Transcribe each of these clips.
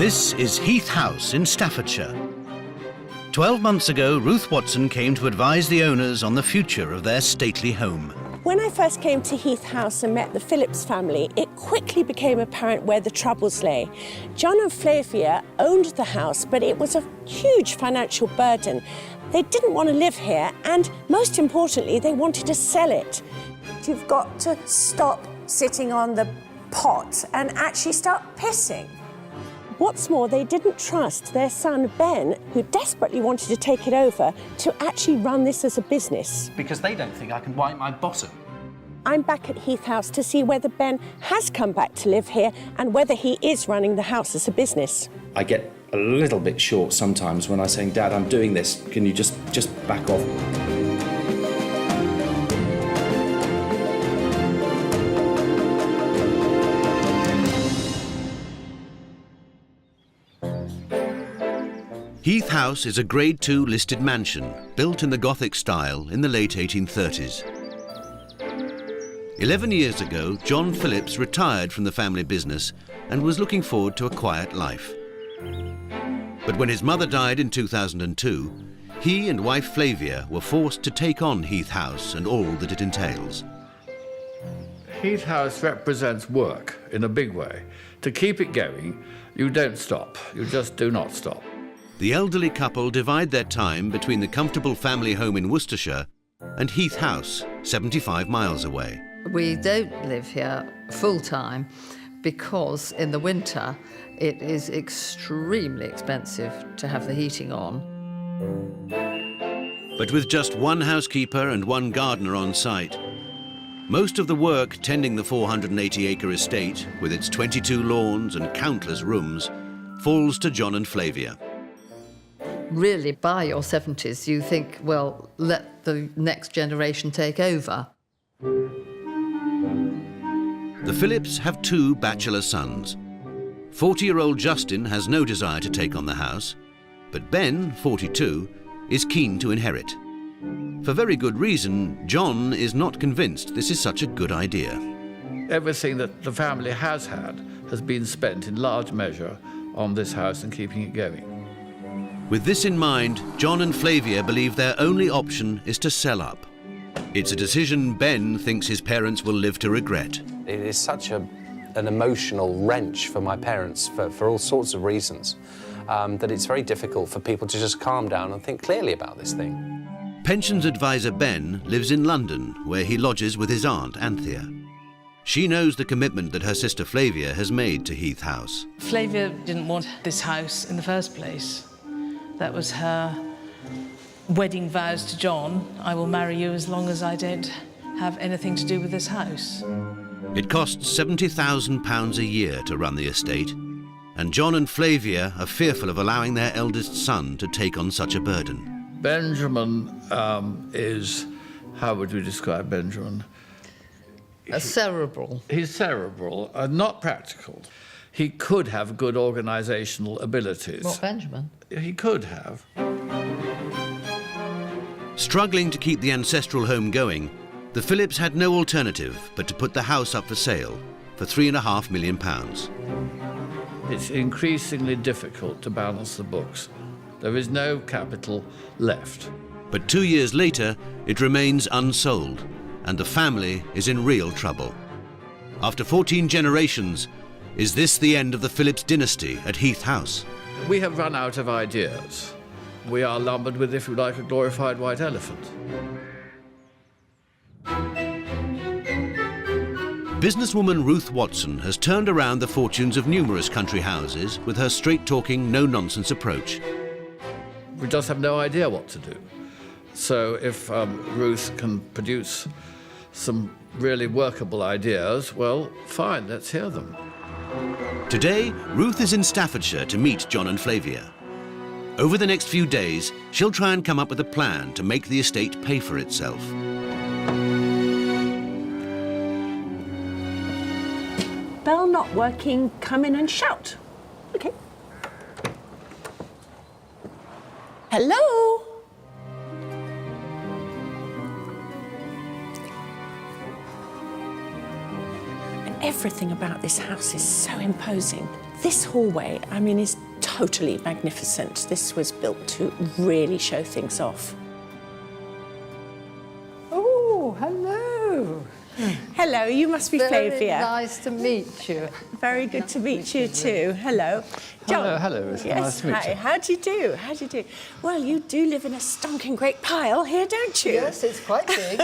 This is Heath House in Staffordshire. 12 months ago, Ruth Watson came to advise the owners on the future of their stately home. When I first came to Heath House and met the Phillips family, it quickly became apparent where the troubles lay. John and Flavia owned the house, but it was a huge financial burden. They didn't want to live here, and most importantly, they wanted to sell it. You've got to stop sitting on the pot and actually start pissing. What's more, they didn't trust their son, Ben, who desperately wanted to take it over, to actually run this as a business. Because they don't think I can wipe my bottom. I'm back at Heath House to see whether Ben has come back to live here and whether he is running the house as a business. I get a little bit short sometimes when I'm saying, Dad, I'm doing this. Can you just back off? Heath House is a Grade II listed mansion, built in the Gothic style in the late 1830s. 11 years ago, John Phillips retired from the family business and was looking forward to a quiet life. But when his mother died in 2002, he and wife Flavia were forced to take on Heath House and all that it entails. Heath House represents work in a big way. To keep it going, you don't stop. You just do not stop. The elderly couple divide their time between the comfortable family home in Worcestershire and Heath House, 75 miles away. We don't live here full-time because in the winter it is extremely expensive to have the heating on. But with just one housekeeper and one gardener on site, most of the work tending the 480-acre estate, with its 22 lawns and countless rooms, falls to John and Flavia. Really, by your 70s, you think, well, let the next generation take over. The Phillips have two bachelor sons. 40-year-old Justin has no desire to take on the house, but Ben, 42, is keen to inherit. For very good reason, John is not convinced this is such a good idea. Everything that the family has had has been spent in large measure on this house and keeping it going. With this in mind, John and Flavia believe their only option is to sell up. It's a decision Ben thinks his parents will live to regret. It is such an emotional wrench for my parents for all sorts of reasons that it's very difficult for people to just calm down and think clearly about this thing. Pensions advisor Ben lives in London, where he lodges with his aunt, Anthea. She knows the commitment that her sister Flavia has made to Heath House. Flavia didn't want this house in the first place. That was her wedding vows to John. I will marry you as long as I don't have anything to do with this house. It costs £70,000 a year to run the estate, and John and Flavia are fearful of allowing their eldest son to take on such a burden. Benjamin is, how would we describe Benjamin? Cerebral. He's cerebral and not practical. He could have good organisational abilities. What, Benjamin? He could have. Struggling to keep the ancestral home going, the Phillips had no alternative but to put the house up for sale for £3.5 million. It's increasingly difficult to balance the books. There is no capital left. But 2 years later, it remains unsold, and the family is in real trouble. After 14 generations, is this the end of the Phillips dynasty at Heath House? We have run out of ideas. We are lumbered with, if you like, a glorified white elephant. Businesswoman Ruth Watson has turned around the fortunes of numerous country houses with her straight-talking, no-nonsense approach. We just have no idea what to do. So if Ruth can produce some really workable ideas, well, fine, let's hear them. Today, Ruth is in Staffordshire to meet John and Flavia. Over the next few days, she'll try and come up with a plan to make the estate pay for itself. Bell not working, come in and shout. Okay. Hello? Everything about this house is so imposing. This hallway, I mean, is totally magnificent. This was built to really show things off. Oh, hello. Hello, you must be Very Flavia. nice to meet you. Very good to meet you too. Hello. Hello, hello, Ruth. Yes, Nice to meet hi. you. How do you do? How do you do? Well, you do live in a stonking great pile here, don't you? Yes, it's quite big.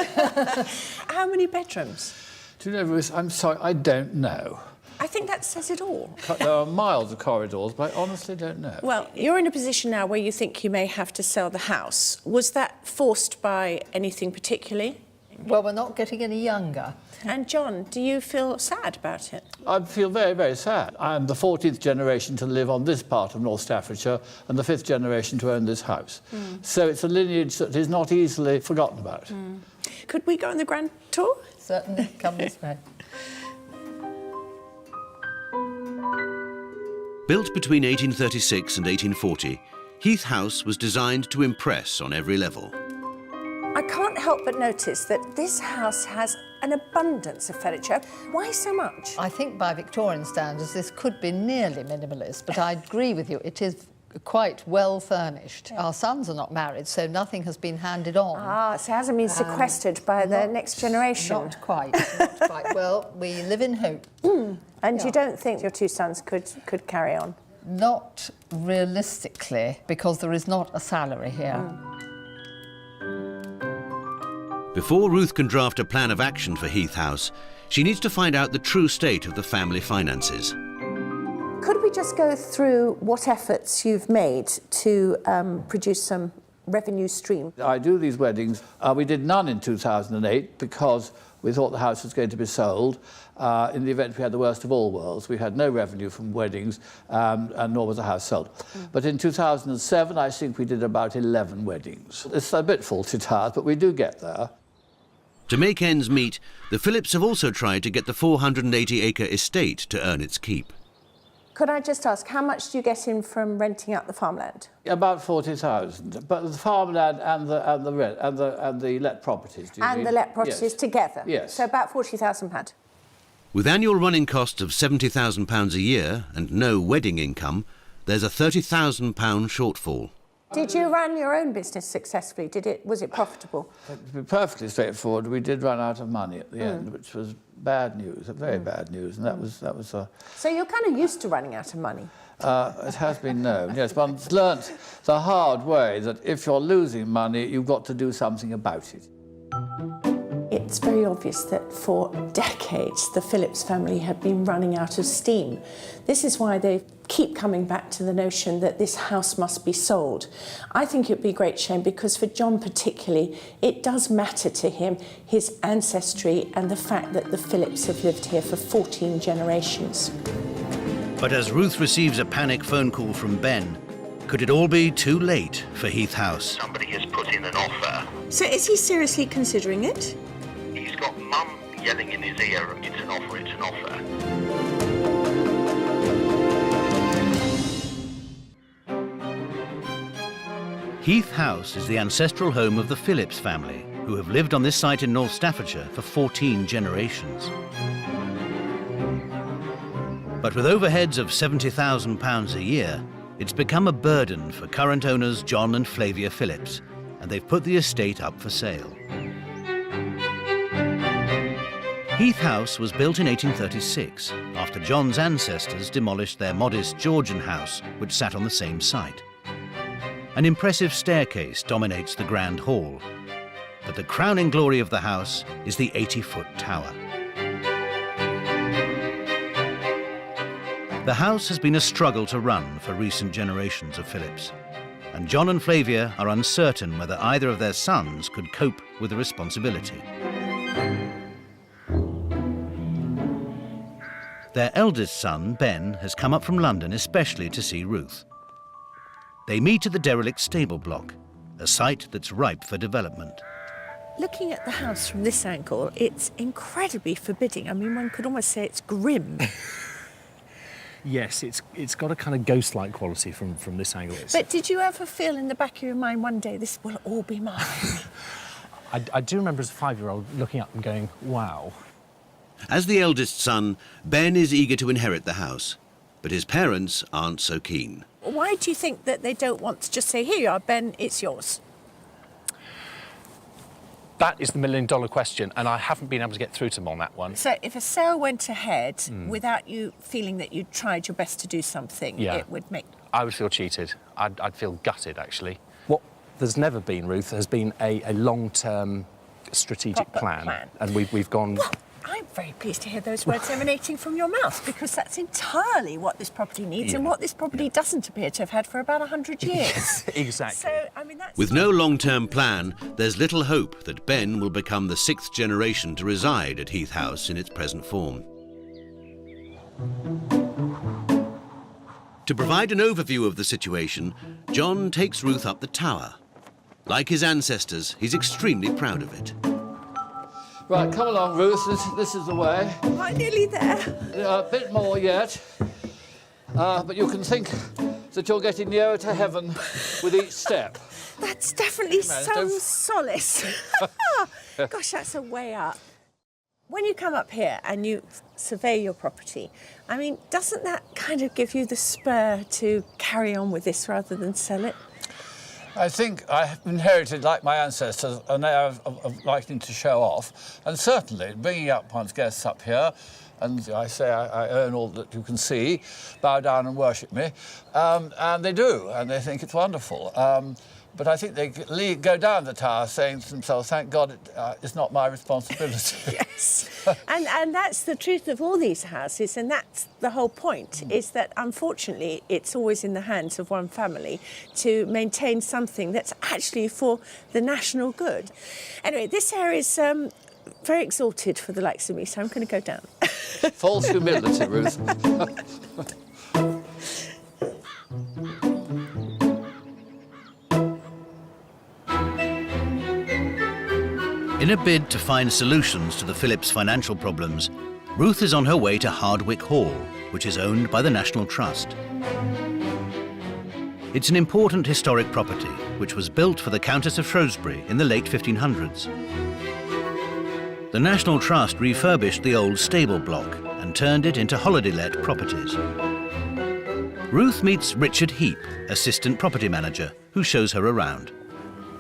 How many bedrooms? Do you know, Ruth, I'm sorry, I don't know. I think that says it all. There are miles of corridors, but I honestly don't know. Well, you're in a position now where you think you may have to sell the house. Was that forced by anything particularly? Well, we're not getting any younger. And John, do you feel sad about it? I feel very, very sad. I'm the 14th generation to live on this part of North Staffordshire and the 5th generation to own this house. So it's a lineage that is not easily forgotten about. Could we go on the grand tour? Certainly, come this way. Built between 1836 and 1840, Heath House was designed to impress on every level. I can't help but notice that this house has an abundance of furniture. Why so much? I think by Victorian standards this could be nearly minimalist, but I agree with you, it is quite well furnished. Our sons are not married, so nothing has been handed on. Ah, so it hasn't been sequestered by the next generation. Not quite, not quite. Well, we live in hope. And you don't think your two sons could carry on? Not realistically, because there is not a salary here. Before Ruth can draft a plan of action for Heath House, she needs to find out the true state of the family finances. Could we just go through what efforts you've made to produce some revenue stream? I do these weddings. We did none in 2008 because we thought the house was going to be sold. In the event we had the worst of all worlds, we had no revenue from weddings, and nor was the house sold. But in 2007, I think we did about 11 weddings. It's a bit faulty tires, but we do get there. To make ends meet, the Phillips have also tried to get the 480-acre estate to earn its keep. Could I just ask, how much do you get in from renting out the farmland? About 40,000, but the farmland and the let properties. Do you And mean? the let properties Yes. together? Yes. So about £40,000. With annual running costs of £70,000 a year and no wedding income, there's a £30,000 shortfall. Did you run your own business successfully? Was it profitable? To be perfectly straightforward, we did run out of money at the end, which was bad news, very bad news, and that was So you're kind of used to running out of money? it has been known. Yes, one's learnt the hard way that if you're losing money, you've got to do something about it. It's very obvious that for decades the Phillips family have been running out of steam. This is why they keep coming back to the notion that this house must be sold. I think it would be a great shame because for John particularly, it does matter to him, his ancestry and the fact that the Phillips have lived here for 14 generations. But as Ruth receives a panic phone call from Ben, could it all be too late for Heath House? Somebody has put in an offer. So is he seriously considering it? He's got Mum yelling in his ear, it's an offer, it's an offer. Heath House is the ancestral home of the Phillips family, who have lived on this site in North Staffordshire for 14 generations. But with overheads of £70,000 a year, it's become a burden for current owners John and Flavia Phillips, and they've put the estate up for sale. Heath House was built in 1836, after John's ancestors demolished their modest Georgian house, which sat on the same site. An impressive staircase dominates the grand hall, but the crowning glory of the house is the 80-foot tower. The house has been a struggle to run for recent generations of Phillips, and John and Flavia are uncertain whether either of their sons could cope with the responsibility. Their eldest son, Ben, has come up from London especially to see Ruth. They meet at the derelict stable block, a site that's ripe for development. Looking at the house from this angle, it's incredibly forbidding. I mean, one could almost say it's grim. Yes, it's got a kind of ghost-like quality from this angle. But did you ever feel in the back of your mind one day, this will all be mine? I do remember as a 5-year-old looking up and going, wow. As the eldest son, Ben is eager to inherit the house, but his parents aren't so keen. Why do you think that they don't want to just say, here you are, Ben, it's yours? That is the million-dollar question, and I haven't been able to get through to them on that one. So if a sale went ahead without you feeling that you tried your best to do something, it would make... I would feel cheated. I'd feel gutted, actually. What there's never been, Ruth, has been a long-term strategic plan. And we've gone... Well, I'm very pleased to hear those words emanating from your mouth, because that's entirely what this property needs and what this property doesn't appear to have had for about 100 years. Exactly. So, I mean, that's... With no long-term plan, there's little hope that Ben will become the 6th generation to reside at Heath House in its present form. To provide an overview of the situation, John takes Ruth up the tower. Like his ancestors, he's extremely proud of it. Right, come along, Ruth. This is the way. I'm nearly there. A bit more yet. But you can think that you're getting nearer to heaven with each step. That's definitely some solace. Gosh, that's a way up. When you come up here and you survey your property, I mean, doesn't that kind of give you the spur to carry on with this rather than sell it? I think I have inherited, like my ancestors, an air of liking to show off. And certainly, bringing up one's guests up here, and I say I earn all that you can see, bow down and worship me, and they do, and they think it's wonderful. But I think they go down the tower saying to themselves, thank God it's not my responsibility. Yes. And that's the truth of all these houses, and that's the whole point, is that unfortunately it's always in the hands of one family to maintain something that's actually for the national good. Anyway, this area is very exalted for the likes of me, so I'm going to go down. False humility, Ruth. In a bid to find solutions to the Phillips' financial problems, Ruth is on her way to Hardwick Hall, which is owned by the National Trust. It's an important historic property, which was built for the Countess of Shrewsbury in the late 1500s. The National Trust refurbished the old stable block and turned it into holiday-let properties. Ruth meets Richard Heath, assistant property manager, who shows her around.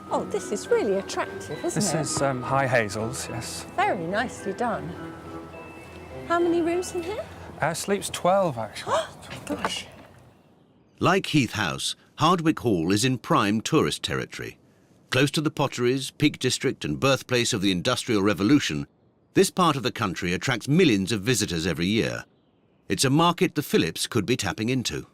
Oh, this is really attractive, isn't it? This is High Hazels, yes. Very nicely done. How many rooms in here? Sleeps 12, actually. Oh, my gosh. Like Heath House, Hardwick Hall is in prime tourist territory. Close to the potteries, Peak District and birthplace of the Industrial Revolution, this part of the country attracts millions of visitors every year. It's a market the Phillips could be tapping into.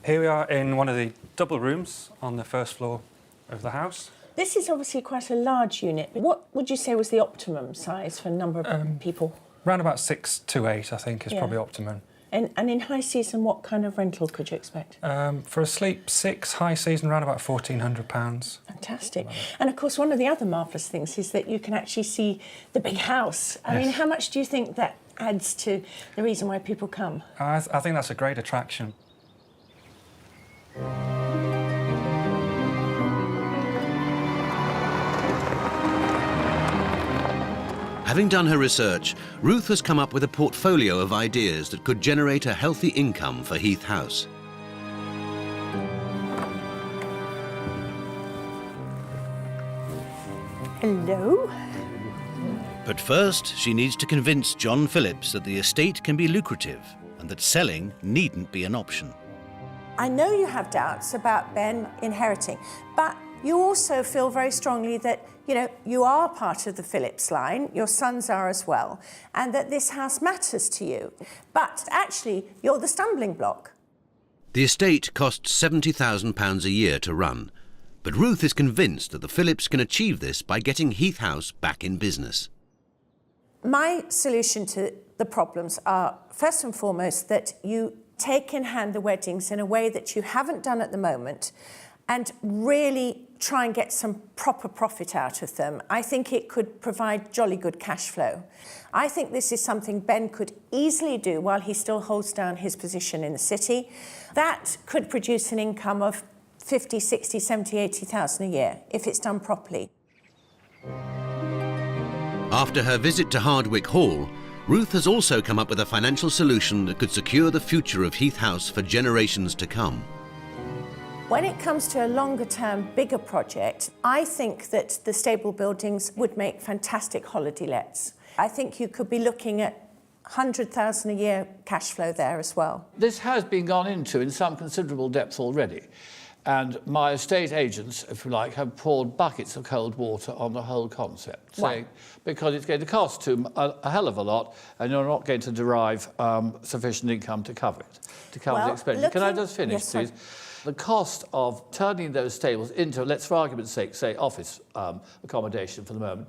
Here we are in one of the double rooms on the first floor of the house. This is obviously quite a large unit. What would you say was the optimum size for a number of people? Around about 6 to 8, I think, is probably optimum. And in high season, what kind of rental could you expect? For a sleep 6, high season, around about £1,400. Fantastic. And of course, one of the other marvellous things is that you can actually see the big house. I mean, how much do you think that adds to the reason why people come? I think that's a great attraction. Having done her research, Ruth has come up with a portfolio of ideas that could generate a healthy income for Heath House. Hello? But first, she needs to convince John Phillips that the estate can be lucrative and that selling needn't be an option. I know you have doubts about Ben inheriting, but you also feel very strongly that, you know, you are part of the Phillips line, your sons are as well, and that this house matters to you. But actually, you're the stumbling block. The estate costs £70,000 a year to run, but Ruth is convinced that the Phillips can achieve this by getting Heath House back in business. My solution to the problems are, first and foremost, that you take in hand the weddings in a way that you haven't done at the moment and really try and get some proper profit out of them. I think it could provide jolly good cash flow. I think this is something Ben could easily do while he still holds down his position in the city. That could produce an income of 50, 60, 70, 80,000 a year if it's done properly. After her visit to Hardwick Hall, Ruth has also come up with a financial solution that could secure the future of Heath House for generations to come. When it comes to a longer-term, bigger project, I think that the stable buildings would make fantastic holiday lets. I think you could be looking at 100,000 a year cash flow there as well. This has been gone into in some considerable depth already. And my estate agents, if you like, have poured buckets of cold water on the whole concept, saying because it's going to cost a hell of a lot and you're not going to derive sufficient income to cover it, to cover the expenditure. Can I just finish, yes, please? The cost of turning those stables into, let's for argument's sake, say office accommodation for the moment,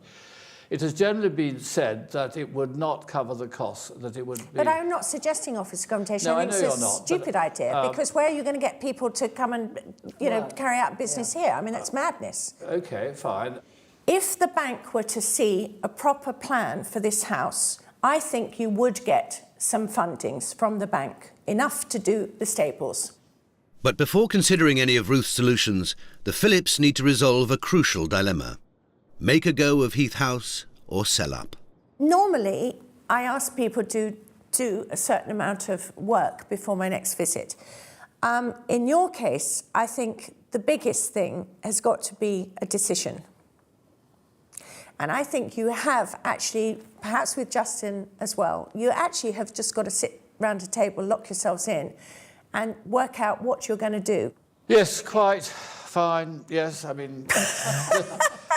it has generally been said that it would not cover the costs, that it would be... But I'm not suggesting office accommodation. No, I think it's a stupid idea, because where are you going to get people to come and, you know, carry out business here? I mean, that's madness. OK, fine. If the bank were to see a proper plan for this house, I think you would get some fundings from the bank, enough to do the stables. But before considering any of Ruth's solutions, the Phillips need to resolve a crucial dilemma. Make a go of Heath House or sell up? Normally, I ask people to do a certain amount of work before my next visit. In your case, I think the biggest thing has got to be a decision. And I think you have actually, perhaps with Justin as well, you actually have just got to sit round a table, lock yourselves in, and work out what you're going to do. Yes, quite fine. Yes, I mean,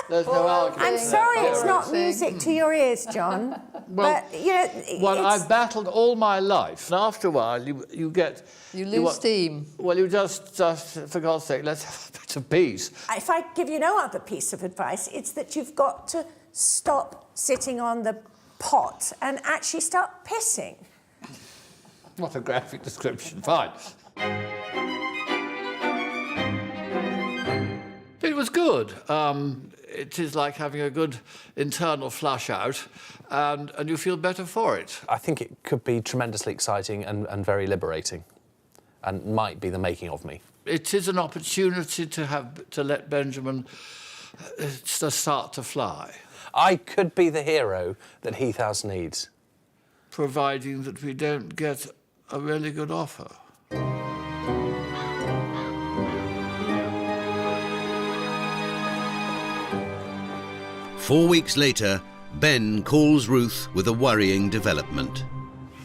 there's no argument. I'm sorry it's not music to your ears, John. Well, but, you know, well, I've battled all my life. And after a while, you get... You lose steam. Well, you just, for God's sake, let's have a bit of peace. If I give you no other piece of advice, it's that you've got to stop sitting on the pot and actually start pissing. What a graphic description. Fine. It was good. It is like having a good internal flush out, and you feel better for it. I think it could be tremendously exciting and very liberating, and might be the making of me. It is an opportunity to let Benjamin start to fly. I could be the hero that Heath House needs. Providing that we don't get a really good offer. 4 weeks later, Ben calls Ruth with a worrying development.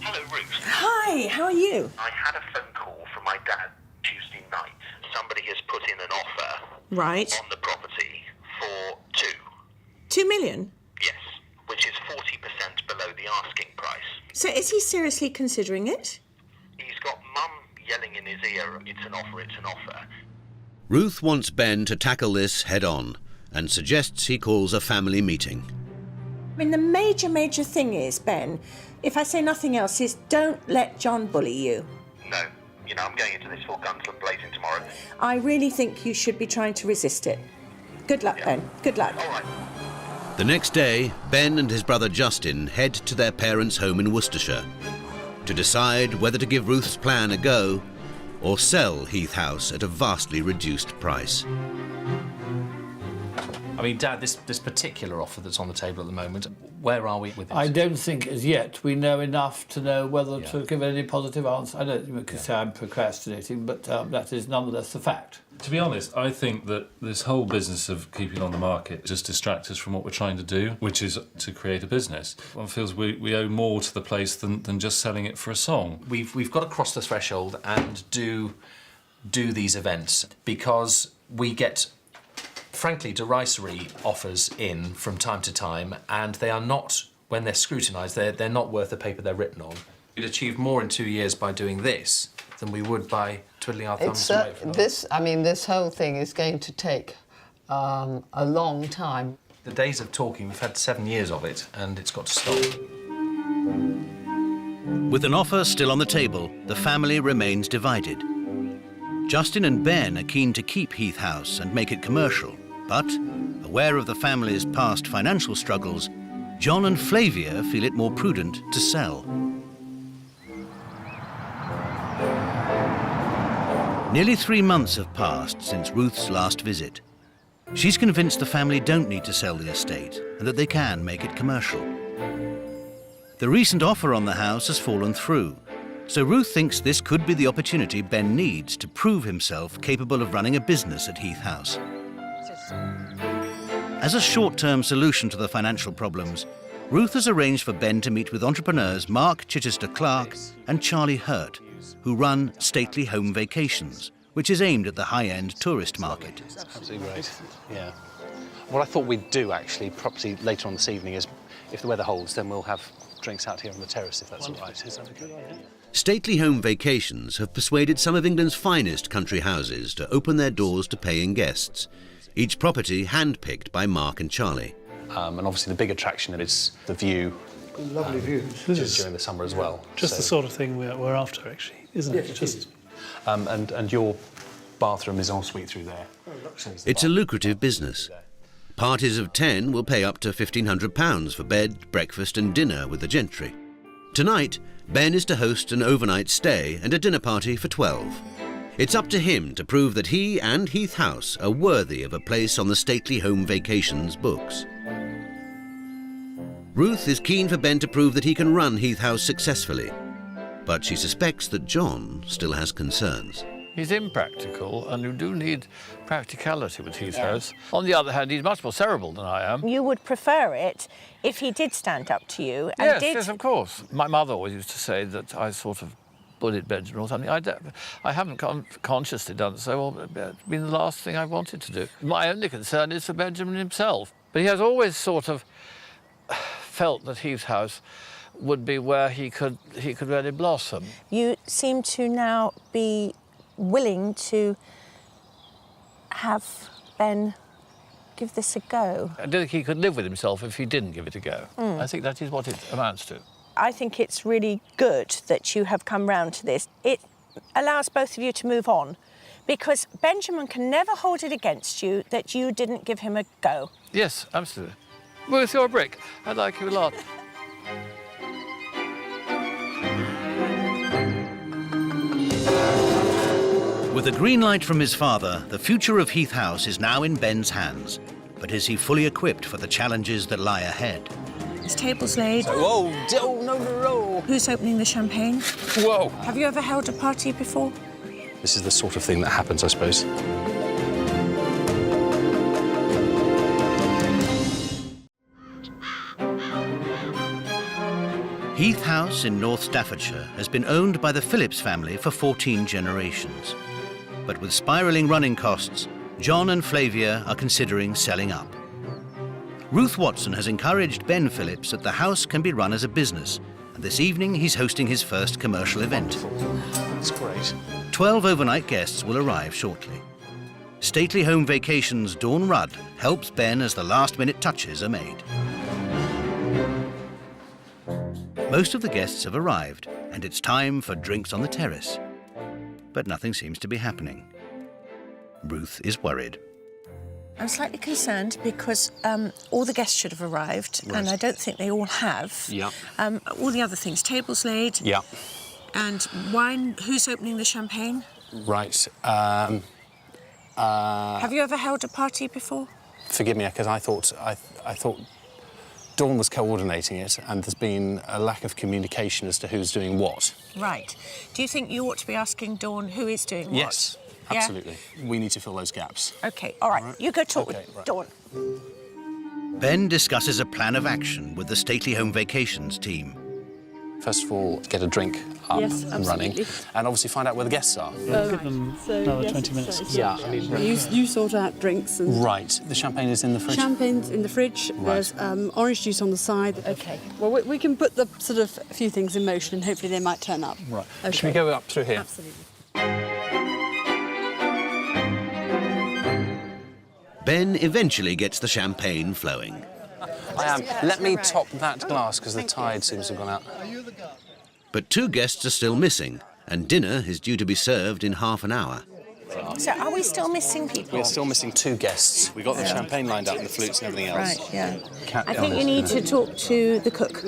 Hello, Ruth. Hi, how are you? I had a phone call from my dad Tuesday night. Somebody has put in an offer Right. on the property for 2. 2 million? Yes, which is 40% below the asking price. So is he seriously considering it? He's got Mum yelling in his ear, it's an offer, it's an offer. Ruth wants Ben to tackle this head-on and suggests he calls a family meeting. I mean, the major thing is, Ben, if I say nothing else, is don't let John bully you. No, you know, I'm going into this full guns blazing tomorrow. I really think you should be trying to resist it. Good luck, Ben. Good luck. All right. The next day, Ben and his brother Justin head to their parents' home in Worcestershire to decide whether to give Ruth's plan a go or sell Heath House at a vastly reduced price. I mean, Dad, this particular offer that's on the table at the moment, where are we with it? I don't think as yet we know enough to know whether to give any positive answer. I don't think we could say I'm procrastinating, but that is nonetheless the fact. To be honest, I think that this whole business of keeping on the market just distracts us from what we're trying to do, which is to create a business. One feels we owe more to the place than just selling it for a song. We've got to cross the threshold and do these events, because we get, frankly, derisory offers in from time to time, and they are not, when they're scrutinised, they're not worth the paper they're written on. We'd achieve more in 2 years by doing this than we would by twiddling our thumbs away from this whole thing is going to take a long time. The days of talking, we've had 7 years of it, and it's got to stop. With an offer still on the table, the family remains divided. Justin and Ben are keen to keep Heath House and make it commercial, but, aware of the family's past financial struggles, John and Flavia feel it more prudent to sell. Nearly 3 months have passed since Ruth's last visit. She's convinced the family don't need to sell the estate and that they can make it commercial. The recent offer on the house has fallen through, so Ruth thinks this could be the opportunity Ben needs to prove himself capable of running a business at Heath House. As a short-term solution to the financial problems, Ruth has arranged for Ben to meet with entrepreneurs Mark Chichester-Clark and Charlie Hurt, who run Stately Home Vacations, which is aimed at the high-end tourist market. Absolutely great, yeah. What I thought we'd do, actually, probably later on this evening, is if the weather holds, then we'll have drinks out here on the terrace, if that's all right. Is that a good idea? Stately Home Vacations have persuaded some of England's finest country houses to open their doors to paying guests, each property hand-picked by Mark and Charlie. And obviously the big attraction is the view. Lovely views. During the summer as well. Just the sort of thing we're after, actually, isn't it? Just. And your bathroom is en suite through there. It's a lucrative business. Parties of 10 will pay up to £1,500 for bed, breakfast and dinner with the gentry. Tonight, Ben is to host an overnight stay and a dinner party for 12. It's up to him to prove that he and Heath House are worthy of a place on the Stately Home Vacations books. Ruth is keen for Ben to prove that he can run Heath House successfully, but she suspects that John still has concerns. He's impractical, and you do need practicality with Heath House. On the other hand, he's much more cerebral than I am. You would prefer it if he did stand up to you and Yes, of course. My mother always used to say that I sort of bullied Benjamin or something. I haven't consciously done so, or it's been the last thing I wanted to do. My only concern is for Benjamin himself. But he has always sort of felt that Heath House would be where he could really blossom. You seem to now be willing to have Ben give this a go. I don't think he could live with himself if he didn't give it a go. I think that is what it amounts to. I think it's really good that you have come round to this. It allows both of you to move on, because Benjamin can never hold it against you that you didn't give him a go. Yes, absolutely. Ruth, you're a brick. I like you a lot. With a green light from his father, the future of Heath House is now in Ben's hands. But is he fully equipped for the challenges that lie ahead? His table's laid. Whoa, no. Who's opening the champagne? Whoa. Have you ever held a party before? This is the sort of thing that happens, I suppose. Heath House in North Staffordshire has been owned by the Phillips family for 14 generations. But with spiralling running costs, John and Flavia are considering selling up. Ruth Watson has encouraged Ben Phillips that the house can be run as a business, and this evening he's hosting his first commercial event. That's great. 12 overnight guests will arrive shortly. Stately Home Vacations' Dawn Rudd helps Ben as the last-minute touches are made. Most of the guests have arrived, and it's time for drinks on the terrace. But nothing seems to be happening. Ruth is worried. I'm slightly concerned because all the guests should have arrived, and I don't think they all have. Yeah. All the other things, tables laid. Yeah. And wine, who's opening the champagne? Right. Have you ever held a party before? Forgive me, because I thought Dawn was coordinating it, and there's been a lack of communication as to who's doing what. Right. Do you think you ought to be asking Dawn who is doing what? Yes, absolutely. Yeah? We need to fill those gaps. OK, all right. You go talk with Dawn. Ben discusses a plan of action with the Stately Home Vacations team. First of all, get a drink up and running, and obviously find out where the guests are. Give them another 20 minutes. Yeah, I mean... You sort out drinks and... Right. The champagne is in the fridge? Champagne's in the fridge. Right. There's orange juice on the side. OK. Well, we can put the sort of a few things in motion and hopefully they might turn up. Right. Okay. Should we go up through here? Absolutely. Ben eventually gets the champagne flowing. I am. Let me top that glass, because the tide seems to have gone out. But 2 guests are still missing, and dinner is due to be served in half an hour. So are we still missing people? We're still missing 2 guests. We've got the champagne lined up and the flutes and everything else. Right, yeah. I think you need to talk to the cook.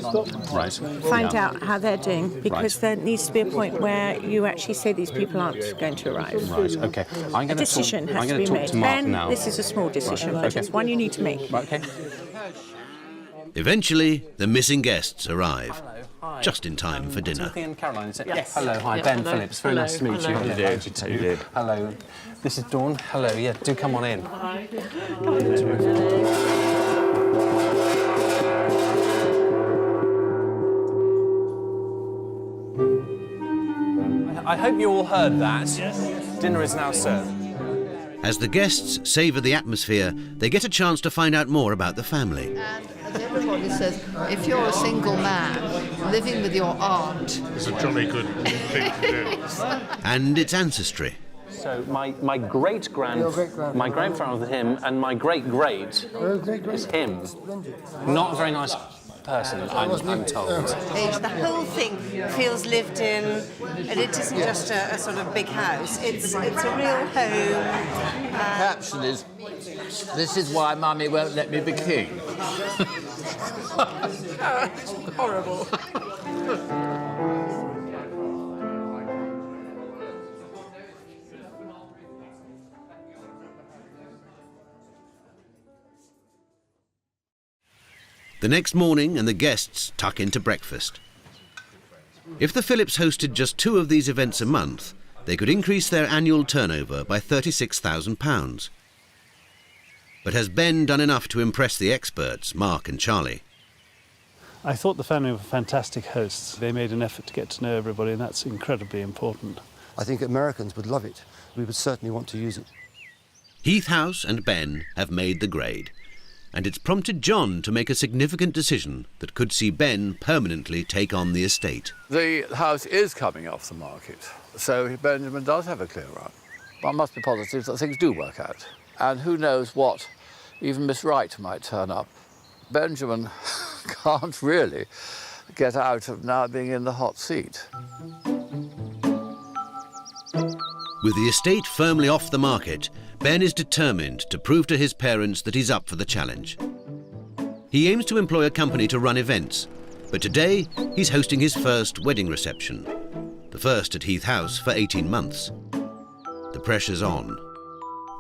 Right. Find out how they're doing, because there needs to be a point where you actually say these people aren't going to arrive. Right, OK. A decision has to be made. To Mark Ben, now. this is a small decision, but it's one you need to make. Right, OK. Eventually, the missing guests arrive, just in time for dinner. Timothy and Caroline, is it? Yes. Hello, hi, Yeah, Ben hello. Phillips. Very nice to meet you. Hello. Hello. How do you do? Hello. This is Dawn. Hello, yeah, do come on in. I hope you all heard that. Yes. Dinner is now served. As the guests savour the atmosphere, they get a chance to find out more about the family. And as everybody says, if you're a single man living with your aunt... It's a jolly good thing to do. And its ancestry. So my grandfather him, and my great-great is him. Not a very nice person, I'm told. The whole thing feels lived in, and it isn't just a sort of big house. It's a real home. Caption is, "This is why Mummy won't let me be king." Oh, it's horrible. The next morning and the guests tuck into breakfast. If the Phillips hosted just 2 of these events a month, they could increase their annual turnover by £36,000. But has Ben done enough to impress the experts, Mark and Charlie? I thought the family were fantastic hosts. They made an effort to get to know everybody, and that's incredibly important. I think Americans would love it. We would certainly want to use it. Heath House and Ben have made the grade, and it's prompted John to make a significant decision that could see Ben permanently take on the estate. The house is coming off the market, so Benjamin does have a clear run. One must be positive that things do work out. And who knows what, even Miss Wright might turn up. Benjamin can't really get out of now being in the hot seat. With the estate firmly off the market, Ben is determined to prove to his parents that he's up for the challenge. He aims to employ a company to run events, but today he's hosting his first wedding reception, the first at Heath House for 18 months. The pressure's on.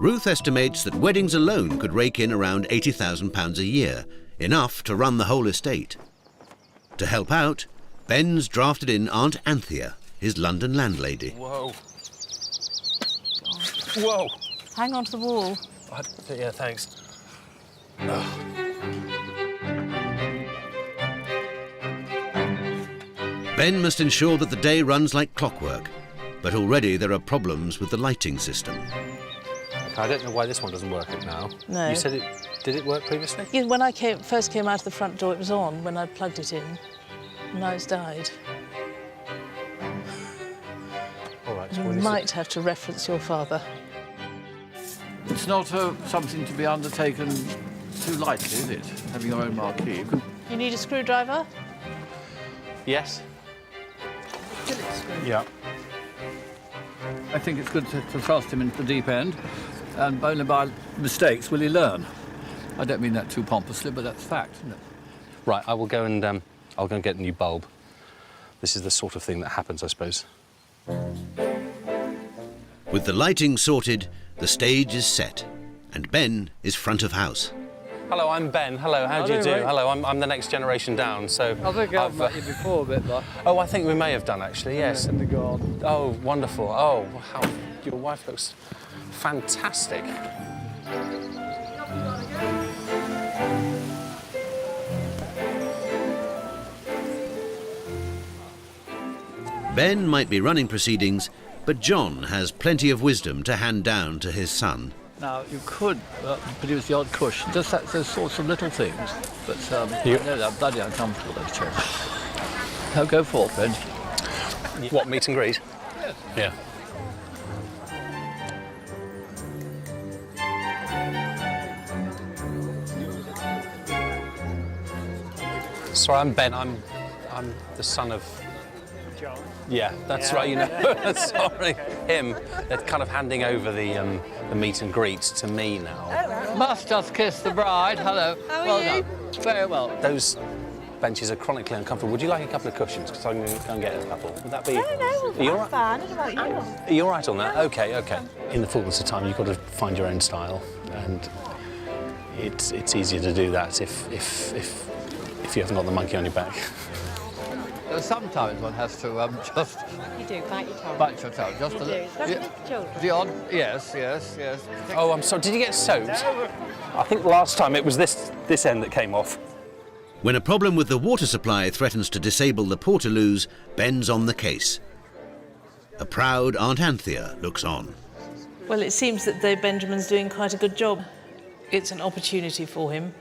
Ruth estimates that weddings alone could rake in around £80,000 a year, enough to run the whole estate. To help out, Ben's drafted in Aunt Anthea, his London landlady. Whoa. Whoa. Hang on to the wall. Yeah, thanks. Ben must ensure that the day runs like clockwork, but already there are problems with the lighting system. I don't know why this one doesn't work now. No. You said it... Did it work previously? Yeah, when I first came out of the front door, it was on when I plugged it in. Now it's died. All right. You might have to reference your father. It's not something to be undertaken too lightly, is it? Having your own marquee. You need a screwdriver? Yes. Yeah. I think it's good to thrust him into the deep end, and only by mistakes will he learn. I don't mean that too pompously, but that's fact, isn't it? Right, I will go and I'll go and get a new bulb. This is the sort of thing that happens, I suppose. With the lighting sorted, the stage is set, and Ben is front of house. Hello, I'm Ben. Hello, how do you do? Hello, I'm the next generation down, so... I think I've met you before a bit, though. Oh, I think we may have done, actually, yes. In the garden. Oh, wonderful. Oh, how... Your wife looks fantastic. Ben might be running proceedings, but John has plenty of wisdom to hand down to his son. Now, you could produce the odd cushion, just those sorts of little things, but no, they're bloody uncomfortable, those chairs. Now, go forth, Ben. What, meet and greet? Yes. Yeah. Sorry, I'm Ben. I'm the son of... John. Yeah, that's right, you know. Sorry. Him. They're kind of handing over the meet and greet to me now. Must just kiss the bride. Hello. How are well you? done. Very well. Those benches are chronically uncomfortable. Would you like a couple of cushions? Because I'm going to go and get a couple. Would that be... No, Are you all right? fine. What about you? Are you all right on that? OK, OK. In the fullness of time, you've got to find your own style, and it's easier to do that if if you haven't got the monkey on your back. Sometimes one has to just... You do, bite your tongue. Bite your tongue, just You a do. little. That's with the children. The odd, yes. Oh, I'm sorry, did you get soaked? I think last time it was this end that came off. When a problem with the water supply threatens to disable the portaloos, Ben's on the case. A proud Aunt Anthea looks on. Well, it seems that though Benjamin's doing quite a good job, it's an opportunity for him,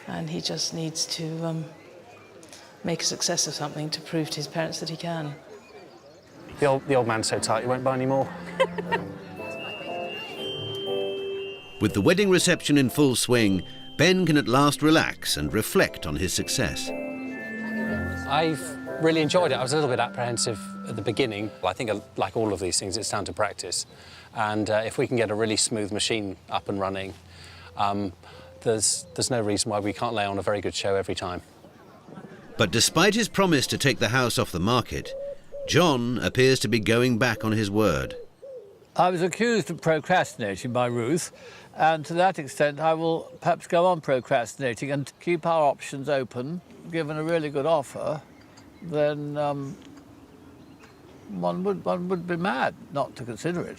and he just needs to make a success of something to prove to his parents that he can. The old man's so tight, he won't buy any more. With the wedding reception in full swing, Ben can at last relax and reflect on his success. I've really enjoyed it. I was a little bit apprehensive at the beginning. I think, like all of these things, it's down to practice. And if we can get a really smooth machine up and running, there's no reason why we can't lay on a very good show every time. But despite his promise to take the house off the market, John appears to be going back on his word. I was accused of procrastinating by Ruth, and to that extent I will perhaps go on procrastinating and keep our options open. Given a really good offer, then one would be mad not to consider it.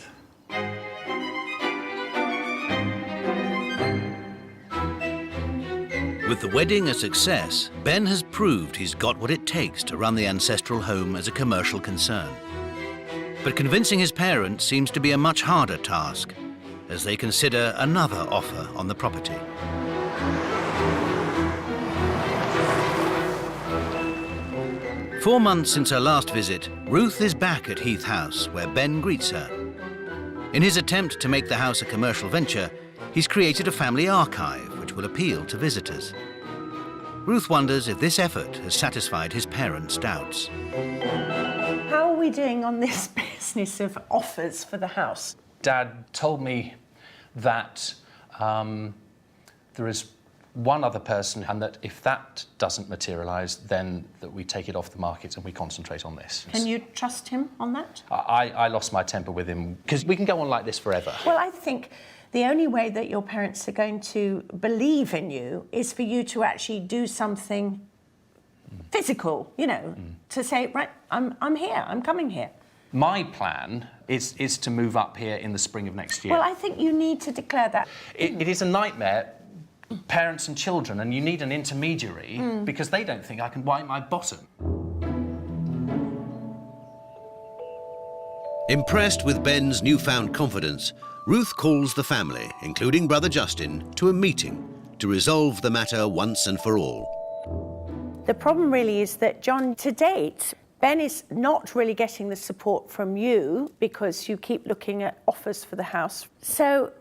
With the wedding a success, Ben has proved he's got what it takes to run the ancestral home as a commercial concern. But convincing his parents seems to be a much harder task, as they consider another offer on the property. Four months since her last visit, Ruth is back at Heath House, where Ben greets her. In his attempt to make the house a commercial venture, he's created a family archive which will appeal to visitors. Ruth wonders if this effort has satisfied his parents' doubts. How are we doing on this business of offers for the house? Dad told me that there is one other person, and that if that doesn't materialise, then that we take it off the market and we concentrate on this. Can you trust him on that? I lost my temper with him, because we can go on like this forever. Well, I think the only way that your parents are going to believe in you is for you to actually do something physical, you know, to say, right, I'm here, I'm coming here. My plan is to move up here in the spring of next year. Well, I think you need to declare that. It is a nightmare, parents and children, and you need an intermediary because they don't think I can wipe my bottom. Impressed with Ben's newfound confidence, Ruth calls the family, including brother Justin, to a meeting to resolve the matter once and for all. The problem really is that, John, to date, Ben is not really getting the support from you because you keep looking at offers for the house. So,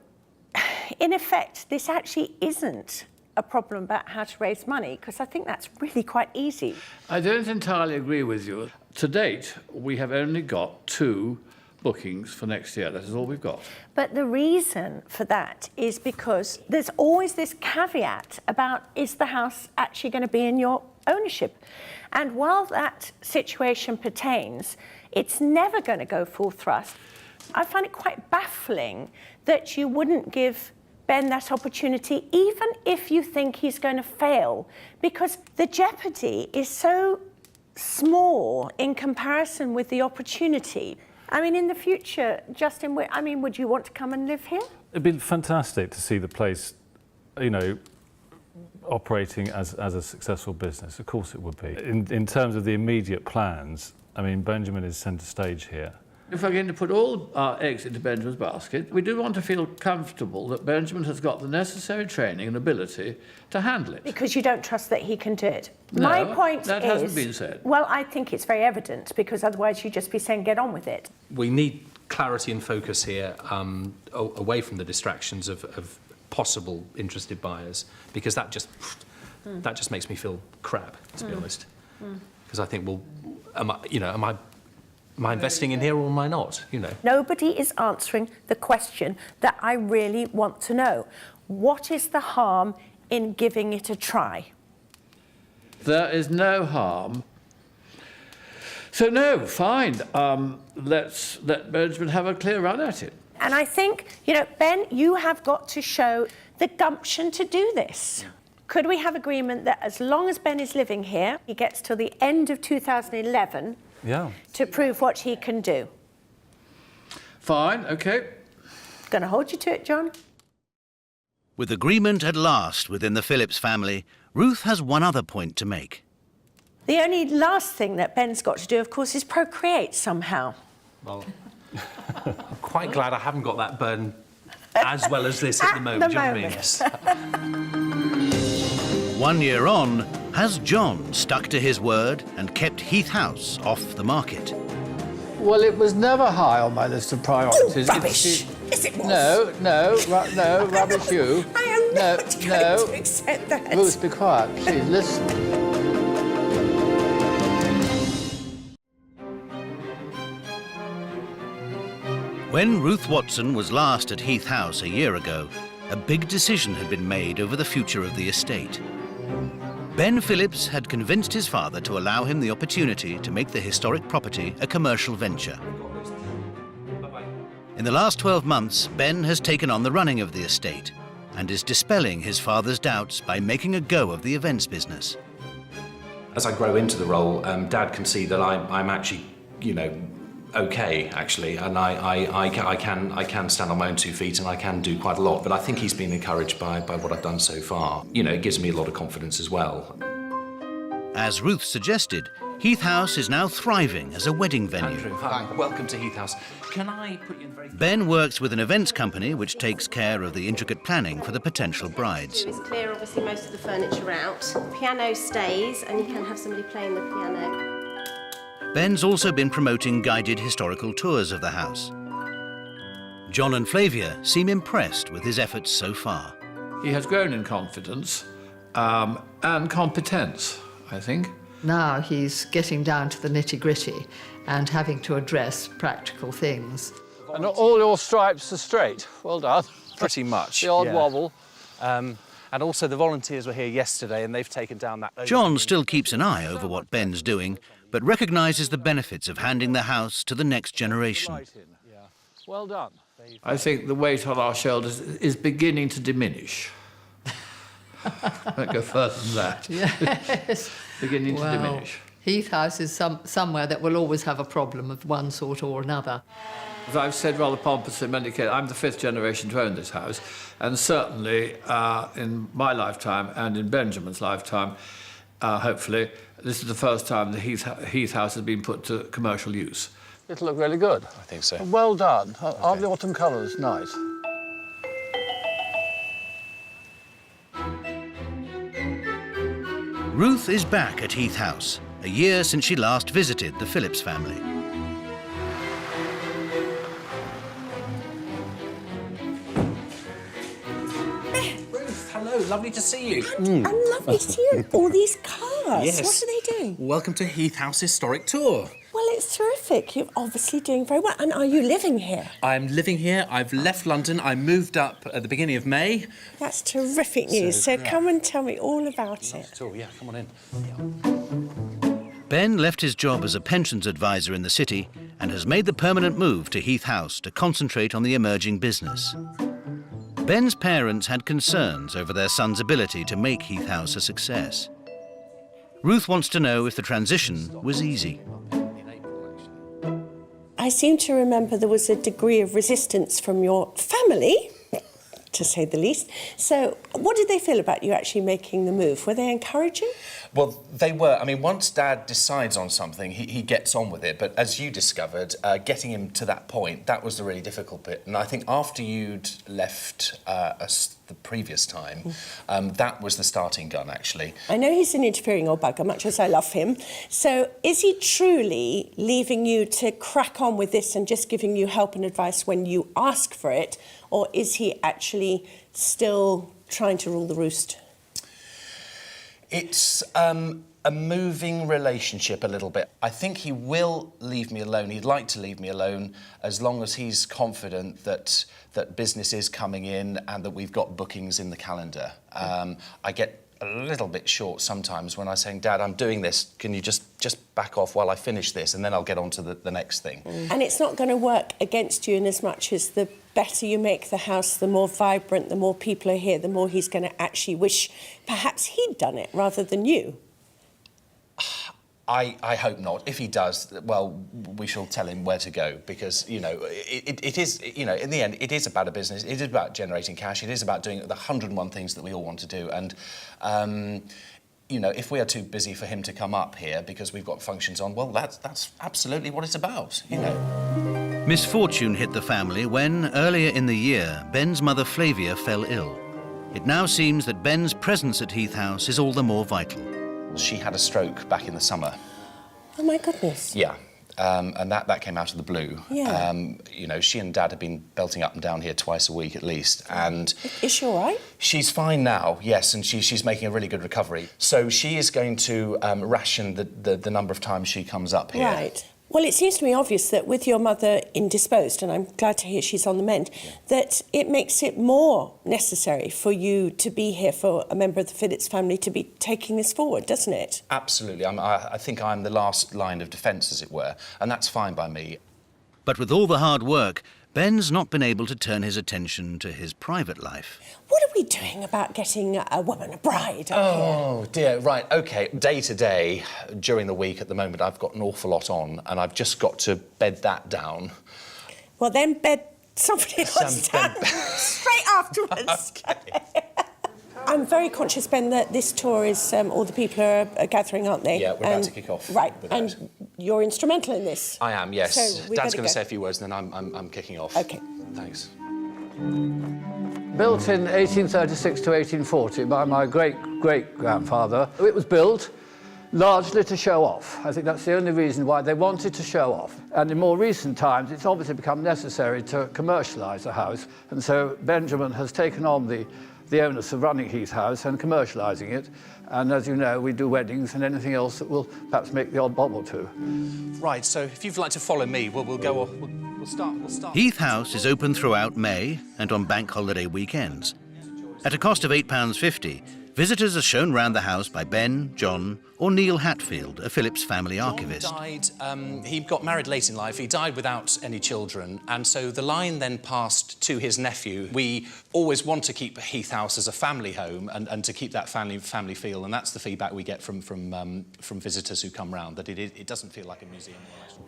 in effect, this actually isn't a problem about how to raise money, because I think that's really quite easy. I don't entirely agree with you. To date, we have only got 2 bookings for next year. That is all we've got. But the reason for that is because there's always this caveat about, is the house actually going to be in your ownership? And while that situation pertains, it's never going to go full thrust. I find it quite baffling that you wouldn't give Ben that opportunity, even if you think he's going to fail, because the jeopardy is so small in comparison with the opportunity. I mean, in the future, Justin, would you want to come and live here? It'd be fantastic to see the place, you know, operating as a successful business. Of course it would be. In terms of the immediate plans, I mean, Benjamin is centre stage here. If we're going to put all our eggs into Benjamin's basket, we do want to feel comfortable that Benjamin has got the necessary training and ability to handle it. Because you don't trust that he can do it. No, My point that hasn't been said. Well, I think it's very evident, because otherwise you'd just be saying, get on with it. We need clarity and focus here, away from the distractions of possible interested buyers, because that just makes me feel crap, to be honest. Because I think, well, am I investing in here or am I not, you know? Nobody is answering the question that I really want to know. What is the harm in giving it a try? There is no harm. So no, fine. Let's let Benjamin have a clear run at it. And I think, Ben, you have got to show the gumption to do this. Could we have agreement that as long as Ben is living here, he gets till the end of 2011 to prove what he can do? Fine, OK. Going to hold you to it, John? With agreement at last within the Phillips family, Ruth has one other point to make. The only last thing that Ben's got to do, of course, is procreate somehow. Well, I'm quite glad I haven't got that burden as well as this at the moment. Do you know what I mean? Yes. 1 year on, has John stuck to his word and kept Heath House off the market? Well, it was never high on my list of priorities. Oh, rubbish! Yes, it was. No, rubbish you. I am not going to accept that. Ruth, be quiet, please, listen. When Ruth Watson was last at Heath House a year ago, a big decision had been made over the future of the estate. Ben Phillips had convinced his father to allow him the opportunity to make the historic property a commercial venture. In the last 12 months, Ben has taken on the running of the estate and is dispelling his father's doubts by making a go of the events business. As I grow into the role, Dad can see that I'm actually, you know, okay, actually, and I can stand on my own 2 feet and I can do quite a lot, but I think he's been encouraged by what I've done so far. You know, it gives me a lot of confidence as well. As Ruth suggested, Heath House is now thriving as a wedding venue. Andrew, hi, welcome to Heath House. Can I put you in very... Ben works with an events company which takes care of the intricate planning for the potential brides. Is clear, obviously, most of the furniture out. Piano stays, and you can have somebody playing the piano. Ben's also been promoting guided historical tours of the house. John and Flavia seem impressed with his efforts so far. He has grown in confidence and competence, I think. Now he's getting down to the nitty-gritty and having to address practical things. And all your stripes are straight. Well done. Pretty much. The odd wobble. And also the volunteers were here yesterday and they've taken down that... John still keeps an eye over what Ben's doing, but recognises the benefits of handing the house to the next generation. Well done. I think the weight on our shoulders is beginning to diminish. Won't go further than that. Yes. Beginning to diminish. Heath House is somewhere that will always have a problem of one sort or another. As I've said rather pompously in many cases, I'm the 5th generation to own this house, and certainly in my lifetime and in Benjamin's lifetime, hopefully, this is the first time the Heath House has been put to commercial use. It'll look really good. I think so. Well done. Aren't the autumn colours nice? Ruth is back at Heath House, a year since she last visited the Phillips family. Ruth, hello, lovely to see you. And lovely to see you. All these cars. Yes. What are they doing? Welcome to Heath House Historic Tour. Well, it's terrific. You're obviously doing very well. And are you living here? I'm living here. I've left London. I moved up at the beginning of May. That's terrific news. So come and tell me all about it. Oh, yeah, come on in. Ben left his job as a pensions advisor in the city and has made the permanent move to Heath House to concentrate on the emerging business. Ben's parents had concerns over their son's ability to make Heath House a success. Ruth wants to know if the transition was easy. I seem to remember there was a degree of resistance from your family, to say the least. So what did they feel about you actually making the move? Were they encouraging? Well, they were. I mean, once Dad decides on something, he gets on with it. But as you discovered, getting him to that point, that was the really difficult bit. And I think after you'd left us the previous time, that was the starting gun, actually. I know he's an interfering old bugger, much as I love him. So is he truly leaving you to crack on with this and just giving you help and advice when you ask for it? Or is he actually still trying to rule the roost? It's a moving relationship a little bit. I think he will leave me alone. He'd like to leave me alone as long as he's confident that business is coming in and that we've got bookings in the calendar. I get a little bit short sometimes when I'm saying, Dad, I'm doing this, can you just back off while I finish this, and then I'll get on to the next thing. And it's not going to work against you in as much as the better you make the house, the more vibrant, the more people are here, the more he's going to actually wish perhaps he'd done it rather than you. I hope not. If he does, well, we shall tell him where to go, because, you know, it is, you know, in the end, it is about a business. It is about generating cash. It is about doing the 101 things that we all want to do. And, you know, if we are too busy for him to come up here because we've got functions on, well, that's absolutely what it's about, you know. Misfortune hit the family when, earlier in the year, Ben's mother Flavia fell ill. It now seems that Ben's presence at Heath House is all the more vital. She had a stroke back in the summer. Oh, my goodness. Yeah. And that came out of the blue. Yeah. You know, she and Dad have been belting up and down here twice a week at least, and... Is she all right? She's fine now, yes, and she's making a really good recovery. So she is going to ration the number of times she comes up here. Right. Well, it seems to me obvious that with your mother indisposed, and I'm glad to hear she's on the mend, that it makes it more necessary for you to be here, for a member of the Phillips family to be taking this forward, doesn't it? Absolutely. I think I'm the last line of defence, as it were, and that's fine by me. But with all the hard work, Ben's not been able to turn his attention to his private life. What are we doing about getting a woman, a bride? Oh, dear, right, OK. Day to day, during the week at the moment, I've got an awful lot on, and I've just got to bed that down. Well, then bed somebody else down straight afterwards. OK. I'm very conscious, Ben, that this tour is all the people are gathering, aren't they? Yeah, we're about to kick off. Right, and you're instrumental in this. I am, yes. So Dad's going to say a few words, and then I'm kicking off. OK. Thanks. Built in 1836 to 1840 by my great-great-grandfather. It was built largely to show off. I think that's the only reason why they wanted to show off. And in more recent times, it's obviously become necessary to commercialise the house. And so Benjamin has taken on the onus of running Heath House and commercialising it. And as you know, we do weddings and anything else that will perhaps make the odd bob or two. Right, so if you'd like to follow me, we'll go off. We'll start. Heath House is open throughout May and on bank holiday weekends. At a cost of £8.50, visitors are shown round the house by Ben, John, or Neil Hatfield, a Phillips family archivist. John died, he got married late in life. He died without any children, and so the line then passed to his nephew. We always want to keep Heath House as a family home and to keep that family feel, and that's the feedback we get from visitors who come round, that it doesn't feel like a museum.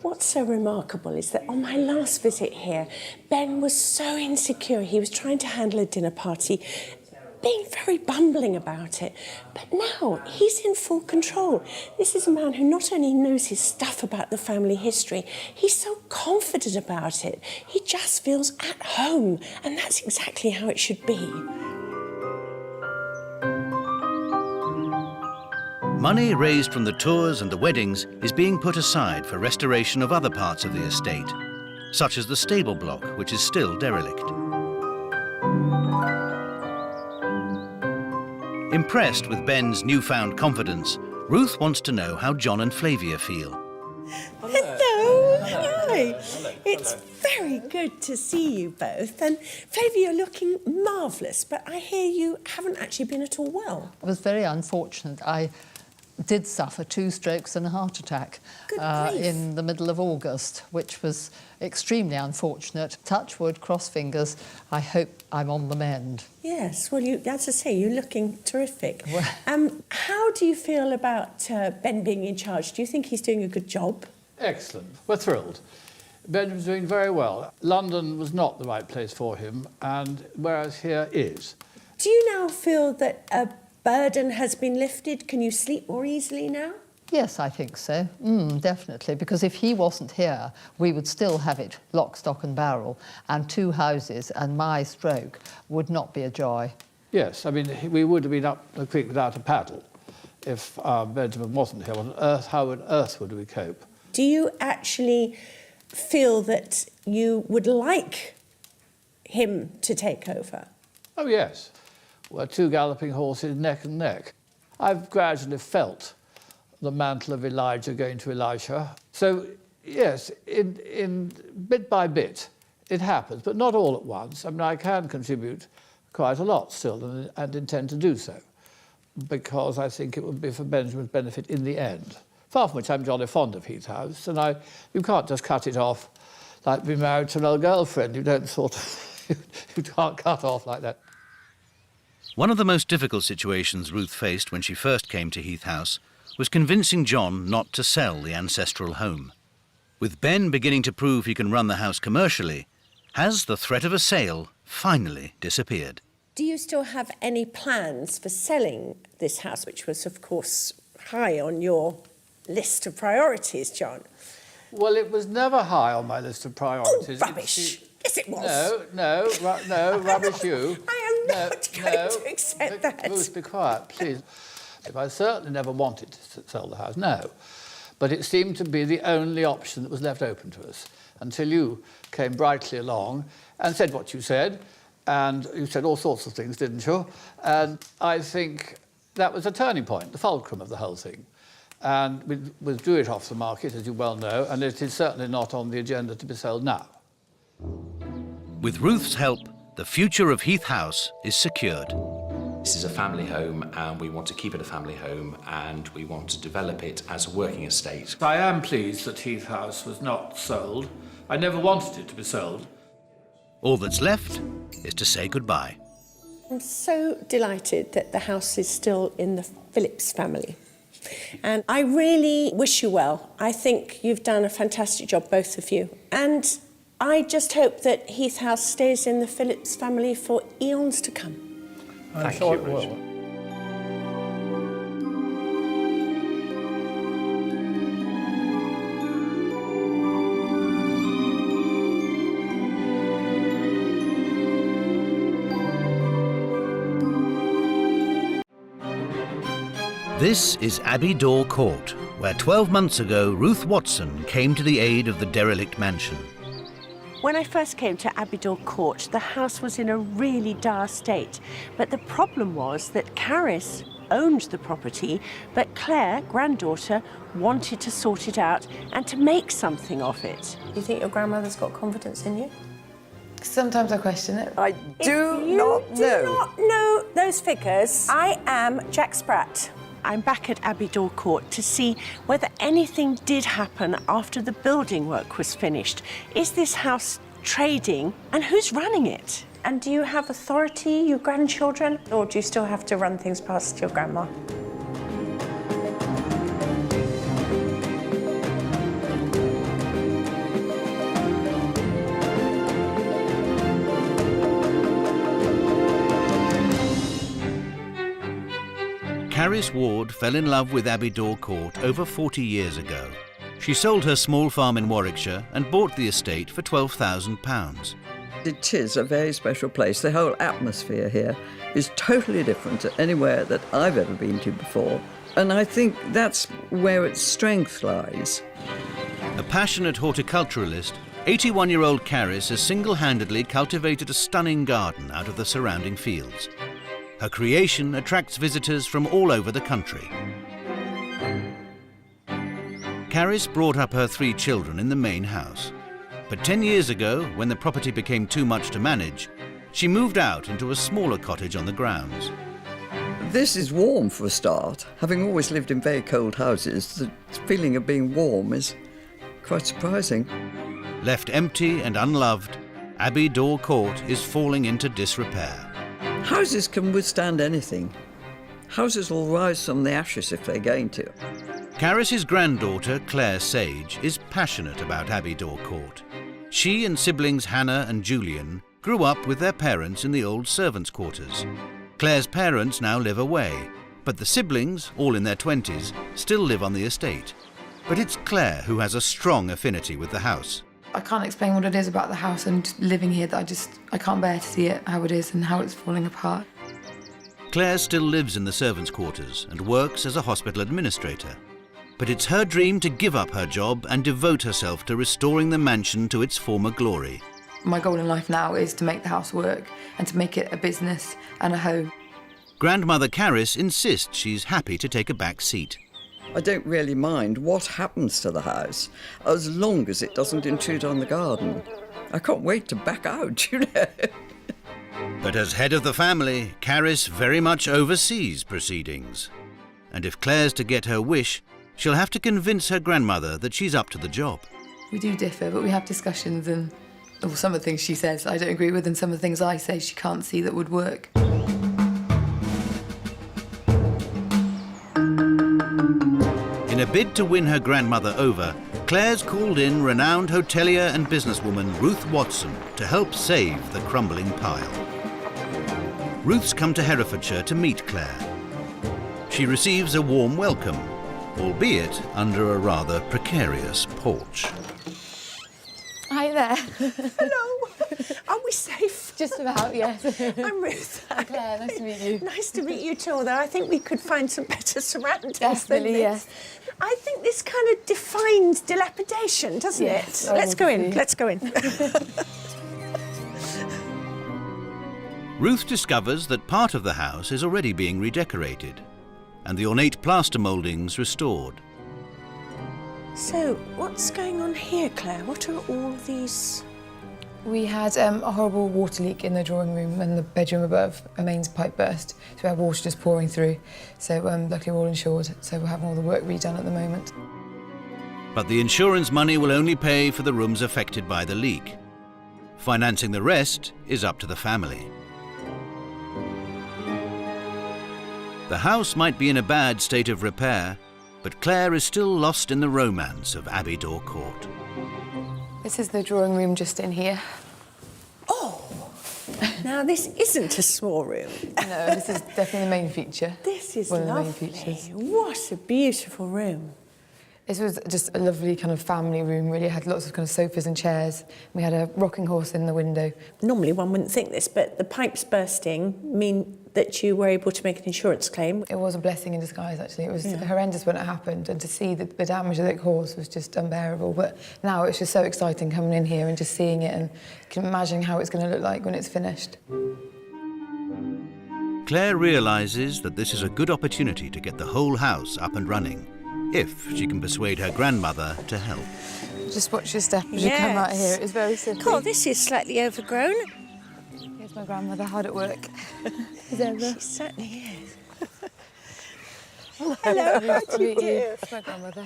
What's so remarkable is that on my last visit here, Ben was so insecure. He was trying to handle a dinner party, being very bumbling about it. But now he's in full control. This is a man who not only knows his stuff about the family history, he's so confident about it. He just feels at home, and that's exactly how it should be. Money raised from the tours and the weddings is being put aside for restoration of other parts of the estate, such as the stable block, which is still derelict. Impressed with Ben's newfound confidence, Ruth wants to know how John and Flavia feel. Hello. Hi. It's very good to see you both. And Flavia, you're looking marvellous, but I hear you haven't actually been at all well. I was very unfortunate. I did suffer 2 strokes and a heart attack in the middle of August, which was extremely unfortunate. Touch wood, cross fingers. I hope I'm on the mend. Yes, well, as I say, you're looking terrific. How do you feel about Ben being in charge? Do you think he's doing a good job? Excellent. We're thrilled. Benjamin's doing very well. London was not the right place for him, and whereas here is. Do you now feel that a burden has been lifted? Can you sleep more easily now? Yes, I think so. Definitely, because if he wasn't here, we would still have it lock, stock and barrel, and 2 houses, and my stroke would not be a joy. Yes, I mean, we would have been up the creek without a paddle if Benjamin wasn't here. How on earth would we cope? Do you actually feel that you would like him to take over? Oh, yes. We're 2 galloping horses neck and neck. I've gradually felt the mantle of Elijah going to Elisha. So, yes, in bit by bit, it happens, but not all at once. I mean, I can contribute quite a lot still and intend to do so. because I think it would be for Benjamin's benefit in the end. Far from which I'm jolly fond of Heath House, and you can't just cut it off like being married to an old girlfriend. You don't sort of... you can't cut off like that. One of the most difficult situations Ruth faced when she first came to Heath House was convincing John not to sell the ancestral home. With Ben beginning to prove he can run the house commercially, has the threat of a sale finally disappeared? Do you still have any plans for selling this house, which was, of course, high on your list of priorities, John? Well, it was never high on my list of priorities. Oh, rubbish. Yes, it was. No, rubbish you. I am not going to accept that. Ruth, be quiet, please. I certainly never wanted to sell the house, no. But it seemed to be the only option that was left open to us until you came brightly along and said what you said. And you said all sorts of things, didn't you? And I think that was a turning point, the fulcrum of the whole thing. And we withdrew it off the market, as you well know, and it is certainly not on the agenda to be sold now. With Ruth's help, the future of Heath House is secured. This is a family home, and we want to keep it a family home, and we want to develop it as a working estate. I am pleased that Heath House was not sold. I never wanted it to be sold. All that's left is to say goodbye. I'm so delighted that the house is still in the Phillips family. And I really wish you well. I think you've done a fantastic job, both of you. And I just hope that Heath House stays in the Phillips family for eons to come. Thank you, Rachel. This is Abidor Court, where 12 months ago Ruth Watson came to the aid of the derelict mansion. When I first came to Abidor Court, the house was in a really dire state. But the problem was that Caris owned the property, but Claire, granddaughter, wanted to sort it out and to make something of it. Do you think your grandmother's got confidence in you? Sometimes I question it. I do not know those figures. I am Jack Spratt. I'm back at Abidor Court to see whether anything did happen after the building work was finished. Is this house trading, and who's running it? And do you have authority, your grandchildren, or do you still have to run things past your grandma? Caris Ward fell in love with Abidor Court over 40 years ago. She sold her small farm in Warwickshire and bought the estate for £12,000. It is a very special place. The whole atmosphere here is totally different to anywhere that I've ever been to before. And I think that's where its strength lies. A passionate horticulturalist, 81-year-old Caris has single-handedly cultivated a stunning garden out of the surrounding fields. Her creation attracts visitors from all over the country. Caris brought up her 3 children in the main house. But 10 years ago, when the property became too much to manage, she moved out into a smaller cottage on the grounds. This is warm for a start. Having always lived in very cold houses, the feeling of being warm is quite surprising. Left empty and unloved, Abidor Court is falling into disrepair. Houses can withstand anything. Houses will rise from the ashes if they're going to. Caris's granddaughter, Claire Sage, is passionate about Abidor Court. She and siblings Hannah and Julian grew up with their parents in the old servants' quarters. Claire's parents now live away, but the siblings, all in their 20s, still live on the estate. But it's Claire who has a strong affinity with the house. I can't explain what it is about the house and living here that I can't bear to see it how it is and how it's falling apart. Claire still lives in the servants' quarters and works as a hospital administrator. But it's her dream to give up her job and devote herself to restoring the mansion to its former glory. My goal in life now is to make the house work and to make it a business and a home. Grandmother Caris insists she's happy to take a back seat. I don't really mind what happens to the house, as long as it doesn't intrude on the garden. I can't wait to back out, you know. But as head of the family, Caris very much oversees proceedings. And if Claire's to get her wish, she'll have to convince her grandmother that she's up to the job. We do differ, but we have discussions, and some of the things she says I don't agree with, and some of the things I say she can't see that would work. In a bid to win her grandmother over, Claire's called in renowned hotelier and businesswoman Ruth Watson to help save the crumbling pile. Ruth's come to Herefordshire to meet Claire. She receives a warm welcome, albeit under a rather precarious porch. Hi there. Hello. Are we safe? Just about, yes. I'm Ruth. I'm Claire, nice to meet you. Nice to meet you too, although I think we could find some better surroundings Definitely, than this. yes. I think this kind of defines dilapidation, doesn't Yes, it? Let's go in, obviously. let's go in. Ruth discovers that part of the house is already being redecorated and the ornate plaster mouldings restored. So, what's going on here, Claire? What are all these? We had a horrible water leak in the drawing room and the bedroom above. A mains pipe burst, so we had water just pouring through. So luckily we're all insured, so we're having all the work redone at the moment. But the insurance money will only pay for the rooms affected by the leak. Financing the rest is up to the family. The house might be in a bad state of repair, but Claire is still lost in the romance of Abidor Court. This is the drawing room just in here. Oh! Now, this isn't a small room. No, this is definitely the main feature. This is one lovely. of the main features. What a beautiful room. This was just a lovely kind of family room, really. It had lots of kind of sofas and chairs. We had a rocking horse in the window. Normally one wouldn't think this, but the pipes bursting mean that you were able to make an insurance claim. It was a blessing in disguise, actually. It was horrendous when it happened, and to see the damage that it caused was just unbearable. But now it's just so exciting coming in here and just seeing it, and can imagine how it's going to look like when it's finished. Claire realises that this is a good opportunity to get the whole house up and running, if she can persuade her grandmother to help. Just watch your step as you come out here. It's very simple. Cool, this is slightly overgrown. Here's my grandmother, hard at work. She certainly is. Hello, how do you do? It's my grandmother.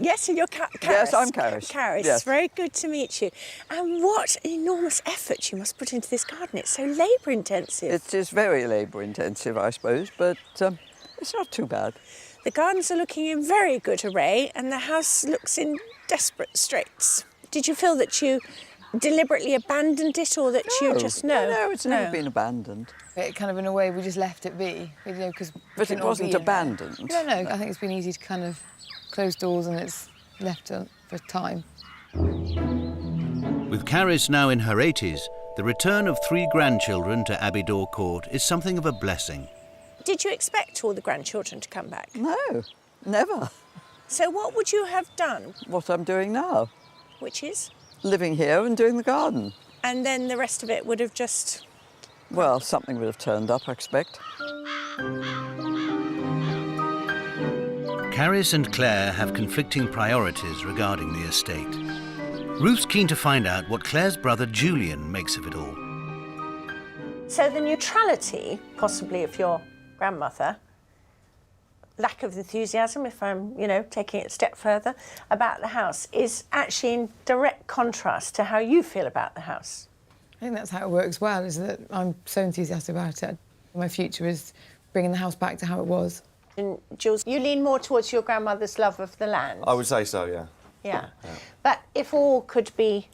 Yes, and you're Caris. Yes, I'm Caris. Caris, Yes. very good to meet you. And what enormous effort you must put into this garden. It's so labour-intensive. It is very labour-intensive, I suppose, but it's not too bad. The gardens are looking in very good array and the house looks in desperate straits. Did you feel that you deliberately abandoned it, or that you just... No, it's never been abandoned. It kind of, in a way, we just left it be, you know, because... But it wasn't abandoned. No, I think it's been easy to kind of close doors and it's left for time. With Caris now in her 80s, the return of 3 grandchildren to Abidor Court is something of a blessing. Did you expect all the grandchildren to come back? No, never. So what would you have done? What I'm doing now. Which is? Living here and doing the garden. And then the rest of it would have just... Well, something would have turned up, I expect. Caris and Claire have conflicting priorities regarding the estate. Ruth's keen to find out what Claire's brother Julian makes of it all. So the neutrality, possibly, of your grandmother, lack of enthusiasm, if I'm, taking it a step further, about the house, is actually in direct contrast to how you feel about the house. I think that's how it works well, is that I'm so enthusiastic about it. My future is bringing the house back to how it was. And Jules, you lean more towards your grandmother's love of the land. I would say so, yeah. Yeah. But if all could be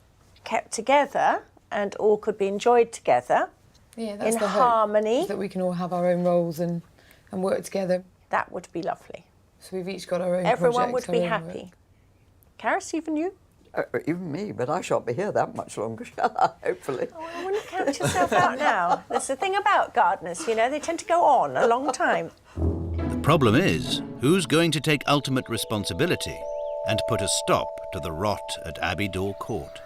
kept together and all could be enjoyed together, yeah, that's in the hope, harmony, is that we can all have our own roles and work together. That would be lovely. So we've each got our own Everyone would projects, be our own happy. work. Caris, even you? Even me, but I shan't be here that much longer, shall I? Hopefully. Oh, I wouldn't count yourself out now. There's the thing about gardeners, they tend to go on a long time. The problem is, who's going to take ultimate responsibility and put a stop to the rot at Abidor Court?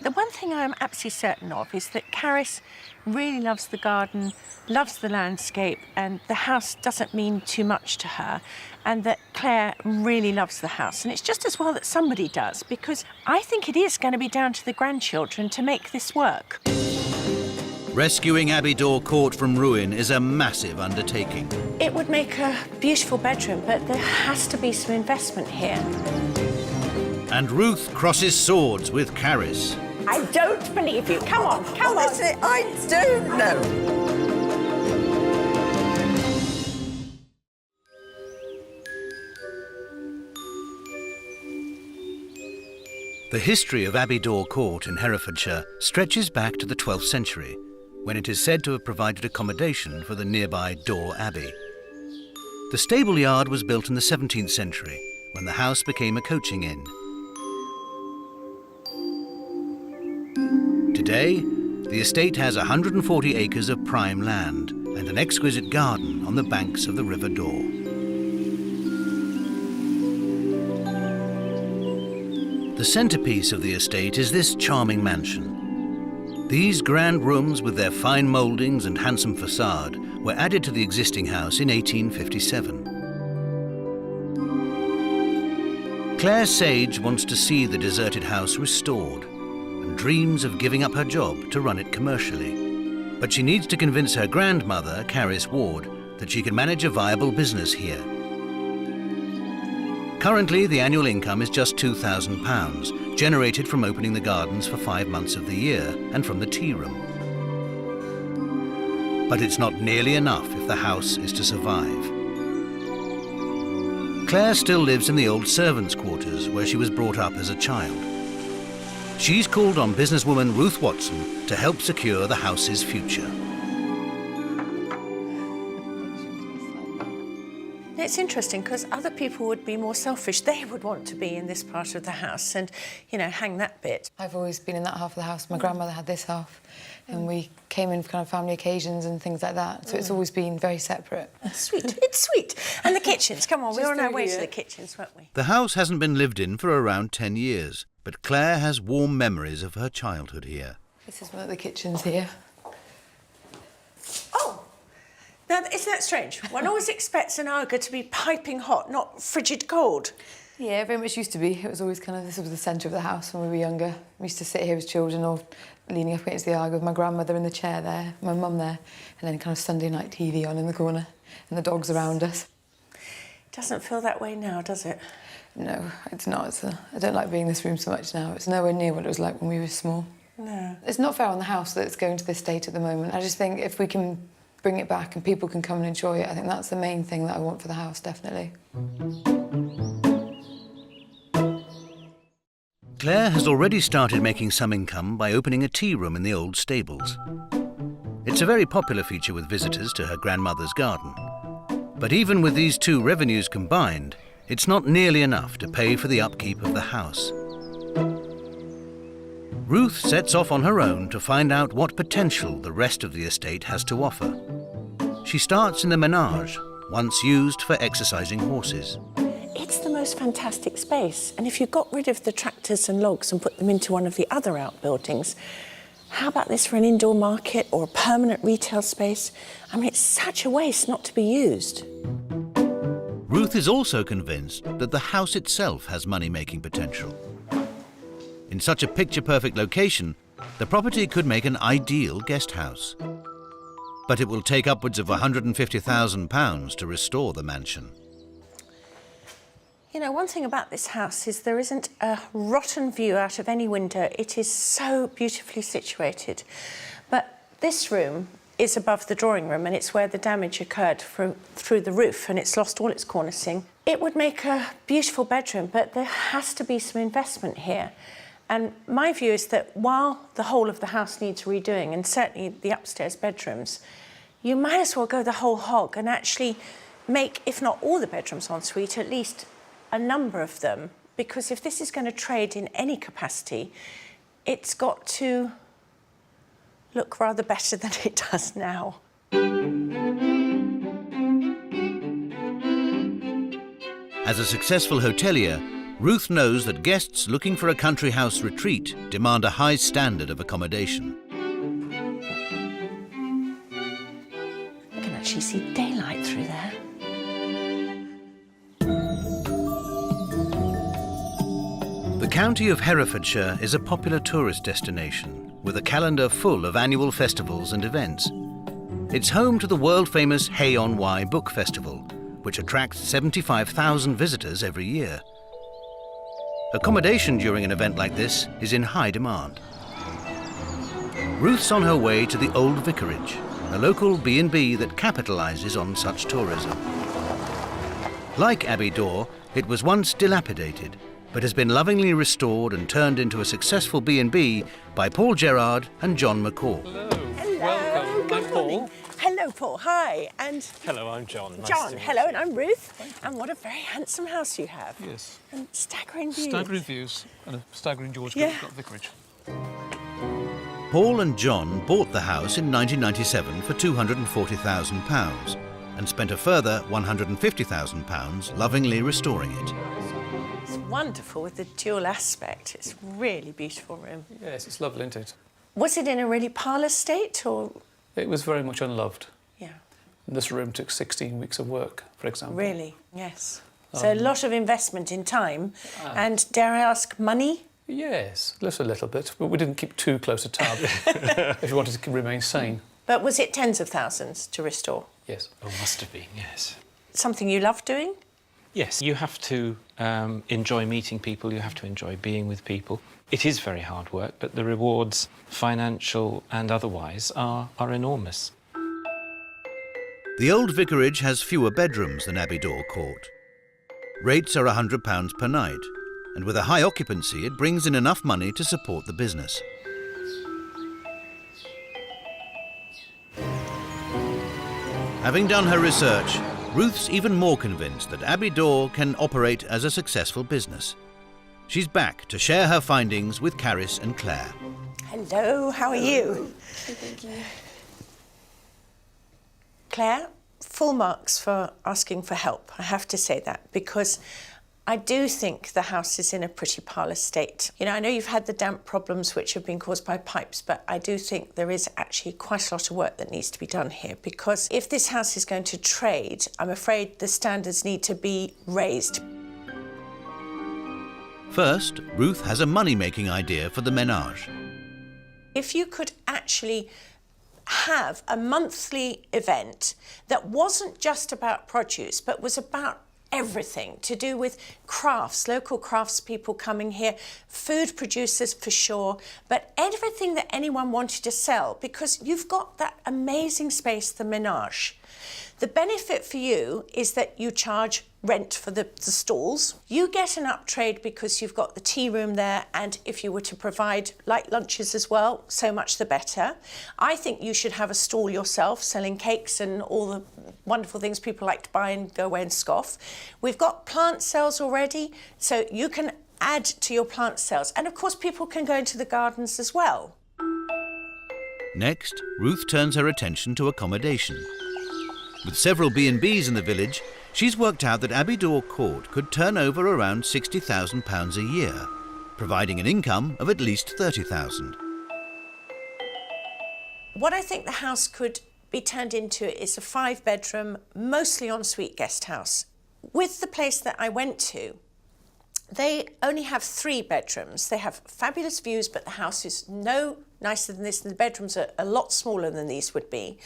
The one thing I'm absolutely certain of is that Caris really loves the garden, loves the landscape, and the house doesn't mean too much to her, and that Claire really loves the house. And it's just as well that somebody does, because I think it is going to be down to the grandchildren to make this work. Rescuing Abidor Court from ruin is a massive undertaking. It would make a beautiful bedroom, but there has to be some investment here. And Ruth crosses swords with Caris. I don't believe you. Come on, come Honestly, I don't know. The history of Abidor Court in Herefordshire stretches back to the 12th century, when it is said to have provided accommodation for the nearby Dore Abbey. The stable yard was built in the 17th century, when the house became a coaching inn. Today, the estate has 140 acres of prime land and an exquisite garden on the banks of the River Dore. The centrepiece of the estate is this charming mansion. These grand rooms with their fine mouldings and handsome facade were added to the existing house in 1857. Claire Sage wants to see the deserted house restored and dreams of giving up her job to run it commercially. But she needs to convince her grandmother, Caris Ward, that she can manage a viable business here. Currently, the annual income is just £2,000, generated from opening the gardens for 5 months of the year and from the tea room. But it's not nearly enough if the house is to survive. Claire still lives in the old servants' quarters where she was brought up as a child. She's called on businesswoman Ruth Watson to help secure the house's future. It's interesting because other people would be more selfish. They would want to be in this part of the house and, you know, hang that bit. I've always been in that half of the house. My grandmother had this half, and we came in for kind of family occasions and things like that. So it's always been very separate. Sweet, it's sweet. And the kitchens, come on, we're on our way to the kitchens, weren't we? The house hasn't been lived in for around 10 years, but Claire has warm memories of her childhood here. This is one of the kitchens here. Oh! Now, isn't that strange? One always expects an Aga to be piping hot, not frigid cold. Yeah, very much used to be. It was always kind of, this was the centre of the house when we were younger. We used to sit here as children or leaning up against the Aga with my grandmother in the chair there, my mum there, and then kind of Sunday night TV on in the corner and the dogs around us. It doesn't feel that way now, does it? No, it's not. I don't like being in this room so much now. It's nowhere near what it was like when we were small. No. It's not fair on the house that it's going to this state at the moment. I just think if we can bring it back and people can come and enjoy it, I think that's the main thing that I want for the house, definitely. Claire has already started making some income by opening a tea room in the old stables. It's a very popular feature with visitors to her grandmother's garden. But even with these two revenues combined, it's not nearly enough to pay for the upkeep of the house. Ruth sets off on her own to find out what potential the rest of the estate has to offer. She starts in the menage, once used for exercising horses. It's the most fantastic space, and if you got rid of the tractors and logs and put them into one of the other outbuildings, how about this for an indoor market or a permanent retail space? I mean, it's such a waste not to be used. Ruth is also convinced that the house itself has money-making potential. In such a picture-perfect location, the property could make an ideal guest house. But it will take upwards of £150,000 to restore the mansion. You know, one thing about this house is there isn't a rotten view out of any window. It is so beautifully situated. But this room is above the drawing room, and it's where the damage occurred through the roof, and it's lost all its cornicing. It would make a beautiful bedroom, but there has to be some investment here. And my view is that while the whole of the house needs redoing, and certainly the upstairs bedrooms, you might as well go the whole hog and actually make, if not all the bedrooms en suite, at least a number of them, because if this is going to trade in any capacity, it's got to look rather better than it does now. As a successful hotelier, Ruth knows that guests looking for a country house retreat demand a high standard of accommodation. You can actually see daylight through there. The county of Herefordshire is a popular tourist destination, with a calendar full of annual festivals and events. It's home to the world-famous Hay on Wye Book Festival, which attracts 75,000 visitors every year. Accommodation during an event like this is in high demand. Ruth's on her way to the Old Vicarage, a local B&B that capitalises on such tourism. Like Abidor, it was once dilapidated, but has been lovingly restored and turned into a successful B&B by Paul Gerard and John McCall. Hello. Welcome. Good I'm Paul. morning. Hello, Paul. Hi. And Hello, I'm John. Nice John. to meet Hello, you. and I'm Ruth. And what a very handsome house you have. Yes. And staggering views. Staggering views and a staggering George Yeah. vicarage. Paul and John bought the house in 1997 for £240,000 and spent a further £150,000 lovingly restoring it. It's wonderful with the dual aspect. It's a really beautiful room. Yes, it's lovely, isn't it? Was it in a really parlour state or? It was very much unloved. Yeah. This room took 16 weeks of work, for example. Really? Yes. So a lot of investment in time and, dare I ask, money? Yes, just a little bit, but we didn't keep too close a tab if you wanted to remain sane. But was it tens of thousands to restore? Yes. Oh, must have been, yes. Something you love doing? Yes, you have to enjoy meeting people, you have to enjoy being with people. It is very hard work, but the rewards, financial and otherwise, are enormous. The Old Vicarage has fewer bedrooms than Abidor Court. Rates are £100 per night, and with a high occupancy, it brings in enough money to support the business. Having done her research, Ruth's even more convinced that Abidor can operate as a successful business. She's back to share her findings with Caris and Claire. Hello, how are you? Thank you. Claire, full marks for asking for help. I have to say that because I do think the house is in a pretty parlour state. You know, I know you've had the damp problems which have been caused by pipes, but I do think there is actually quite a lot of work that needs to be done here because if this house is going to trade, I'm afraid the standards need to be raised. First, Ruth has a money-making idea for the menage. If you could actually have a monthly event that wasn't just about produce, but was about everything to do with crafts, local craftspeople coming here, food producers for sure, but everything that anyone wanted to sell because you've got that amazing space, the menage. The benefit for you is that you charge rent for the stalls. You get an uptrade because you've got the tea room there, and if you were to provide light lunches as well, so much the better. I think you should have a stall yourself selling cakes and all the wonderful things people like to buy and go away and scoff. We've got plant sales already, so you can add to your plant sales. And of course, people can go into the gardens as well. Next, Ruth turns her attention to accommodation. With several B&Bs in the village, she's worked out that Abidor Court could turn over around £60,000 a year, providing an income of at least £30,000. What I think the house could be turned into is a 5-bedroom, mostly ensuite guest house. With the place that I went to, they only have 3 bedrooms. They have fabulous views, but the house is no nicer than this, and the bedrooms are a lot smaller than these would be.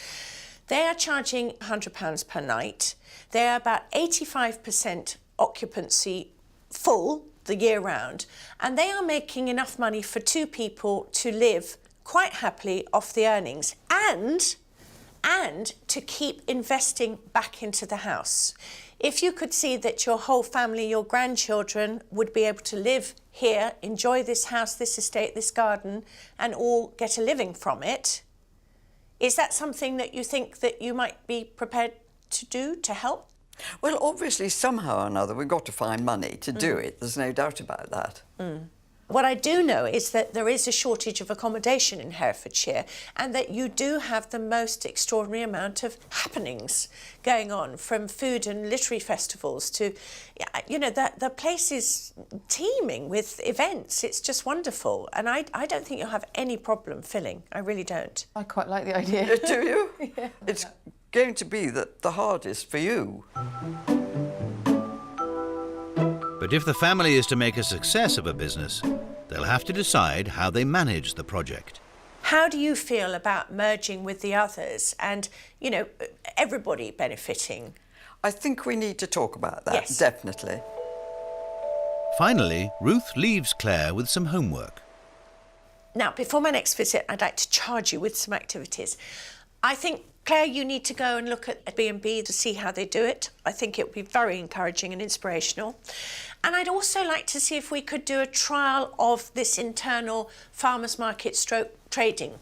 They are charging £100 per night. They are about 85% occupancy full the year round, and they are making enough money for 2 people to live quite happily off the earnings and to keep investing back into the house. If you could see that your whole family, your grandchildren, would be able to live here, enjoy this house, this estate, this garden, and all get a living from it, is that something that you think that you might be prepared to do to help? Well, obviously, somehow or another, we've got to find money to do it. There's no doubt about that. What I do know is that there is a shortage of accommodation in Herefordshire and that you do have the most extraordinary amount of happenings going on, from food and literary festivals to, you know, the place is teeming with events. It's just wonderful. And I don't think you'll have any problem filling. I really don't. I quite like the idea. Do you? Yeah. It's going to be the hardest for you. But if the family is to make a success of a business, they'll have to decide how they manage the project. How do you feel about merging with the others and, you know, everybody benefiting? I think we need to talk about that, Yes. definitely. Finally, Ruth leaves Claire with some homework. Now, before my next visit, I'd like to charge you with some activities. I think, Claire, you need to go and look at B&B to see how they do it. I think it would be very encouraging and inspirational. And I'd also like to see if we could do a trial of this internal farmers market stroke trading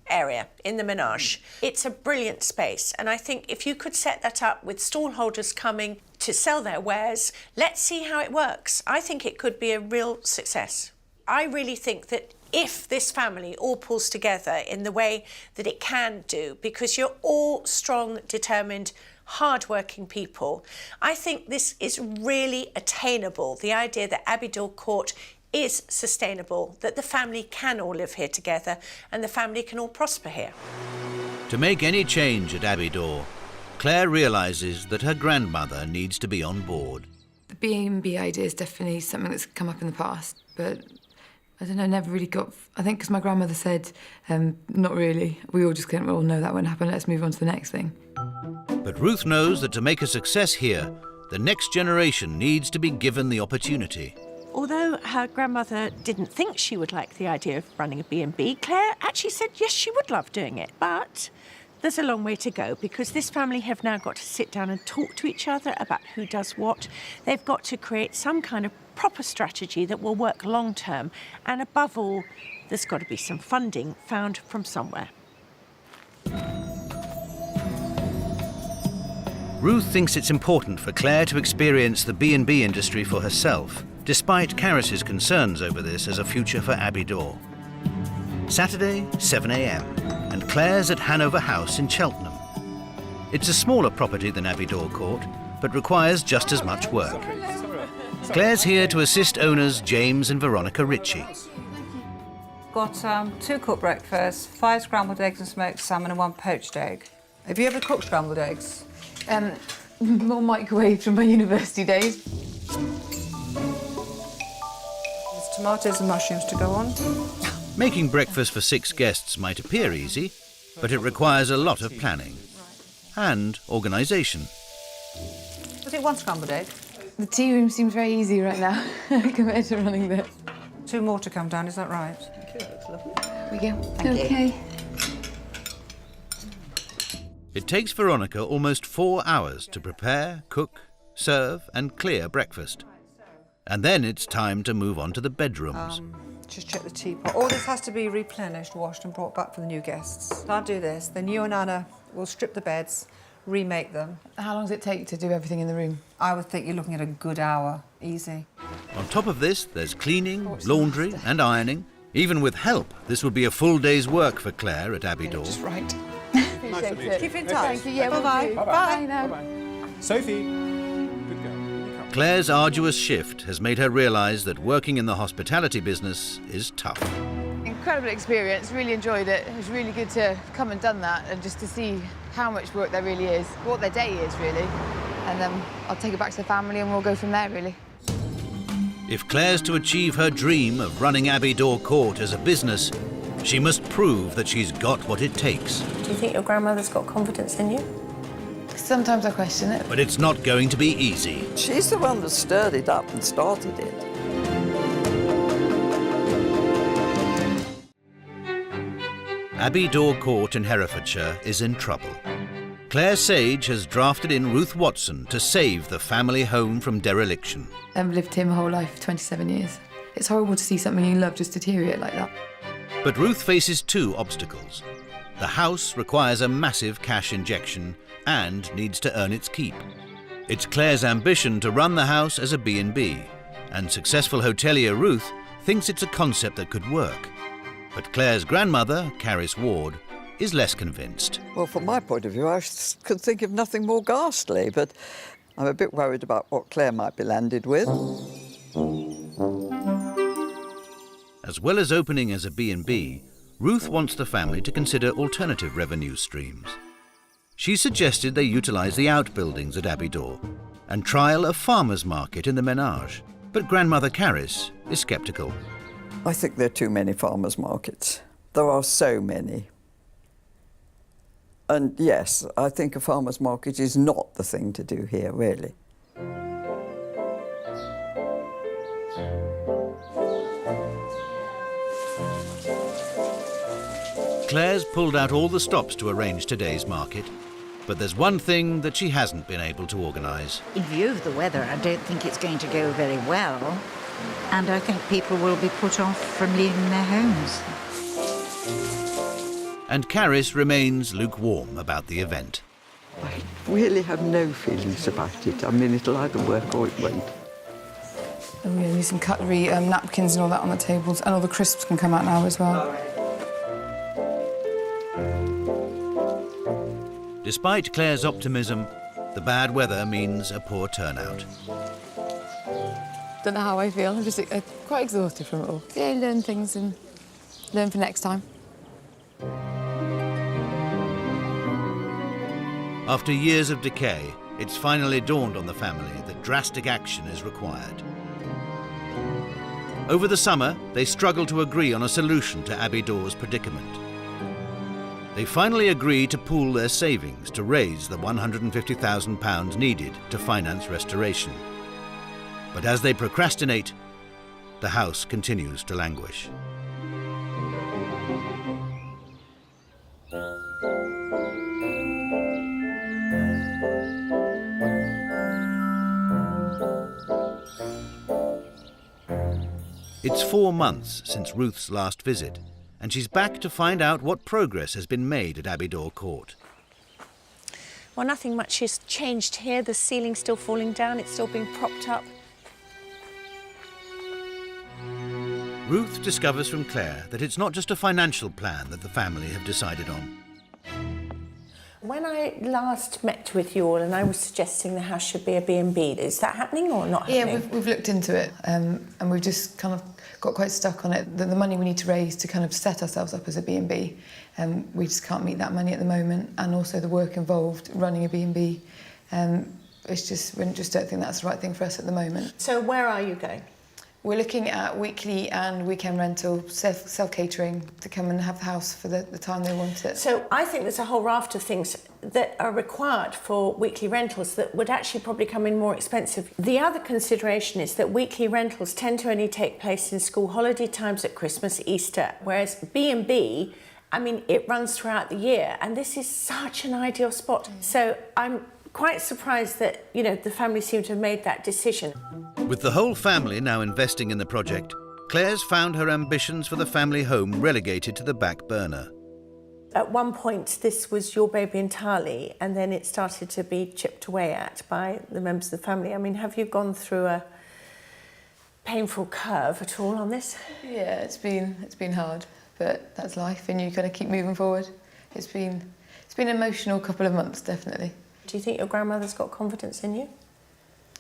area in the Menage. It's a brilliant space, and I think if you could set that up with stallholders coming to sell their wares, let's see how it works. I think it could be a real success. I really think that if this family all pulls together in the way that it can do, because you're all strong, determined, hard-working people, I think this is really attainable. The idea that Abidor Court is sustainable, that the family can all live here together and the family can all prosper here. To make any change at Abidor, Claire realises that her grandmother needs to be on board. The B&B idea is definitely something that's come up in the past, but I don't know, never really got... I think because my grandmother said, not really. We all just went, well, no, that won't happen, let's move on to the next thing. But Ruth knows that to make a success here, the next generation needs to be given the opportunity. Although her grandmother didn't think she would like the idea of running a B&B, Claire actually said yes, she would love doing it. But there's a long way to go, because this family have now got to sit down and talk to each other about who does what. They've got to create some kind of proper strategy that will work long term. And above all, there's got to be some funding found from somewhere. Ruth thinks it's important for Claire to experience the B&B industry for herself, despite Caris's concerns over this as a future for Abidor. Saturday, 7 a.m, and Claire's at Hanover House in Cheltenham. It's a smaller property than Abidor Court, but requires just as much work. Claire's here to assist owners James and Veronica Ritchie. Got 2 cooked breakfasts, 5 scrambled eggs and smoked salmon and 1 poached egg. Have you ever cooked scrambled eggs? More microwave from my university days. There's tomatoes and mushrooms to go on. Making breakfast for 6 guests might appear easy, but it requires a lot of planning and organisation. Was it 1 scrambled egg? The tea room seems very easy right now compared to running this. 2 more to come down, is that right? Here we go. Thank you. Okay. It takes Veronica almost 4 hours to prepare, cook, serve and clear breakfast. And then it's time to move on to the bedrooms. Just check the teapot. All this has to be replenished, washed and brought back for the new guests. I'll do this, then you and Anna will strip the beds, remake them. How long does it take to do everything in the room? I would think you're looking at a good hour, easy. On top of this, there's cleaning, laundry and ironing. Even with help, this would be a full day's work for Claire at Abidor. Just right. Appreciate it. Keep in touch. Thank you. Yeah, Bye-bye. will do. Bye. Now. Sophie, good girl. Claire's arduous shift has made her realise that working in the hospitality business is tough. Incredible experience, really enjoyed it. It was really good to come and done that and just to see how much work there really is, what their day is really. And then I'll take it back to the family and we'll go from there really. If Claire's to achieve her dream of running Abidor Court as a business, she must prove that she's got what it takes. Do you think your grandmother's got confidence in you? Sometimes I question it. But it's not going to be easy. She's the one that stirred it up and started it. Abidor Court in Herefordshire is in trouble. Claire Sage has drafted in Ruth Watson to save the family home from dereliction. I've lived here my whole life, 27 years. It's horrible to see something you love just deteriorate like that. But Ruth faces 2 obstacles. The house requires a massive cash injection and needs to earn its keep. It's Claire's ambition to run the house as a B&B, and successful hotelier Ruth thinks it's a concept that could work. But Claire's grandmother, Caris Ward, is less convinced. Well, from my point of view, I could think of nothing more ghastly, but I'm a bit worried about what Claire might be landed with. As well as opening as a B&B, Ruth wants the family to consider alternative revenue streams. She suggested they utilise the outbuildings at Abidor and trial a farmer's market in the Menage. But grandmother Caris is sceptical. I think there are too many farmers' markets. There are so many. And yes, I think a farmer's market is not the thing to do here, really. Claire's pulled out all the stops to arrange today's market, but there's one thing that she hasn't been able to organise. In view of the weather, I don't think it's going to go very well, and I think people will be put off from leaving their homes. And Caris remains lukewarm about the event. I really have no feelings about it. I mean, it'll either work or it won't. Oh, yeah, use some cutlery, napkins and all that on the tables, and all the crisps can come out now as well. Despite Claire's optimism, the bad weather means a poor turnout. Don't know how I feel. I'm just quite exhausted from it all. Yeah, learn things and learn for next time. After years of decay, it's finally dawned on the family that drastic action is required. Over the summer, they struggled to agree on a solution to Abidor's predicament. They finally agree to pool their savings to raise the £150,000 needed to finance restoration. But as they procrastinate, the house continues to languish. It's 4 months since Ruth's last visit, and she's back to find out what progress has been made at Abidor Court. Well, nothing much has changed here. The ceiling's still falling down, it's still being propped up. Ruth discovers from Claire that it's not just a financial plan that the family have decided on. When I last met with you all and I was suggesting the house should be a B&B, is that happening or not happening? Yeah, we've looked into it and we've just kind of got quite stuck on it. The money we need to raise to kind of set ourselves up as a B&B, we just can't meet that money at the moment, and also the work involved running a B&B. It's just, we just don't think that's the right thing for us at the moment. So where are you going? We're looking at weekly and weekend rental, self-catering, to come and have the house for the time they want it. So I think there's a whole raft of things that are required for weekly rentals that would actually probably come in more expensive. The other consideration is that weekly rentals tend to only take place in school holiday times at Christmas, Easter, whereas B&B, I mean, it runs throughout the year, and this is such an ideal spot. So I'm quite surprised that, you know, the family seem to have made that decision. With the whole family now investing in the project, Claire's found her ambitions for the family home relegated to the back burner. At one point, this was your baby entirely, and then it started to be chipped away at by the members of the family. I mean, have you gone through a painful curve at all on this? Yeah, it's been hard, but that's life, and you've got to keep moving forward. It's been an emotional couple of months, definitely. Do you think your grandmother's got confidence in you?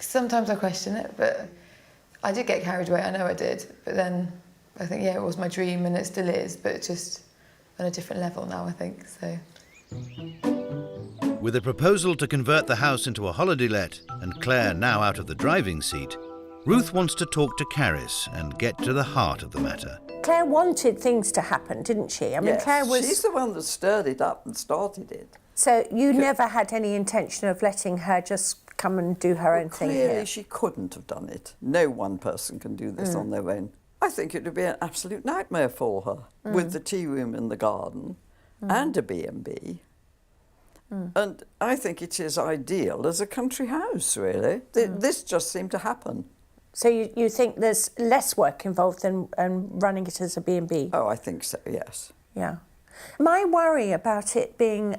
Sometimes I question it, but I did get carried away, I know I did. But then I think, yeah, it was my dream and it still is, but it's just on a different level now, I think, so. With a proposal to convert the house into a holiday let and Claire now out of the driving seat, Ruth wants to talk to Caris and get to the heart of the matter. Claire wanted things to happen, didn't she? I mean, Yes, Claire was... she's the one that stirred it up and started it. So you never had any intention of letting her just come and do her own thing here? Clearly she couldn't have done it. No one person can do this on their own. I think it would be an absolute nightmare for her, with the tea room in the garden and a B&B. And I think it is ideal as a country house, really. This just seemed to happen. So you think there's less work involved than running it as a B&B? Oh, I think so, yes. Yeah. My worry about it being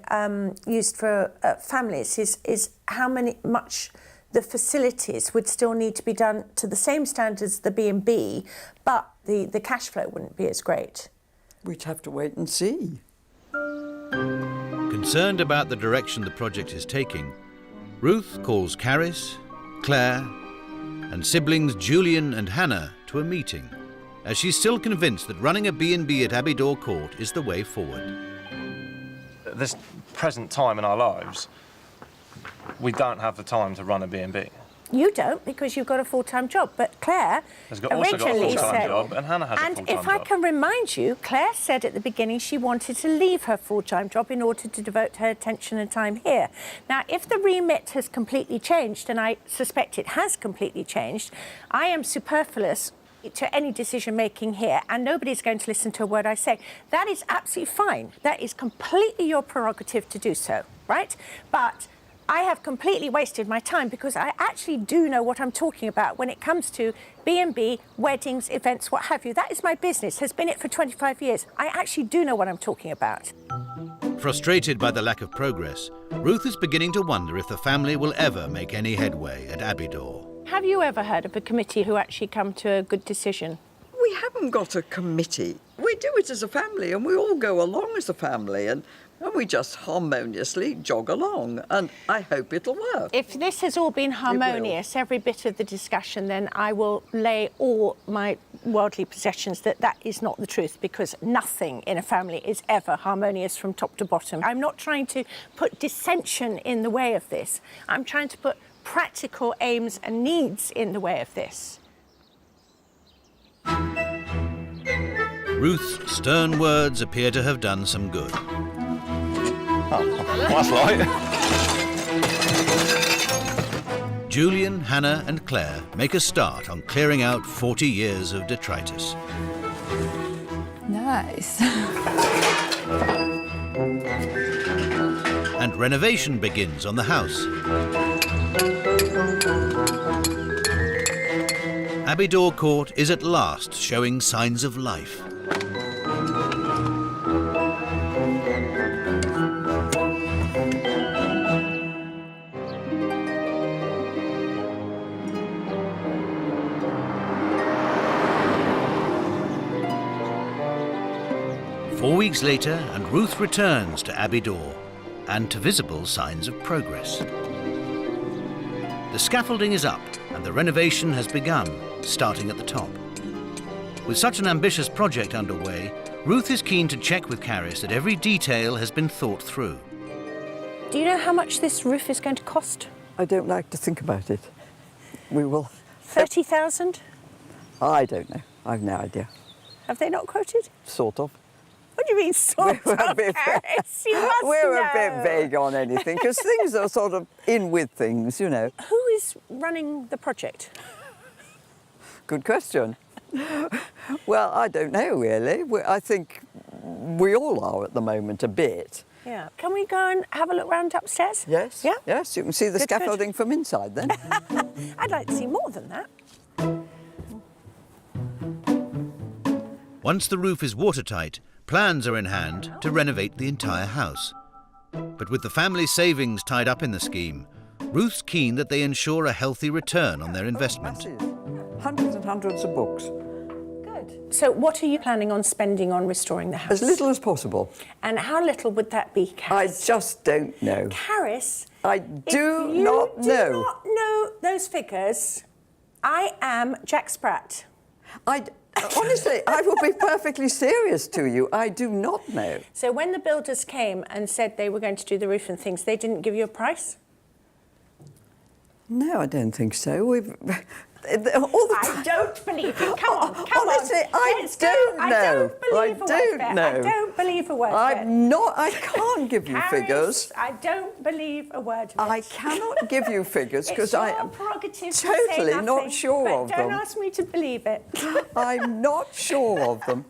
used for families is how much the facilities would still need to be done to the same standards as the B&B, but the cash flow wouldn't be as great. We'd have to wait and see. Concerned about the direction the project is taking, Ruth calls Caris, Claire, and siblings Julian and Hannah to a meeting, as she's still convinced that running a B&B at Abidor Court is the way forward. At this present time in our lives, we don't have the time to run a B&B. You don't, because you've got a full-time job. But Claire also got a originally full-time said... job, and Hannah has a And full-time if I job. can remind you, Claire said at the beginning she wanted to leave her full-time job in order to devote her attention and time here. Now, if the remit has completely changed, and I suspect it has completely changed, I am superfluous to any decision-making here, and nobody's going to listen to a word I say. That is absolutely fine. That is completely your prerogative to do so, right? But I have completely wasted my time because I actually do know what I'm talking about when it comes to B&B, weddings, events, what have you. That is my business, has been it for 25 years. I actually do know what I'm talking about. Frustrated by the lack of progress, Ruth is beginning to wonder if the family will ever make any headway at Abidor. Have you ever heard of a committee who actually come to a good decision? We haven't got a committee. We do it as a family, and we all go along as a family, and we just harmoniously jog along, and I hope it'll work. If this has all been harmonious, every bit of the discussion, then I will lay all my worldly possessions that is not the truth, because nothing in a family is ever harmonious from top to bottom. I'm not trying to put dissension in the way of this. I'm trying to put practical aims and needs in the way of this. Ruth's stern words appear to have done some good. Oh, that's light. Julian, Hannah and Claire make a start on clearing out 40 years of detritus. Nice. And renovation begins on the house. Abidor Court is at last showing signs of life. Four weeks later, and Ruth returns to Abidor, and to visible signs of progress. The scaffolding is up, and the renovation has begun, starting at the top. With such an ambitious project underway, Ruth is keen to check with Caris that every detail has been thought through. Do you know how much this roof is going to cost? I don't like to think about it. We will... 30,000? I don't know. I've no idea. Have they not quoted? Sort of. What do you mean, sort of, Caris? You must We're know. a bit vague on anything, because things are sort of in with things, you know. Who is running the project? Good question. Well, I don't know, really. I think we all are at the moment, a bit. Yeah. Can we go and have a look round upstairs? Yes. Yeah? Yes, you can see the scaffolding from inside, then. I'd like to see more than that. Once the roof is watertight, plans are in hand to renovate the entire house. But with the family savings tied up in the scheme, Ruth's keen that they ensure a healthy return on their investment. Hundreds and hundreds of books. Good. So what are you planning on spending on restoring the house? As little as possible. And how little would that be, Caris? I just don't know. Caris, I do not know. If you do not know those figures, I am Jack Spratt. Honestly, I will be perfectly serious to you. I do not know. So when the builders came and said they were going to do the roof and things, they didn't give you a price? No, I don't think so. I don't believe you. Come on, come honestly, on. I don't know. I don't believe a word of it. know. I don't believe a word of it. I can't give you Caris, figures. I don't believe a word of it. I cannot give you figures because I am totally not sure of them. Don't ask me to believe it. I'm not sure of them.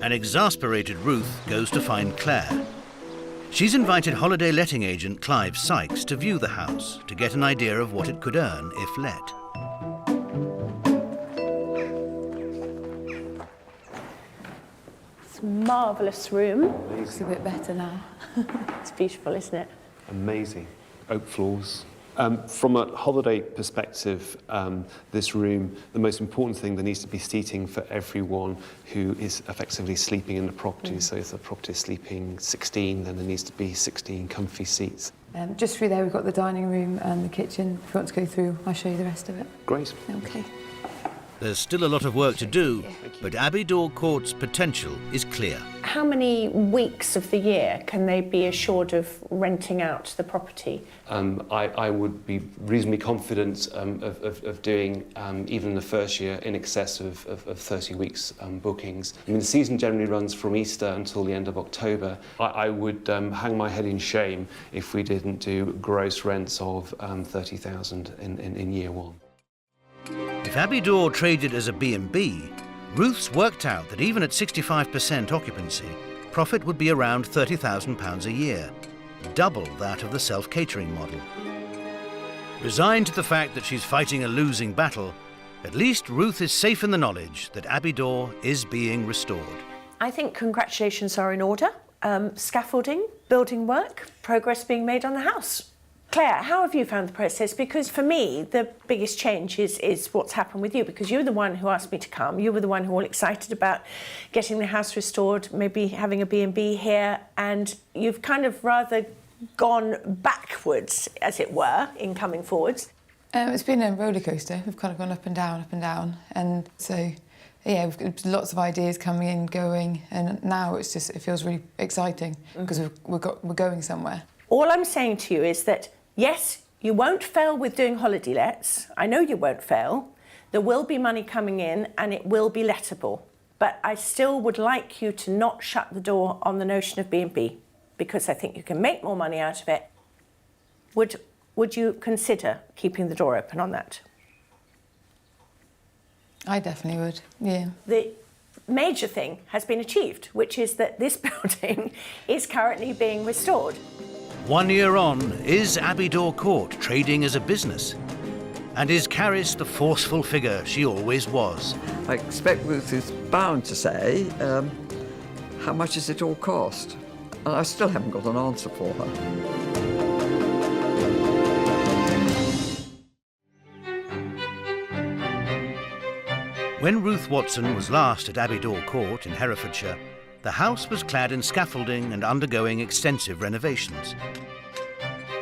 An exasperated Ruth goes to find Claire. She's invited holiday letting agent Clive Sykes to view the house to get an idea of what it could earn if let. It's a marvellous room. Looks a bit better now. It's beautiful, isn't it? Amazing. Oak floors. From a holiday perspective, this room, the most important thing, there needs to be seating for everyone who is effectively sleeping in the property. So if the property is sleeping 16, then there needs to be 16 comfy seats. Just through there, we've got the dining room and the kitchen. If you want to go through, I'll show you the rest of it. Great. Okay. There's still a lot of work to do, but Abidor Court's potential is clear. How many weeks of the year can they be assured of renting out the property? I would be reasonably confident of doing, even in the first year, in excess of 30 weeks bookings. I mean, the season generally runs from Easter until the end of October. I would hang my head in shame if we didn't do gross rents of 30,000 in year one. If Abidor traded as a B&B, Ruth's worked out that even at 65% occupancy, profit would be around £30,000 a year, double that of the self-catering model. Resigned to the fact that she's fighting a losing battle, at least Ruth is safe in the knowledge that Abidor is being restored. I think congratulations are in order. Scaffolding, building work, progress being made on the house. Claire, how have you found the process? Because for me, the biggest change is what's happened with you, because you were the one who asked me to come. You were the one who was all excited about getting the house restored, maybe having a B&B here, and you've kind of rather gone backwards, as it were, in coming forwards. It's been a roller coaster. We've kind of gone up and down, and so yeah, we've got lots of ideas coming in, going, and now it feels really exciting because we're going somewhere. All I'm saying to you is that yes, you won't fail with doing holiday lets. I know you won't fail. There will be money coming in and it will be lettable. But I still would like you to not shut the door on the notion of B&B, because I think you can make more money out of it. Would you consider keeping the door open on that? I definitely would, yeah. The major thing has been achieved, which is that this building is currently being restored. 1 year on, is Abidor Court trading as a business? And is Caris the forceful figure she always was? I expect Ruth is bound to say, how much does it all cost? And I still haven't got an answer for her. When Ruth Watson was last at Abidor Court in Herefordshire, the house was clad in scaffolding and undergoing extensive renovations.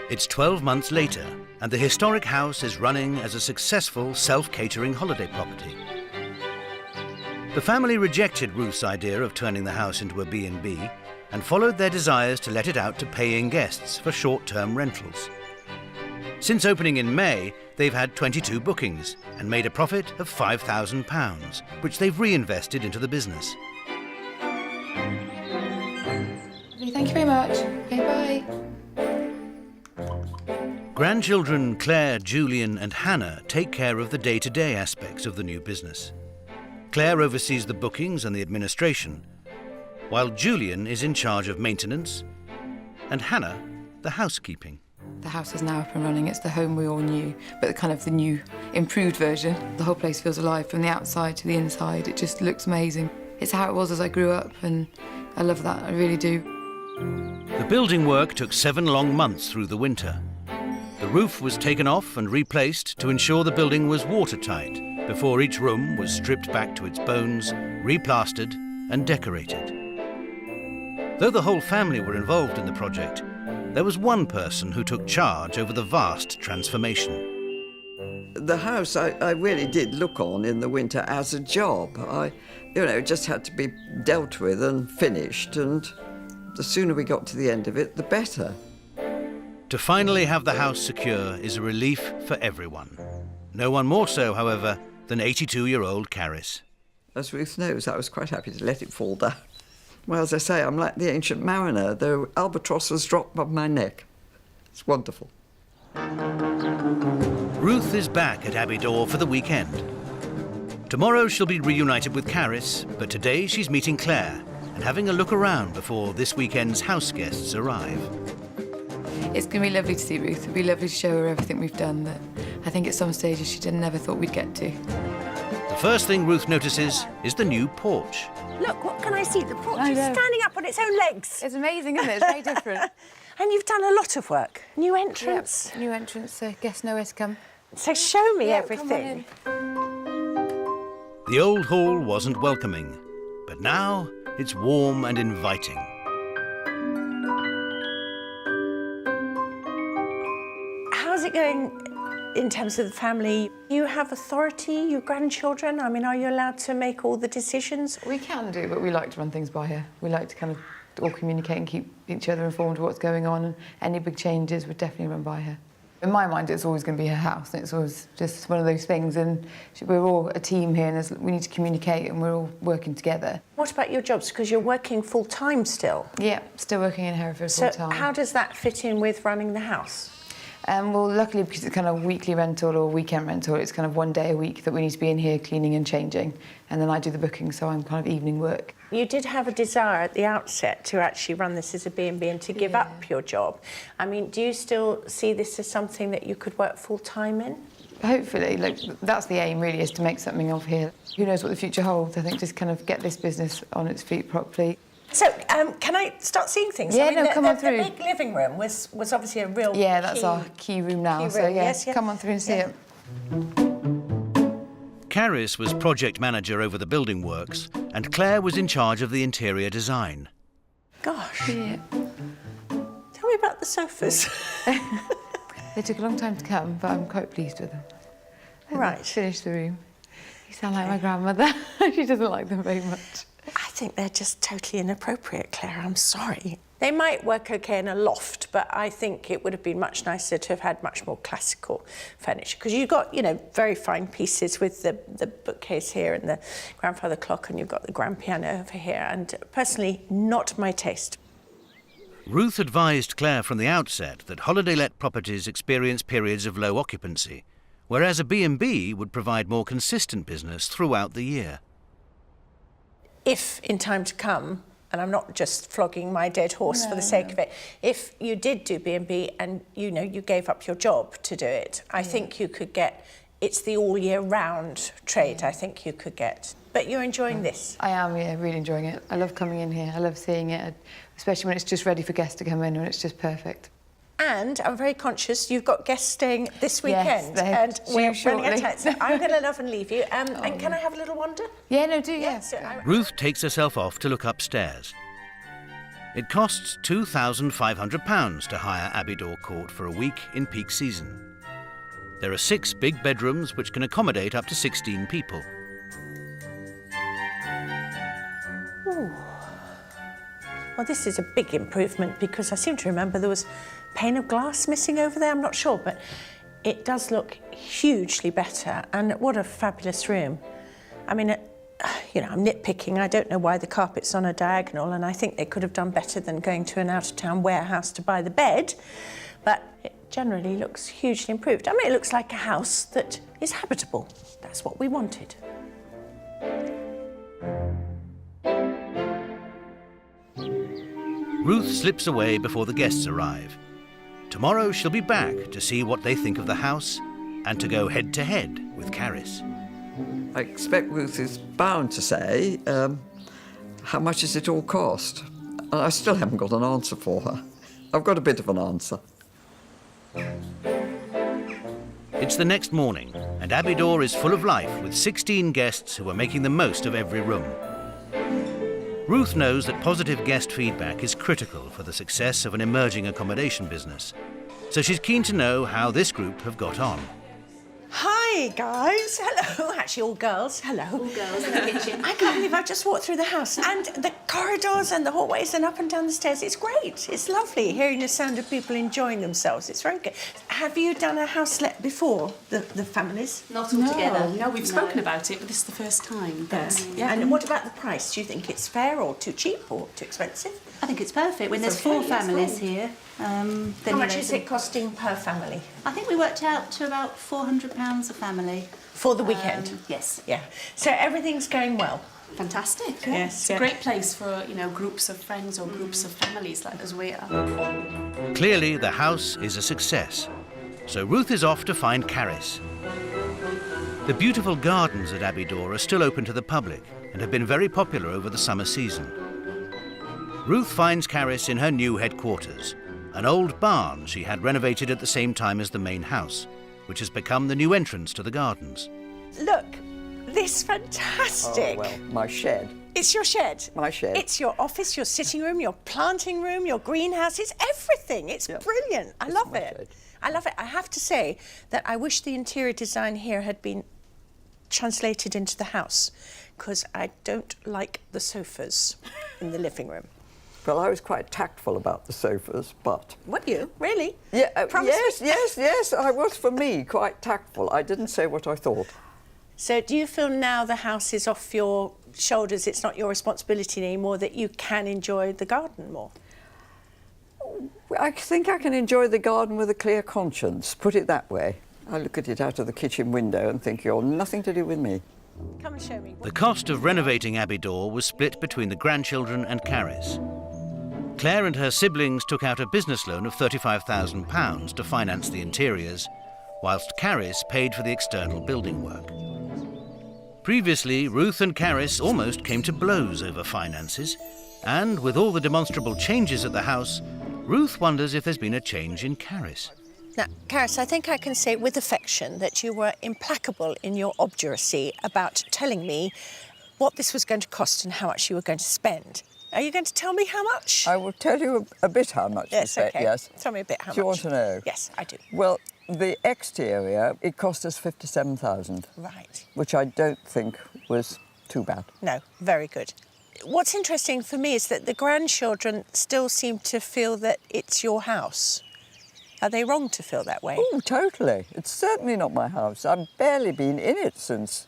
It's 12 months later, and the historic house is running as a successful self-catering holiday property. The family rejected Ruth's idea of turning the house into a B&B and followed their desires to let it out to paying guests for short-term rentals. Since opening in May, they've had 22 bookings and made a profit of £5,000, which they've reinvested into the business. Thank you very much. Okay, bye. Grandchildren Claire, Julian and Hannah take care of the day-to-day aspects of the new business. Claire oversees the bookings and the administration, while Julian is in charge of maintenance and Hannah the housekeeping. The house is now up and running. It's the home we all knew, but kind of the new, improved version. The whole place feels alive from the outside to the inside. It just looks amazing. It's how it was as I grew up, and I love that, I really do. The building work took 7 long months through the winter. The roof was taken off and replaced to ensure the building was watertight before each room was stripped back to its bones, replastered and decorated. Though the whole family were involved in the project, there was one person who took charge over the vast transformation. The house I really did look on in the winter as a job. It just had to be dealt with and finished, and the sooner we got to the end of it, the better. To finally have the house secure is a relief for everyone. No one more so, however, than 82-year-old Caris. As Ruth knows, I was quite happy to let it fall down. Well, as I say, I'm like the ancient mariner. The albatross has dropped on my neck. It's wonderful. Ruth is back at Abidor for the weekend. Tomorrow she'll be reunited with Caris, but today she's meeting Claire and having a look around before this weekend's house guests arrive. It's going to be lovely to see Ruth. It'll be lovely to show her everything we've done that I think at some stages she never thought we'd get to. The first thing Ruth notices is the new porch. Look, what can I see? The porch is standing up on its own legs. It's amazing, isn't it? It's very different. And you've done a lot of work. New entrance. Yep, new entrance, so guests know where to come. So show me everything. The old hall wasn't welcoming, but now it's warm and inviting. How's it going in terms of the family, you have authority, your grandchildren? I mean, are you allowed to make all the decisions? We can do, but we like to run things by her. We like to kind of all communicate and keep each other informed of what's going on, and any big changes would definitely run by her. In my mind, it's always going to be her house, and it's always just one of those things, and we're all a team here, and we need to communicate, and we're all working together. What about your jobs? Because you're working full-time still. Yeah, still working in Hereford full-time. So how does that fit in with running the house? Well, luckily, because it's kind of weekly rental or weekend rental, it's kind of 1 day a week that we need to be in here cleaning and changing, and then I do the booking, so I'm kind of evening work. You did have a desire at the outset to actually run this as a B&B and to give up your job. I mean, do you still see this as something that you could work full-time in? Hopefully, like, that's the aim, really, is to make something of here. Who knows what the future holds? I think just kind of get this business on its feet properly. So, can I start seeing things? Yeah, I mean, come on through. The big living room was obviously a real Yeah, that's our key room now, so yeah, come on through and see it. Caris was project manager over the building works, and Claire was in charge of the interior design. Gosh. Yeah. Tell me about the sofas. They took a long time to come, but I'm quite pleased with them. Right. Finished the room. You sound like my grandmother. She doesn't like them very much. I think they're just totally inappropriate, Claire. I'm sorry. They might work OK in a loft, but I think it would have been much nicer to have had much more classical furniture, because you've got, you know, very fine pieces with the bookcase here and the grandfather clock, and you've got the grand piano over here, and personally, not my taste. Ruth advised Claire from the outset that holiday-let properties experience periods of low occupancy, whereas a B&B would provide more consistent business throughout the year. If in time to come, and I'm not just flogging my dead horse for the sake of it, if you did do B&B and, you know, you gave up your job to do it, I think you could get, it's the all year round trade I think you could get. But you're enjoying this? I am, yeah, really enjoying it. I love coming in here, I love seeing it, especially when it's just ready for guests to come in, when it's just perfect. And I'm very conscious you've got guests staying this weekend, and we're running out of time, so I'm going to love and leave you. And can I have a little wander? Yeah, no, do, yeah. Ruth takes herself off to look upstairs. It costs £2,500 to hire Abidor Court for a week in peak season. There are 6 big bedrooms which can accommodate up to 16 people. Ooh. Well, this is a big improvement, because I seem to remember there was pane of glass missing over there. I'm not sure, but it does look hugely better. And what a fabulous room. I mean, you know, I'm nitpicking. I don't know why the carpet's on a diagonal, and I think they could have done better than going to an out-of-town warehouse to buy the bed. But it generally looks hugely improved. I mean, it looks like a house that is habitable. That's what we wanted. Ruth slips away before the guests arrive. Tomorrow she'll be back to see what they think of the house and to go head-to-head with Caris. I expect Ruth is bound to say, how much does it all cost? And I still haven't got an answer for her. I've got a bit of an answer. It's the next morning, and Abidor is full of life with 16 guests who are making the most of every room. Ruth knows that positive guest feedback is critical for the success of an emerging accommodation business, so she's keen to know how this group have got on. Hi, guys. Hello. Actually, all girls. Hello. All girls in the kitchen. I can't believe I've just walked through the house. And the corridors and the hallways and up and down the stairs. It's great. It's lovely hearing the sound of people enjoying themselves. It's very good. Have you done a house let before, the families? Not altogether. No, we've spoken about it, but this is the first time. But, yeah. And what about the price? Do you think it's fair or too cheap or too expensive? I think it's perfect. When there's 4 families here, then how much is it costing per family? I think we worked out to about £400 a family. For the weekend? Yes. Yeah. So everything's going well? Fantastic. Yes. It's a great place for, you know, groups of friends or groups of families like as we are. Clearly, the house is a success. So Ruth is off to find Caris. The beautiful gardens at Abidor are still open to the public and have been very popular over the summer season. Ruth finds Caris in her new headquarters, an old barn she had renovated at the same time as the main house, which has become the new entrance to the gardens. Look, this fantastic. Oh, well, my shed. It's your shed? My shed. It's your office, your sitting room, your planting room, your greenhouse. It's everything. It's brilliant. I love it. Shed. I love it. I have to say that I wish the interior design here had been translated into the house, because I don't like the sofas in the living room. Well, I was quite tactful about the sofas, but... Were you? Really? Yeah, Promise me? yes, I was, for me, quite tactful. I didn't say what I thought. So do you feel now the house is off your shoulders, it's not your responsibility anymore, that you can enjoy the garden more? I think I can enjoy the garden with a clear conscience, put it that way. I look at it out of the kitchen window and think you're nothing to do with me. Come and show me. The cost of renovating Abidor was split between the grandchildren and Caris. Claire and her siblings took out a business loan of £35,000 to finance the interiors, whilst Caris paid for the external building work. Previously, Ruth and Caris almost came to blows over finances, and with all the demonstrable changes at the house, Ruth wonders if there's been a change in Caris. Now, Caris, I think I can say with affection that you were implacable in your obduracy about telling me what this was going to cost and how much you were going to spend. Are you going to tell me how much? I will tell you a bit how much we spent, okay. yes. Tell me a bit how much. Do you want to know? Yes, I do. Well, the exterior, it cost us £57,000. Right. Which I don't think was too bad. No, very good. What's interesting for me is that the grandchildren still seem to feel that it's your house. Are they wrong to feel that way? Oh, totally. It's certainly not my house. I've barely been in it since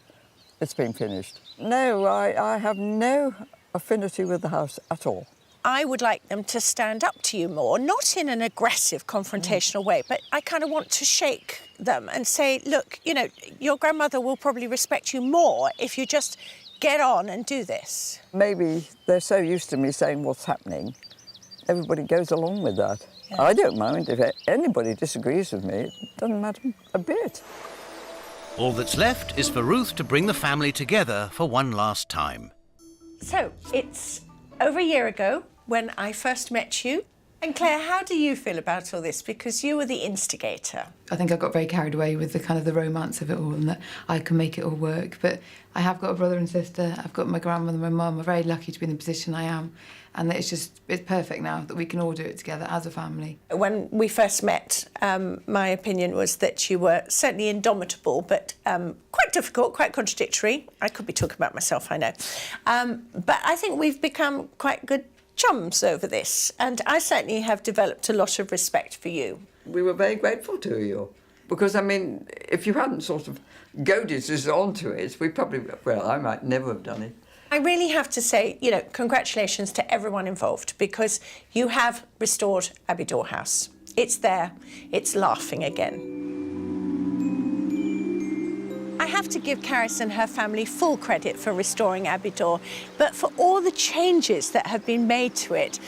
it's been finished. No, I have no affinity with the house at all. I would like them to stand up to you more, not in an aggressive, confrontational way, but I kind of want to shake them and say, look, you know, your grandmother will probably respect you more if you just get on and do this. Maybe they're so used to me saying what's happening, everybody goes along with that. Yeah. I don't mind if anybody disagrees with me. It doesn't matter a bit. All that's left is for Ruth to bring the family together for one last time. So, it's over a year ago when I first met you. And Claire, how do you feel about all this? Because you were the instigator. I think I got very carried away with the kind of the romance of it all and that I can make it all work. But I have got a brother and sister, I've got my grandmother and my mum. I'm very lucky to be in the position I am. And it's perfect now that we can all do it together as a family. When we first met, my opinion was that you were certainly indomitable, but quite difficult, quite contradictory. I could be talking about myself, I know. But I think we've become quite good chums over this, and I certainly have developed a lot of respect for you. We were very grateful to you, because, I mean, if you hadn't sort of goaded us onto it, we probably, well, I might never have done it. I really have to say, you know, congratulations to everyone involved, because you have restored Abidor House. It's there, it's laughing again. I have to give Caris and her family full credit for restoring Abidor, but for all the changes that have been made to it,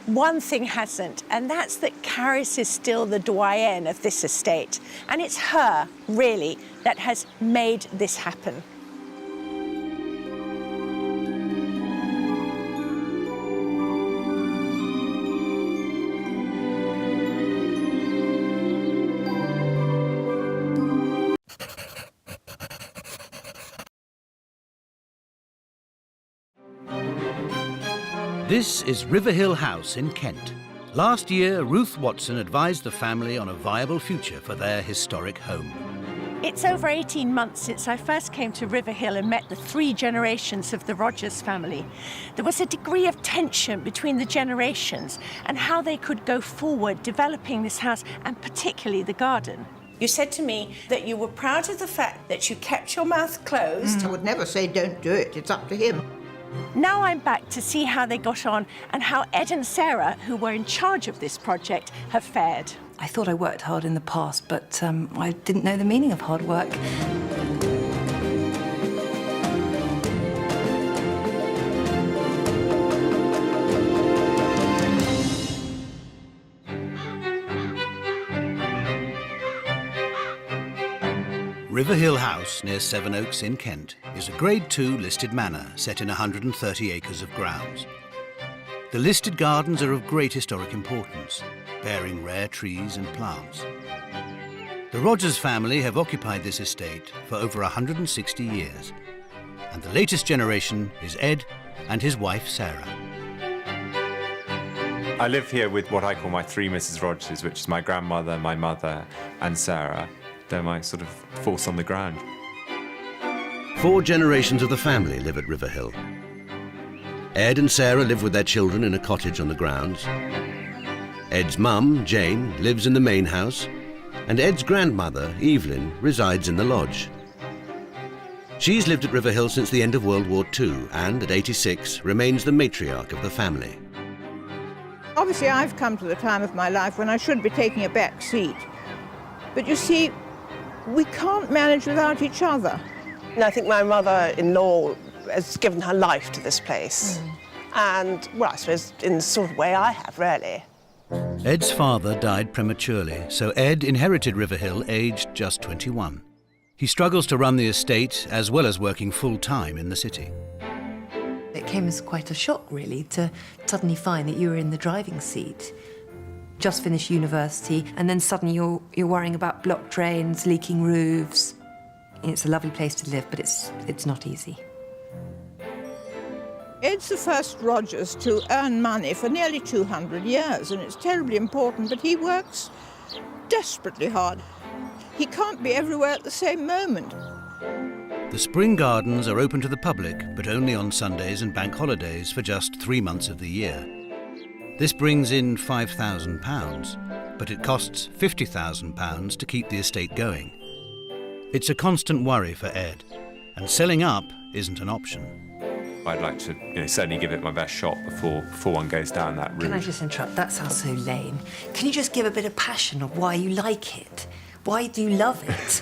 one thing hasn't, and that's that Caris is still the doyenne of this estate, and it's her, really, that has made this happen. This is Riverhill House in Kent. Last year, Ruth Watson advised the family on a viable future for their historic home. It's over 18 months since I first came to Riverhill and met the 3 generations of the Rogers family. There was a degree of tension between the generations and how they could go forward developing this house, and particularly the garden. You said to me that you were proud of the fact that you kept your mouth closed. I would never say don't do it, it's up to him. Now I'm back to see how they got on and how Ed and Sarah, who were in charge of this project, have fared. I thought I worked hard in the past, but I didn't know the meaning of hard work. Riverhill House, near Sevenoaks in Kent, is a Grade 2 listed manor set in 130 acres of grounds. The listed gardens are of great historic importance, bearing rare trees and plants. The Rogers family have occupied this estate for over 160 years, and the latest generation is Ed and his wife Sarah. I live here with what I call my three Mrs. Rogers, which is my grandmother, my mother, and Sarah. They're my sort of force on the ground. 4 generations of the family live at Riverhill. Ed and Sarah live with their children in a cottage on the grounds. Ed's mum, Jane, lives in the main house, and Ed's grandmother, Evelyn, resides in the lodge. She's lived at Riverhill since the end of World War II and, at 86, remains the matriarch of the family. Obviously, I've come to the time of my life when I should be taking a back seat. But you see, we can't manage without each other. And I think my mother-in-law has given her life to this place. And, well, I suppose in the sort of way I have, really. Ed's father died prematurely, so Ed inherited Riverhill aged just 21. He struggles to run the estate as well as working full-time in the city. It came as quite a shock, really, to suddenly find that you were in the driving seat. Just finished university, and then suddenly you're worrying about blocked drains, leaking roofs. It's a lovely place to live, but it's not easy. Ed's the first Rogers to earn money for nearly 200 years, and it's terribly important, but he works desperately hard. He can't be everywhere at the same moment. The spring gardens are open to the public, but only on Sundays and bank holidays for just 3 months of the year. This brings in £5,000, but it costs £50,000 to keep the estate going. It's a constant worry for Ed, and selling up isn't an option. I'd like to certainly give it my best shot before one goes down that route. Can I just interrupt? That sounds so lame. Can you just give a bit of passion of why you like it? Why do you love it?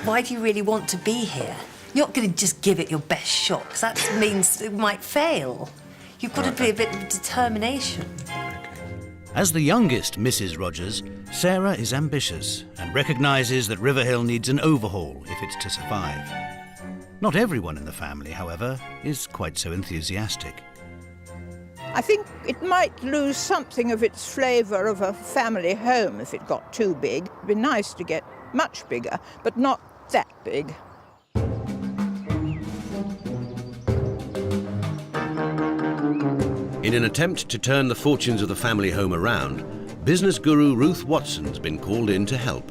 Why do you really want to be here? You're not going to just give it your best shot, because that means it might fail. You've got to be a bit of determination. As the youngest Mrs. Rogers, Sarah is ambitious and recognises that Riverhill needs an overhaul if it's to survive. Not everyone in the family, however, is quite so enthusiastic. I think it might lose something of its flavour of a family home if it got too big. It'd be nice to get much bigger, but not that big. In an attempt to turn the fortunes of the family home around, business guru Ruth Watson's been called in to help.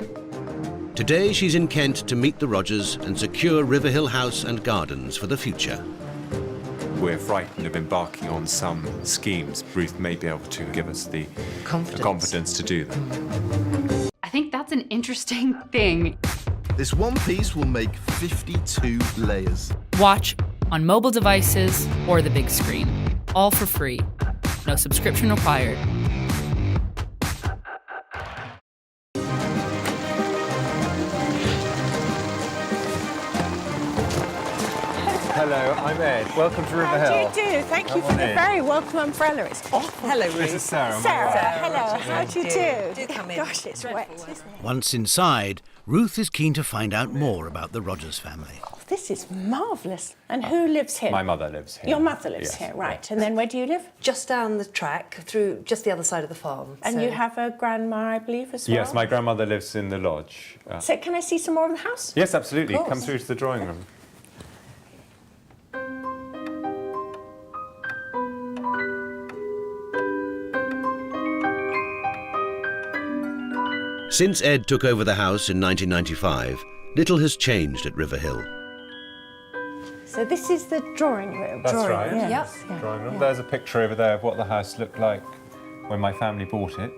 Today she's in Kent to meet the Rogers and secure Riverhill House and Gardens for the future. We're frightened of embarking on some schemes. Ruth may be able to give us the confidence to do them. I think that's an interesting thing. This one piece will make 52 layers. Watch on mobile devices or the big screen. All for free. No subscription required. Hello, I'm Ed. Welcome to Riverhill. How do you do? Thank you for the very welcome umbrella. It's awful. Hello, Ruth. This is Sarah. Hello. How do you do? Do come in. Gosh, it's wet, isn't it? Once inside, Ruth is keen to find out more about the Rogers family. Oh, this is marvellous. And who lives here? My mother lives here. Your mother lives Yes, here, right. And then where do you live? Just down the track, through just the other side of the farm. And you have a grandma, I believe, as well? Yes, my grandmother lives in the lodge. So can I see some more of the house? Yes, absolutely. Of course. Come through to the drawing room. Since Ed took over the house in 1995, little has changed at Riverhill. So this is the drawing room. That's right. Yes. Yep. Drawing room. There's a picture over there of what the house looked like when my family bought it.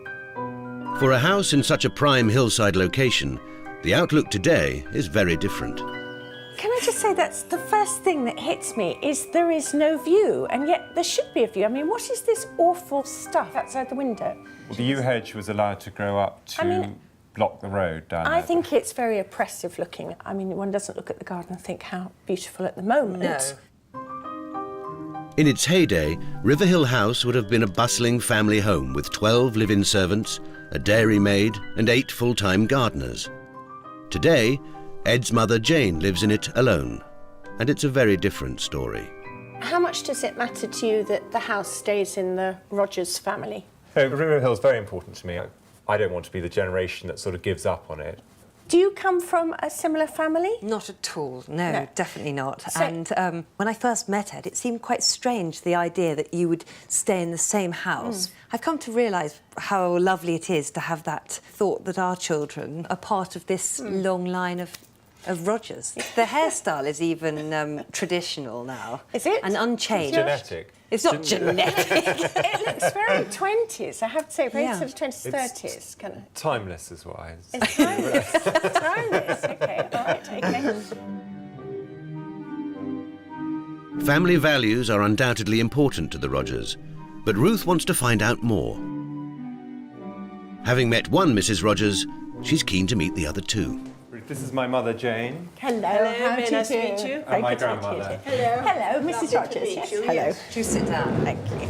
For a house in such a prime hillside location, the outlook today is very different. Can I just say that's the first thing that hits me is there is no view, and yet there should be a view. I mean, what is this awful stuff outside the window? Well, the yew hedge was allowed to grow up to block the road down there. I think it's very oppressive looking. I mean, one doesn't look at the garden and think how beautiful at the moment. No. In its heyday, Riverhill House would have been a bustling family home with 12 live-in servants, a dairymaid and 8 full-time gardeners. Today, Ed's mother Jane lives in it alone, and it's a very different story. How much does it matter to you that the house stays in the Rogers family? So Riverhill's very important to me. I don't want to be the generation that sort of gives up on it. Do you come from a similar family? Not at all, no. Definitely not. So- And when I first met Ed, it seemed quite strange, the idea that you would stay in the same house. I've come to realise how lovely it is to have that thought that our children are part of this long line of Rogers. The hairstyle is even traditional now. Is it? And unchanged. Genetic. It's not genetic. It looks very 20s, I have to say, very Yeah. sort of 20s, 30s. Kind of. Timeless is what I... It's timeless. Timeless, OK, all right, OK. Family values are undoubtedly important to the Rogers, but Ruth wants to find out more. Having met one Mrs. Rogers, she's keen to meet the other two. This is my mother, Jane. Hello, Hello, how very do you nice to do? meet you. And my Very good to meet grandmother. you. Hello, Mrs. Rogers. Yes. Hello. Do sit down. Thank you.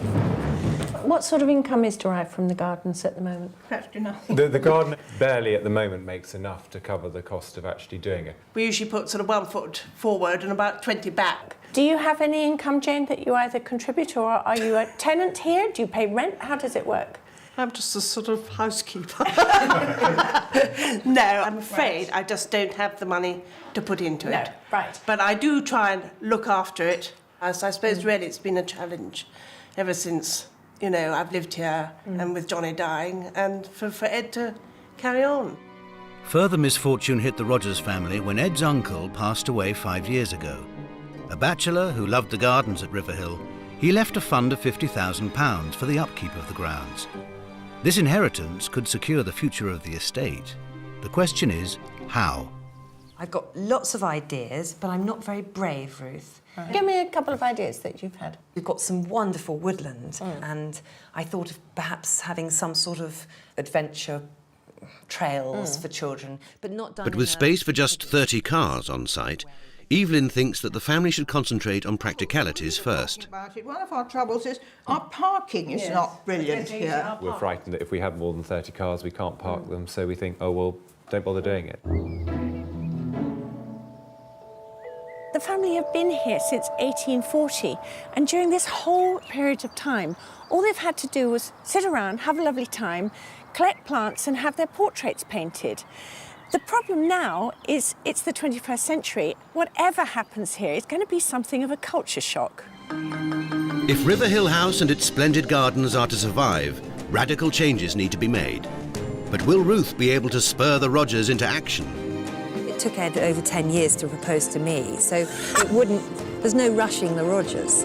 What sort of income is derived from the gardens at the moment? Practically nothing. The garden barely at the moment makes enough to cover the cost of actually doing it. We usually put sort of 1 foot forward and about 20 back. Do you have any income, Jane, that you either contribute or are you a tenant here? Do you pay rent? How does it work? I'm just a sort of housekeeper. No, I'm afraid I just don't have the money to put into it. Right. But I do try and look after it. As I suppose really it's been a challenge ever since, you know, I've lived here and with Johnny dying and for Ed to carry on. Further misfortune hit the Rogers family when Ed's uncle passed away 5 years ago. A bachelor who loved the gardens at Riverhill, he left a fund of £50,000 for the upkeep of the grounds. This inheritance could secure the future of the estate. The question is, how? I've got lots of ideas, but I'm not very brave, Ruth. Give me a couple of ideas that you've had. We've got some wonderful woodland, and I thought of perhaps having some sort of adventure trails for children, but not done But in with a- space for just 30 cars on site, Evelyn thinks that the family should concentrate on practicalities first. About it. One of our troubles is our parking is not brilliant here. We're frightened that if we have more than 30 cars, we can't park them, so we think, oh, well, don't bother doing it. The family have been here since 1840, and during this whole period of time, all they've had to do was sit around, have a lovely time, collect plants and have their portraits painted. The problem now is it's the 21st century. Whatever happens here is going to be something of a culture shock. If Riverhill House and its splendid gardens are to survive, radical changes need to be made. But will Ruth be able to spur the Rogers into action? It took Ed over 10 years to propose to me, so there's no rushing the Rogers.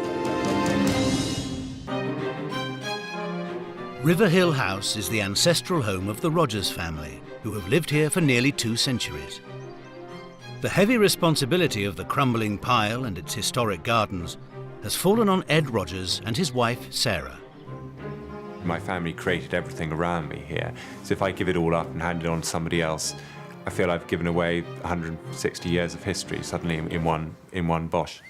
Riverhill House is the ancestral home of the Rogers family, who have lived here for nearly 2 centuries. The heavy responsibility of the crumbling pile and its historic gardens has fallen on Ed Rogers and his wife, Sarah. My family created everything around me here, so if I give it all up and hand it on to somebody else, I feel I've given away 160 years of history suddenly in one bosh.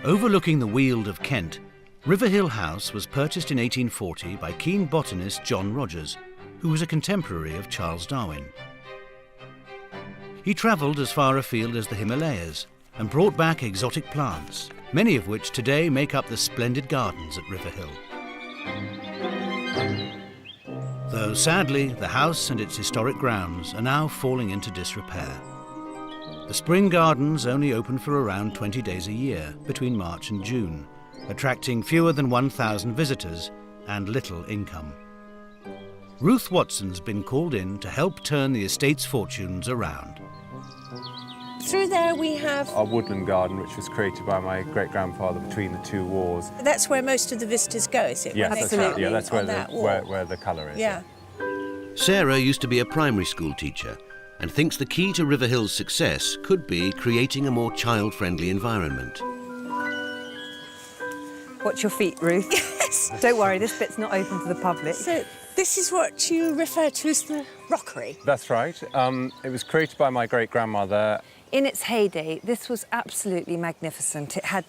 Overlooking the Weald of Kent, Riverhill House was purchased in 1840 by keen botanist John Rogers, who was a contemporary of Charles Darwin. He travelled as far afield as the Himalayas and brought back exotic plants, many of which today make up the splendid gardens at Riverhill. Though sadly, the house and its historic grounds are now falling into disrepair. The spring gardens only open for around 20 days a year, between March and June, attracting fewer than 1,000 visitors and little income. Ruth Watson's been called in to help turn the estate's fortunes around. Through there we have... Our woodland garden, which was created by my great-grandfather between the 2 wars. That's where most of the visitors go, is it? Yes, that's right. Yeah, that's On that wall. where the colour is. Yeah. Sarah used to be a primary school teacher and thinks the key to Riverhill's success could be creating a more child-friendly environment. Watch your feet, Ruth. Yes. Don't worry, this bit's not open to the public. So this is what you refer to as the rockery? That's right. It was created by my great-grandmother. In its heyday, this was absolutely magnificent. It had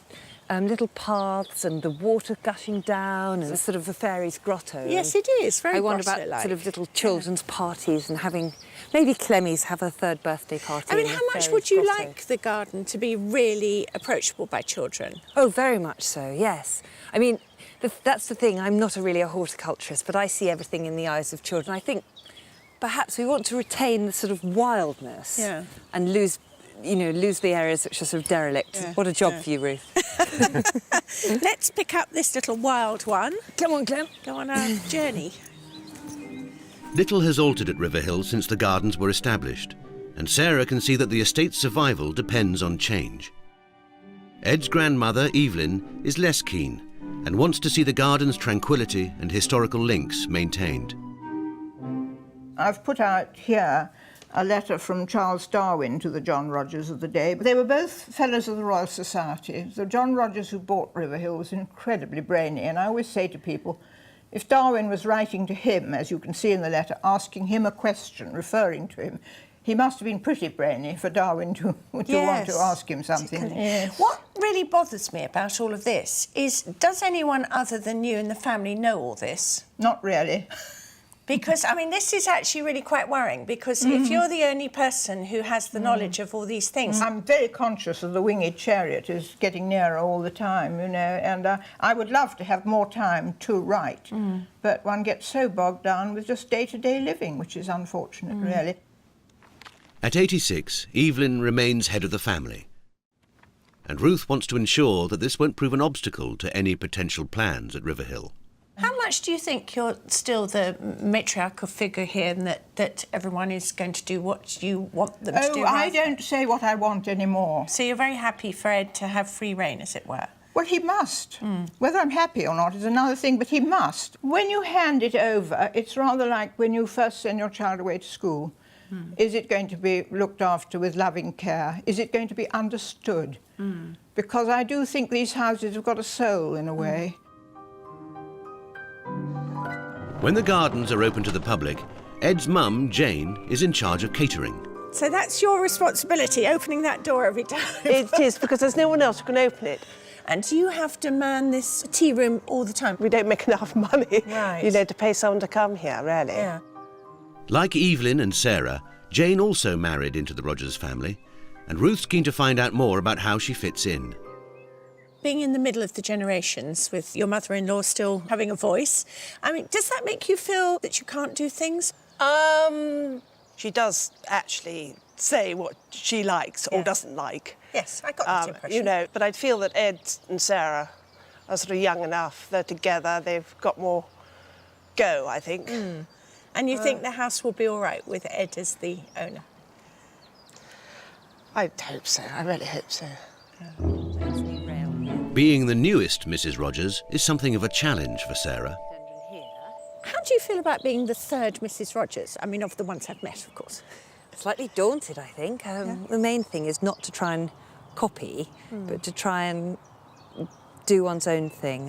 little paths and the water gushing down and sort of a fairy's grotto. Yes, it is. Very I wonder about grotto-like. sort of little children's parties and having maybe Clemmy's have a 3rd birthday party. I mean, in how the much fairy's would you grotto. like the garden to be really approachable by children? Oh, very much so, yes. I mean, that's the thing. I'm not really a horticulturist, but I see everything in the eyes of children. I think perhaps we want to retain the sort of wildness and lose the areas which are sort of derelict. Yeah. What a job for you, Ruth. Let's pick up this little wild one. Come on, Clem. Go on our journey. Little has altered at Riverhill since the gardens were established, and Sarah can see that the estate's survival depends on change. Ed's grandmother, Evelyn, is less keen and wants to see the garden's tranquility and historical links maintained. I've put out here a letter from Charles Darwin to the John Rogers of the day. They were both fellows of the Royal Society. The John Rogers who bought Riverhill was incredibly brainy, and I always say to people, if Darwin was writing to him, as you can see in the letter, asking him a question, referring to him, he must have been pretty brainy for Darwin to want to ask him something. Yes. What really bothers me about all of this is, does anyone other than you and the family know all this? Not really. Because, I mean, this is actually really quite worrying, because if you're the only person who has the knowledge of all these things... I'm very conscious of the winged chariot is getting nearer all the time, you know, and I would love to have more time to write, but one gets so bogged down with just day-to-day living, which is unfortunate, really. At 86, Evelyn remains head of the family, and Ruth wants to ensure that this won't prove an obstacle to any potential plans at Riverhill. How much do you think you're still the matriarchal figure here, and that everyone is going to do what you want them to do? Oh, I don't say what I want anymore. So you're very happy for Ed to have free rein, as it were? Well, he must. Whether I'm happy or not is another thing, but he must. When you hand it over, it's rather like when you first send your child away to school. Is it going to be looked after with loving care? Is it going to be understood? Because I do think these houses have got a soul, in a way. When the gardens are open to the public, Ed's mum, Jane, is in charge of catering. So that's your responsibility, opening that door every time? It is, because there's no one else who can open it. And do you have to man this tea room all the time? We don't make enough money, Right. you know, to pay someone to come here, really. Yeah. Like Evelyn and Sarah, Jane also married into the Rogers family, and Ruth's keen to find out more about how she fits in. Being in the middle of the generations with your mother-in-law still having a voice, I mean, does that make you feel that you can't do things? She does actually say what she likes or doesn't like. Yes, I got that impression. You know, but I feel that Ed and Sarah are sort of young enough, they're together, they've got more go, I think. And you think the house will be all right with Ed as the owner? I hope so, I really hope so. Being the newest Mrs. Rogers is something of a challenge for Sarah. How do you feel about being the third Mrs. Rogers? I mean, of the ones I've met, of course. Slightly daunted, I think. The main thing is not to try and copy, but to try and do one's own thing.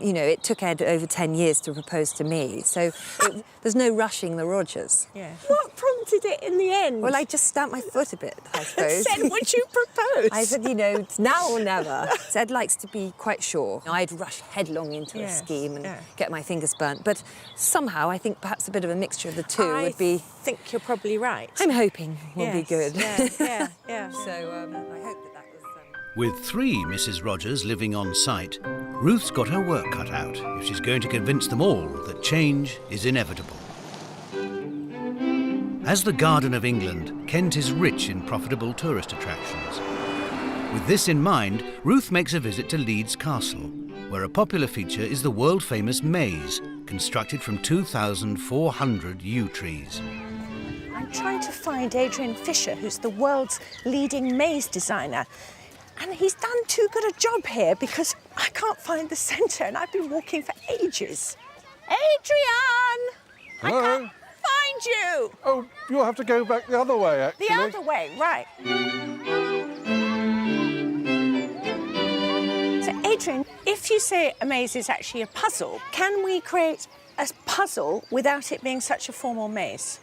You know, it took Ed over 10 years to propose to me, so there's no rushing the Rogers. Yeah. What prompted it in the end? Well, I just stamped my foot a bit, I suppose. Said, would you propose? I said, you know, it's now or never. So Ed likes to be quite sure. I'd rush headlong into a scheme and get my fingers burnt, but somehow I think perhaps a bit of a mixture of the two would be... I think you're probably right. I'm hoping will be good. Yeah. So I hope that was... With 3 Mrs. Rogers living on site, Ruth's got her work cut out if she's going to convince them all that change is inevitable. As the Garden of England, Kent is rich in profitable tourist attractions. With this in mind, Ruth makes a visit to Leeds Castle, where a popular feature is the world-famous maze, constructed from 2,400 yew trees. I'm trying to find Adrian Fisher, who's the world's leading maze designer. And he's done too good a job here because I can't find the centre and I've been walking for ages. Adrian! Hello? I can't find you! Oh, you'll have to go back the other way, actually. The other way, right. So, Adrian, if you say a maze is actually a puzzle, can we create a puzzle without it being such a formal maze?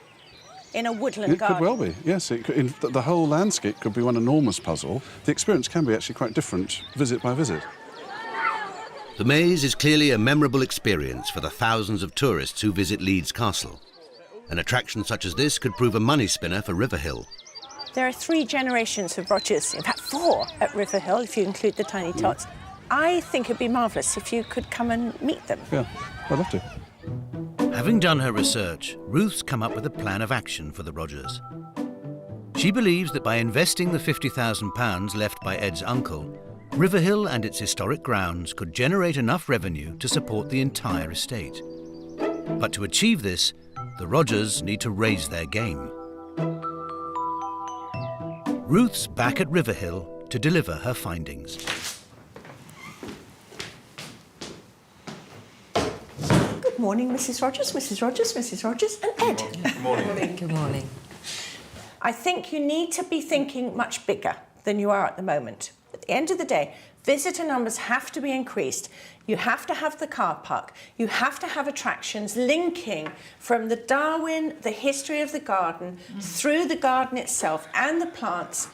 In a woodland garden? It could well be, yes. The whole landscape could be one enormous puzzle. The experience can be actually quite different, visit by visit. The maze is clearly a memorable experience for the thousands of tourists who visit Leeds Castle. An attraction such as this could prove a money spinner for Riverhill. There are 3 generations of Rogers, in fact 4 at Riverhill, if you include the tiny tots. I think it'd be marvellous if you could come and meet them. Yeah, I'd love to. Having done her research, Ruth's come up with a plan of action for the Rogers. She believes that by investing the £50,000 left by Ed's uncle, Riverhill and its historic grounds could generate enough revenue to support the entire estate. But to achieve this, the Rogers need to raise their game. Ruth's back at Riverhill to deliver her findings. Good morning, Mrs. Rogers, Mrs. Rogers, Mrs. Rogers, and Ed. Good morning. Good morning. I think you need to be thinking much bigger than you are at the moment. At the end of the day, visitor numbers have to be increased. You have to have the car park. You have to have attractions linking from the Darwin, the history of the garden, through the garden itself and the plants.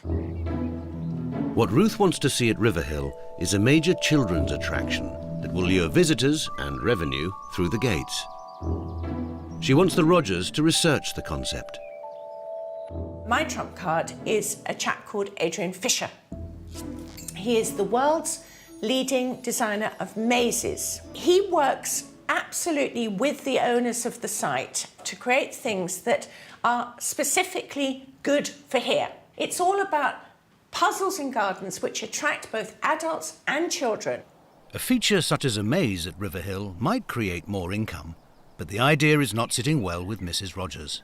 What Ruth wants to see at Riverhill is a major children's attraction that will lure visitors and revenue through the gates. She wants the Rogers to research the concept. My trump card is a chap called Adrian Fisher. He is the world's leading designer of mazes. He works absolutely with the owners of the site to create things that are specifically good for here. It's all about puzzles in gardens which attract both adults and children. A feature such as a maze at Riverhill might create more income, but the idea is not sitting well with Mrs. Rogers.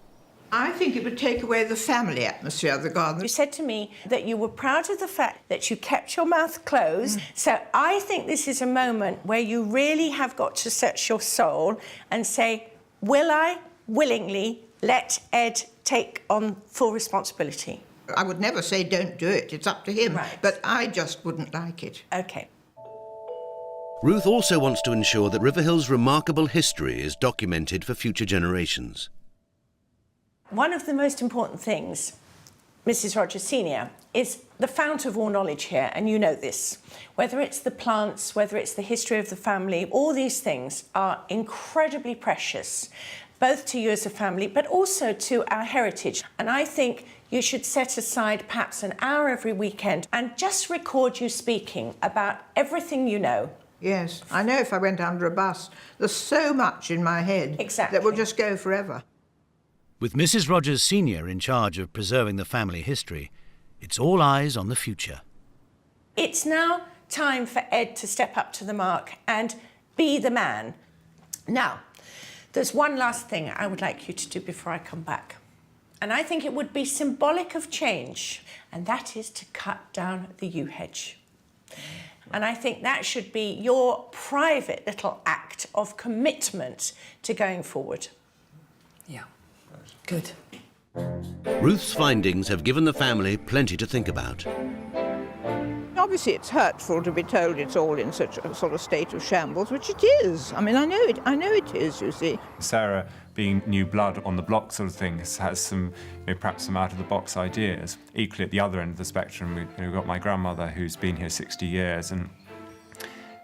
I think it would take away the family atmosphere of the garden. You said to me that you were proud of the fact that you kept your mouth closed. So I think this is a moment where you really have got to search your soul and say, will I willingly let Ed take on full responsibility? I would never say don't do it, it's up to him. Right. But I just wouldn't like it. OK. Ruth also wants to ensure that Riverhill's remarkable history is documented for future generations. One of the most important things, Mrs. Rogers Senior, is the fount of all knowledge here, and you know this. Whether it's the plants, whether it's the history of the family, all these things are incredibly precious, both to you as a family, but also to our heritage. And I think you should set aside perhaps an hour every weekend and just record you speaking about everything you know. Yes, I know if I went under a bus, there's so much in my head that will just go forever. With Mrs. Rogers Senior in charge of preserving the family history, it's all eyes on the future. It's now time for Ed to step up to the mark and be the man. Now, there's one last thing I would like you to do before I come back. And I think it would be symbolic of change, and that is to cut down the yew hedge. And I think that should be your private little act of commitment to going forward. Yeah. Good. Ruth's findings have given the family plenty to think about. Obviously, it's hurtful to be told it's all in such a sort of state of shambles, which it is. I mean, I know it is, you see. Sarah, being new blood on the block sort of thing, has some, perhaps some out-of-the-box ideas. Equally, at the other end of the spectrum, we've got my grandmother who's been here 60 years, and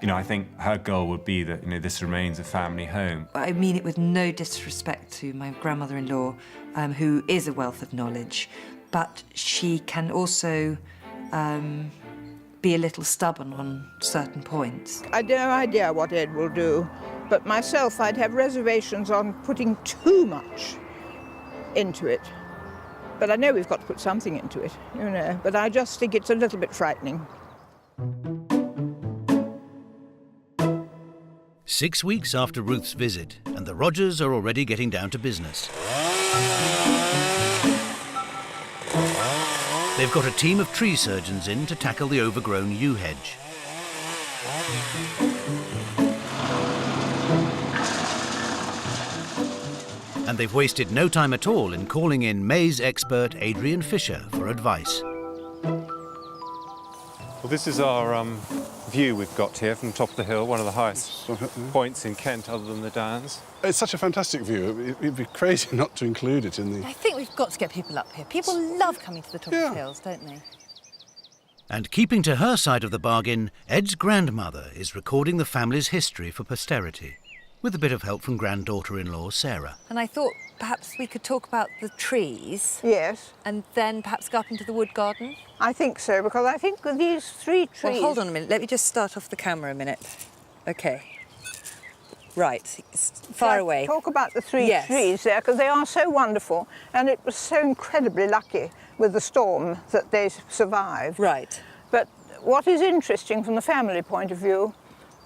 I think her goal would be that this remains a family home. I mean it with no disrespect to my grandmother-in-law, who is a wealth of knowledge, but she can also be a little stubborn on certain points. I've no idea what Ed will do, but myself, I'd have reservations on putting too much into it. But I know we've got to put something into it, but I just think it's a little bit frightening. 6 weeks after Ruth's visit, and the Rogers are already getting down to business. They've got a team of tree surgeons in to tackle the overgrown yew hedge. And they've wasted no time at all in calling in maze expert Adrian Fisher for advice. Well, this is our view we've got here from the top of the hill, one of the highest points in Kent other than the Downs. It's such a fantastic view. It'd be crazy not to include it in the... I think we've got to get people up here. People love coming to the top of the hills, don't they? And keeping to her side of the bargain, Ed's grandmother is recording the family's history for posterity, with a bit of help from granddaughter-in-law Sarah. And I thought perhaps we could talk about the trees. Yes. And then perhaps go up into the wood garden. I think so, because I think with these 3 trees... Well, hold on a minute. Let me just start off the camera a minute. OK. Right, it's far away. Talk about the three Yes. trees there, because they are so wonderful, and it was so incredibly lucky with the storm that they survived. Right. But what is interesting from the family point of view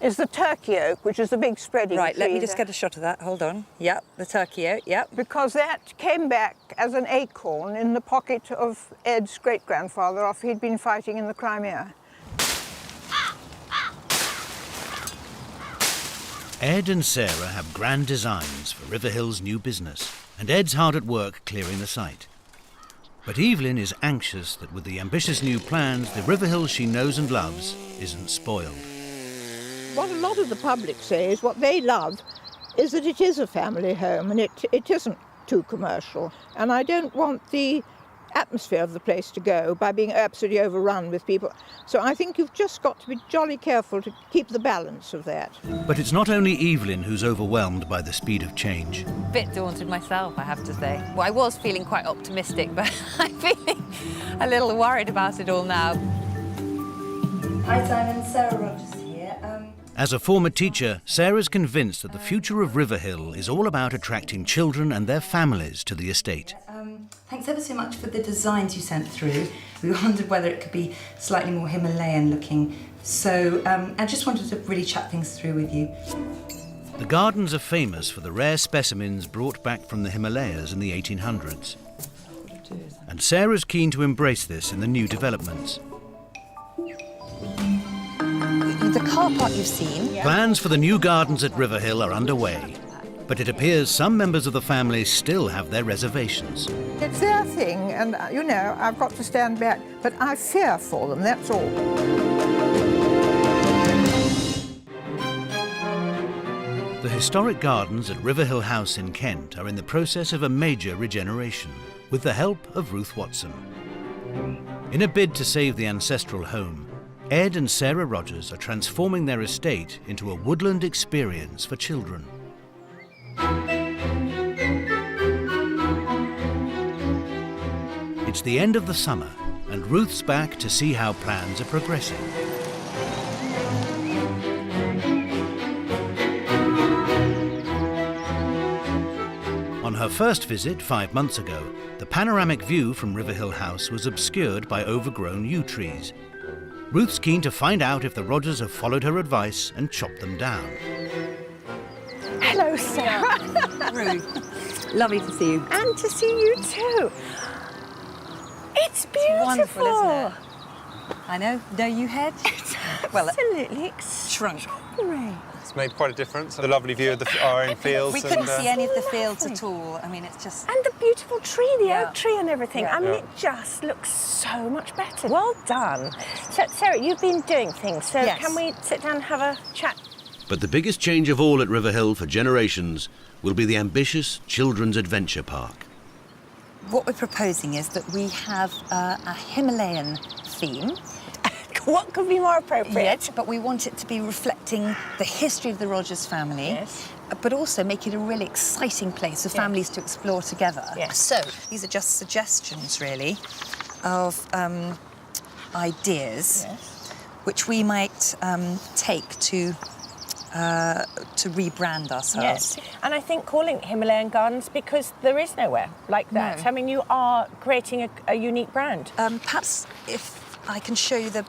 is the turkey oak, which is the big spreading Right, tree let me just there. get a shot of that. Hold on. Yep, the turkey oak, yep. Because that came back as an acorn in the pocket of Ed's great-grandfather after he'd been fighting in the Crimea. Ed and Sarah have grand designs for Riverhill's new business, and Ed's hard at work clearing the site. But Evelyn is anxious that with the ambitious new plans, the Riverhill she knows and loves isn't spoiled. What a lot of the public say is what they love is that it is a family home and it isn't too commercial. And I don't want the atmosphere of the place to go by being absolutely overrun with people. So I think you've just got to be jolly careful to keep the balance of that. But it's not only Evelyn who's overwhelmed by the speed of change. Bit daunted myself, I have to say. Well, I was feeling quite optimistic, but I'm feeling a little worried about it all now. Hi, Simon. Sarah Rogers here. As a former teacher, Sarah's convinced that the future of Riverhill is all about attracting children and their families to the estate. Thanks ever so much for the designs you sent through. We wondered whether it could be slightly more Himalayan looking. So I just wanted to really chat things through with you. The gardens are famous for the rare specimens brought back from the Himalayas in the 1800s. And Sarah's keen to embrace this in the new developments. The car park you've seen. Plans for the new gardens at Riverhill are underway, but it appears some members of the family still have their reservations. It's their thing, and, you know, I've got to stand back, but I fear for them, that's all. The historic gardens at Riverhill House in Kent are in the process of a major regeneration, with the help of Ruth Watson. In a bid to save the ancestral home, Ed and Sarah Rogers are transforming their estate into a woodland experience for children. It's the end of the summer, and Ruth's back to see how plans are progressing. On her first visit 5 months ago, the panoramic view from Riverhill House was obscured by overgrown yew trees. Ruth's keen to find out if the Rogers have followed her advice and chopped them down. Hello, Sarah. Ruth, lovely to see you. And to see you too. It's beautiful. Wonderful, isn't it? I know. No, you had? It's absolutely extraordinary. It's made quite a difference. The lovely view of our own fields. We couldn't see any of the fields at all. I mean, it's just... And the beautiful tree, the oak tree and everything. Yeah. I mean, it just looks so much better. Well done. So, Sarah, you've been doing things, so can we sit down and have a chat? But the biggest change of all at Riverhill for generations will be the ambitious Children's Adventure Park. What we're proposing is that we have a Himalayan theme. What could be more appropriate? Yes, but we want it to be reflecting the history of the Rogers family, but also make it a really exciting place for families to explore together. So these are just suggestions, really, of ideas which we might take to rebrand ourselves. Yes, and I think calling it Himalayan Gardens because there is nowhere like that. No. I mean, you are creating a unique brand. Perhaps if I can show you the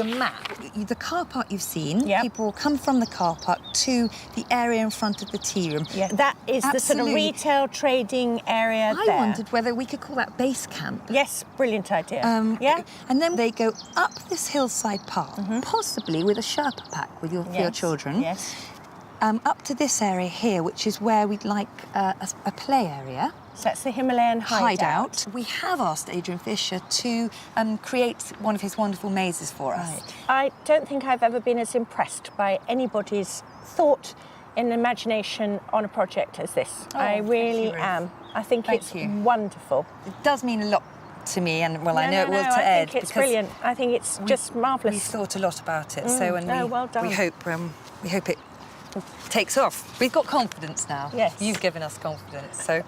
map, the car park you've seen, people come from the car park to the area in front of the tea room. Yeah, that is the sort of retail trading area I there. wondered whether we could call that base camp. Yes, brilliant idea. And then they go up this hillside path, possibly with a Sherpa pack with for your children. Yes. Up to this area here, which is where we'd like a play area. So that's the Himalayan hideout. We have asked Adrian Fisher to create one of his wonderful mazes for us. I don't think I've ever been as impressed by anybody's thought and imagination on a project as this. I really am. I think it's wonderful. It does mean a lot to me, and well, I know it will to Ed. I think it's brilliant. I think it's just marvellous. We thought a lot about it, well done. we hope it takes off. We've got confidence now. Yes. You've given us confidence, so...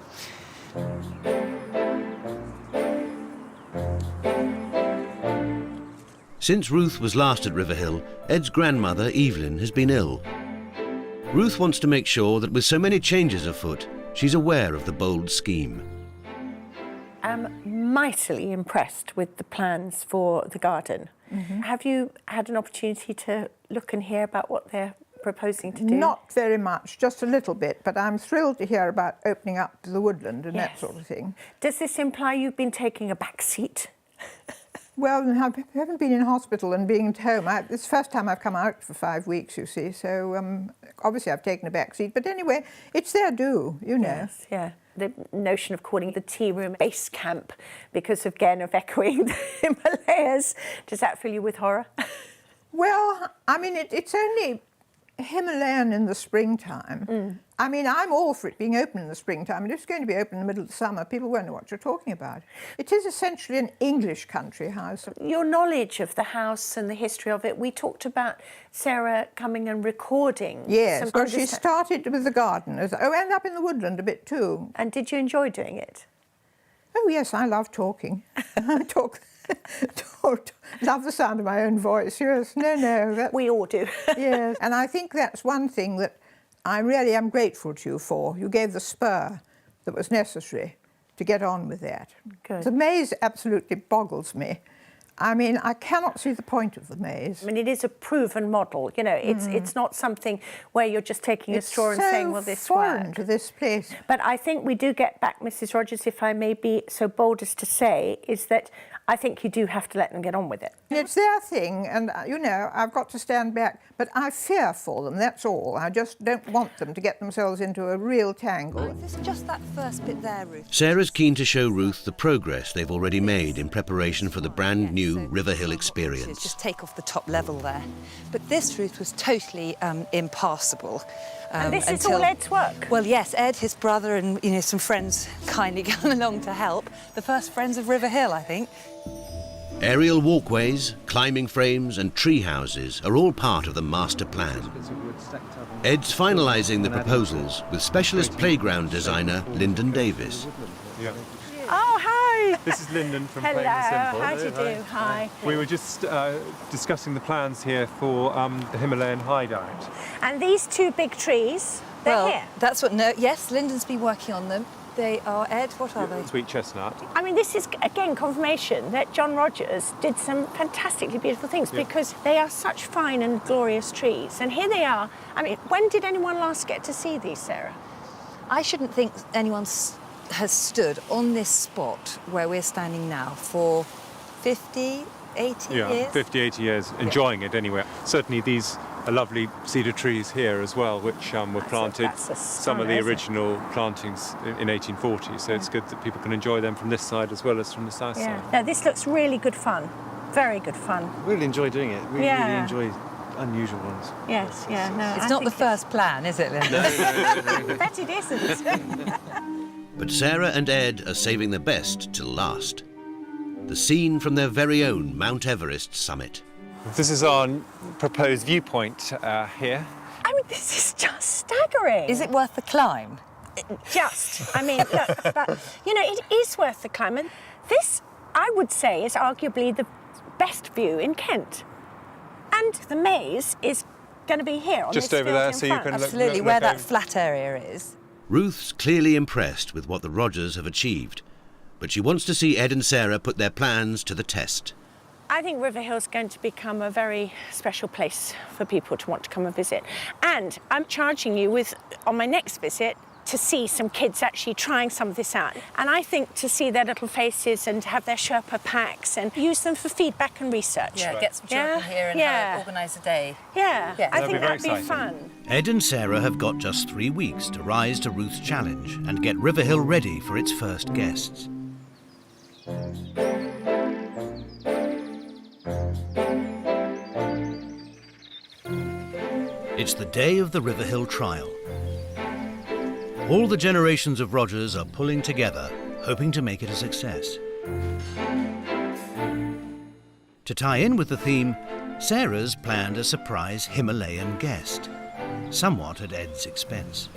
Since Ruth was last at Riverhill, Ed's grandmother, Evelyn, has been ill. Ruth wants to make sure that with so many changes afoot, she's aware of the bold scheme. I'm mightily impressed with the plans for the garden. Have you had an opportunity to look and hear about what they're proposing to do? Not very much, just a little bit, but I'm thrilled to hear about opening up the woodland and that sort of thing. Does this imply you've been taking a back seat? Well, I haven't been in hospital and being at home. It's the first time I've come out for 5 weeks, you see, so obviously I've taken a back seat. But anyway, it's their due, you know. Yes, yeah. The notion of calling the tea room base camp because, again, of echoing the Himalayas, does that fill you with horror? Well, I mean, it's only Himalayan in the springtime. I mean, I'm all for it being open in the springtime. If it's going to be open in the middle of the summer, people won't know what you're talking about. It is essentially an English country house. Your knowledge of the house and the history of it, we talked about Sarah coming and recording. Yes, well, she started with the gardeners. Oh, and up in the woodland a bit too. And did you enjoy doing it? Oh, yes, I love talking. Love the sound of my own voice, yes. No. We all do. Yes, and I think that's one thing that I really am grateful to you for. You gave the spur that was necessary to get on with that. Good. The maze absolutely boggles me. I mean, I cannot see the point of the maze. I mean, it is a proven model, you know, it's not something where you're just taking a straw and saying, well, this works. To this place. But I think we do get back, Mrs. Rogers, if I may be so bold as to say, is that I think you do have to let them get on with it. It's their thing, and, you know, I've got to stand back, but I fear for them, that's all. I just don't want them to get themselves into a real tangle. Is this just that first bit there, Ruth? Sarah's keen to show Ruth the progress they've already made in preparation for the brand new River Hill experience. Just take off the top level there. But this, Ruth, was totally impassable. And this is all Ed's work? Well, yes, Ed, his brother, and, you know, some friends kindly come along to help. The first friends of River Hill, I think. Aerial walkways, climbing frames and tree houses are all part of the master plan. Ed's finalising the proposals with specialist playground designer Lyndon Davis. Yeah. Oh, hi! This is Lyndon from Hello, Plain and Simple. how do you do? Hi. We were just discussing the plans here for the Himalayan hideout. And these two big trees, they're here? That's what, yes, Lyndon's been working on them. They are, Ed, what are they? Sweet chestnut. I mean, this is, again, confirmation that John Rogers did some fantastically beautiful things because they are such fine and glorious trees. And here they are. I mean, when did anyone last get to see these, Sarah? I shouldn't think anyone has stood on this spot where we're standing now for 50, 80 years? Yeah, 50, 80 years, enjoying it anyway. Certainly these are lovely cedar trees here as well, which were planted, some of the original plantings in 1840, so it's good that people can enjoy them from this side as well as from the south side. Now, this looks really good fun, very good fun. Really enjoy doing it. We really enjoy unusual ones. Yes, no. It's not the first plan, is it, Linda? I bet it isn't. But Sarah and Ed are saving the best till last. The scene from their very own Mount Everest summit. This is our proposed viewpoint here. I mean, this is just staggering. Is it worth the climb? Just. I mean, look, but, you know, it is worth the climb. And this, I would say, is arguably the best view in Kent. And the maze is going to be here on just this over there, field so in you front. can Absolutely, look where that flat area is. Ruth's clearly impressed with what the Rogers have achieved, but she wants to see Ed and Sarah put their plans to the test. I think River Hill's going to become a very special place for people to want to come and visit. And I'm charging you with, on my next visit, to see some kids actually trying some of this out. And I think to see their little faces and have their Sherpa packs and use them for feedback and research. Yeah, get some children here and organise a day. Yeah, I think that'd be fun. Ed and Sarah have got just 3 weeks to rise to Ruth's challenge and get River Hill ready for its first guests. It's the day of the River Hill trial. All the generations of Rogers are pulling together, hoping to make it a success. To tie in with the theme, Sarah's planned a surprise Himalayan guest, somewhat at Ed's expense.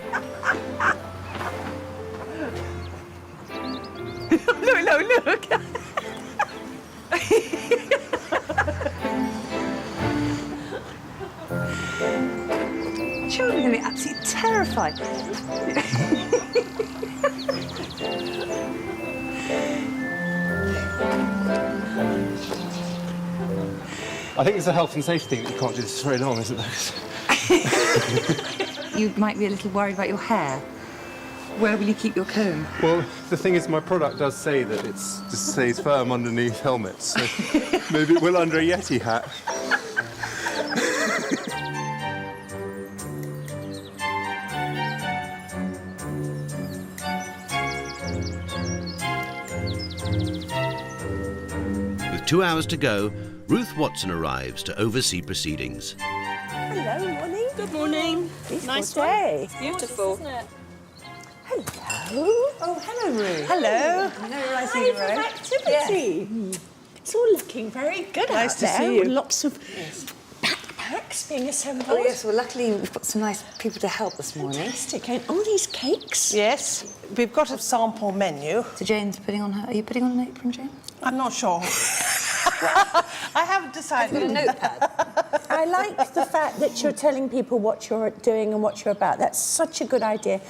Look. Children going to be absolutely terrified. I think it's a health and safety thing that you can't do this very long, isn't there? You might be a little worried about your hair. Where will you keep your comb? Well, the thing is, my product does say that it just stays firm underneath helmets, so maybe it will under a Yeti hat. With 2 hours to go, Ruth Watson arrives to oversee proceedings. Hello, morning. Good morning. Nice day. It's beautiful. Isn't it? Hello. Oh, hello, Ruth. Hello. Hello, Rising Favourite Road. activity. It's all looking very good Nice out to there. see you. With lots of backpacks being assembled. Oh, yes, well, luckily we've got some nice people to help this morning. Fantastic. And all these cakes. Yes, we've got a sample menu. So Jane's putting on her... Are you putting on an apron, Jane? I'm not sure. I haven't decided. I've got a notepad. I like the fact that you're telling people what you're doing and what you're about. That's such a good idea.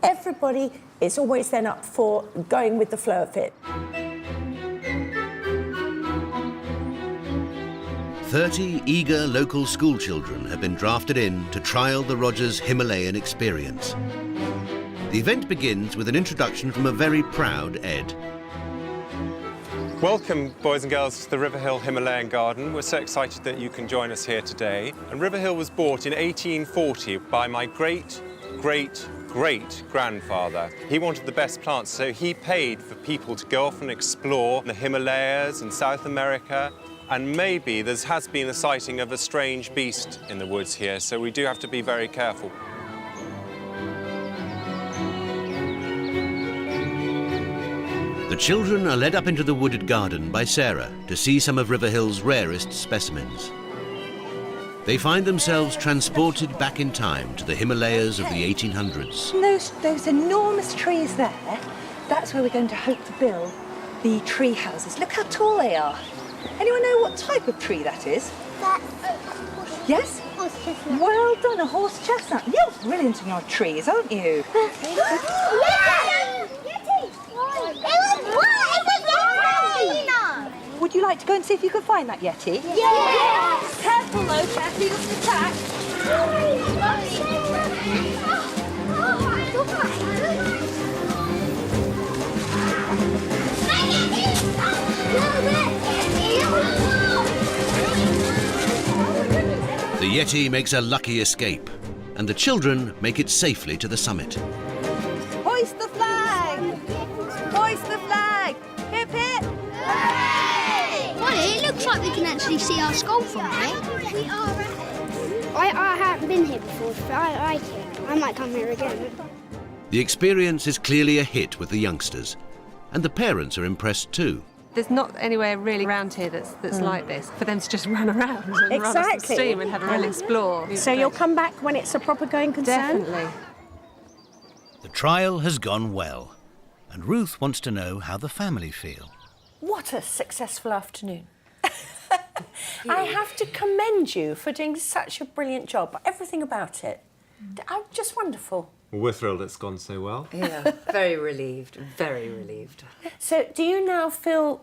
Everybody is always then up for going with the flow of it. 30 eager local school children have been drafted in to trial the Rogers Himalayan experience. The event begins with an introduction from a very proud Ed. Welcome, boys and girls, to the Riverhill Himalayan Garden. We're so excited that you can join us here today. And Riverhill was bought in 1840 by my great-great-great-grandfather. He wanted the best plants, so he paid for people to go off and explore the Himalayas and South America. And maybe there has been a sighting of a strange beast in the woods here, so we do have to be very careful. The children are led up into the wooded garden by Sarah to see some of Riverhill's rarest specimens. They find themselves transported back in time to the Himalayas of the 1800s. Those enormous trees there, that's where we're going to hope to build the tree houses. Look how tall they are. Anyone know what type of tree that is? Yes? Horse chestnut. Well done, a horse chestnut. You're brilliant in your trees, aren't you? Would you like to go and see if you can find that Yeti? Yes! Careful though, Kathy, you'll be attacked. The Yeti makes a lucky escape, and the children make it safely to the summit. Hoist the flag! Hoist the flag! Hip hip! Well, it looks like we can actually see our skull from here. I haven't been here before, but I like it. I might come here again. The experience is clearly a hit with the youngsters, and the parents are impressed too. There's not anywhere really around here that's like this, for them to just run around and run up the stream and have a real explore. So you'll come back when it's a proper going concern? Definitely. The trial has gone well, and Ruth wants to know how the family feel. What a successful afternoon. I have to commend you for doing such a brilliant job. Everything about it. Just wonderful. Well, we're thrilled it's gone so well. Yeah, very relieved, very relieved. So do you now feel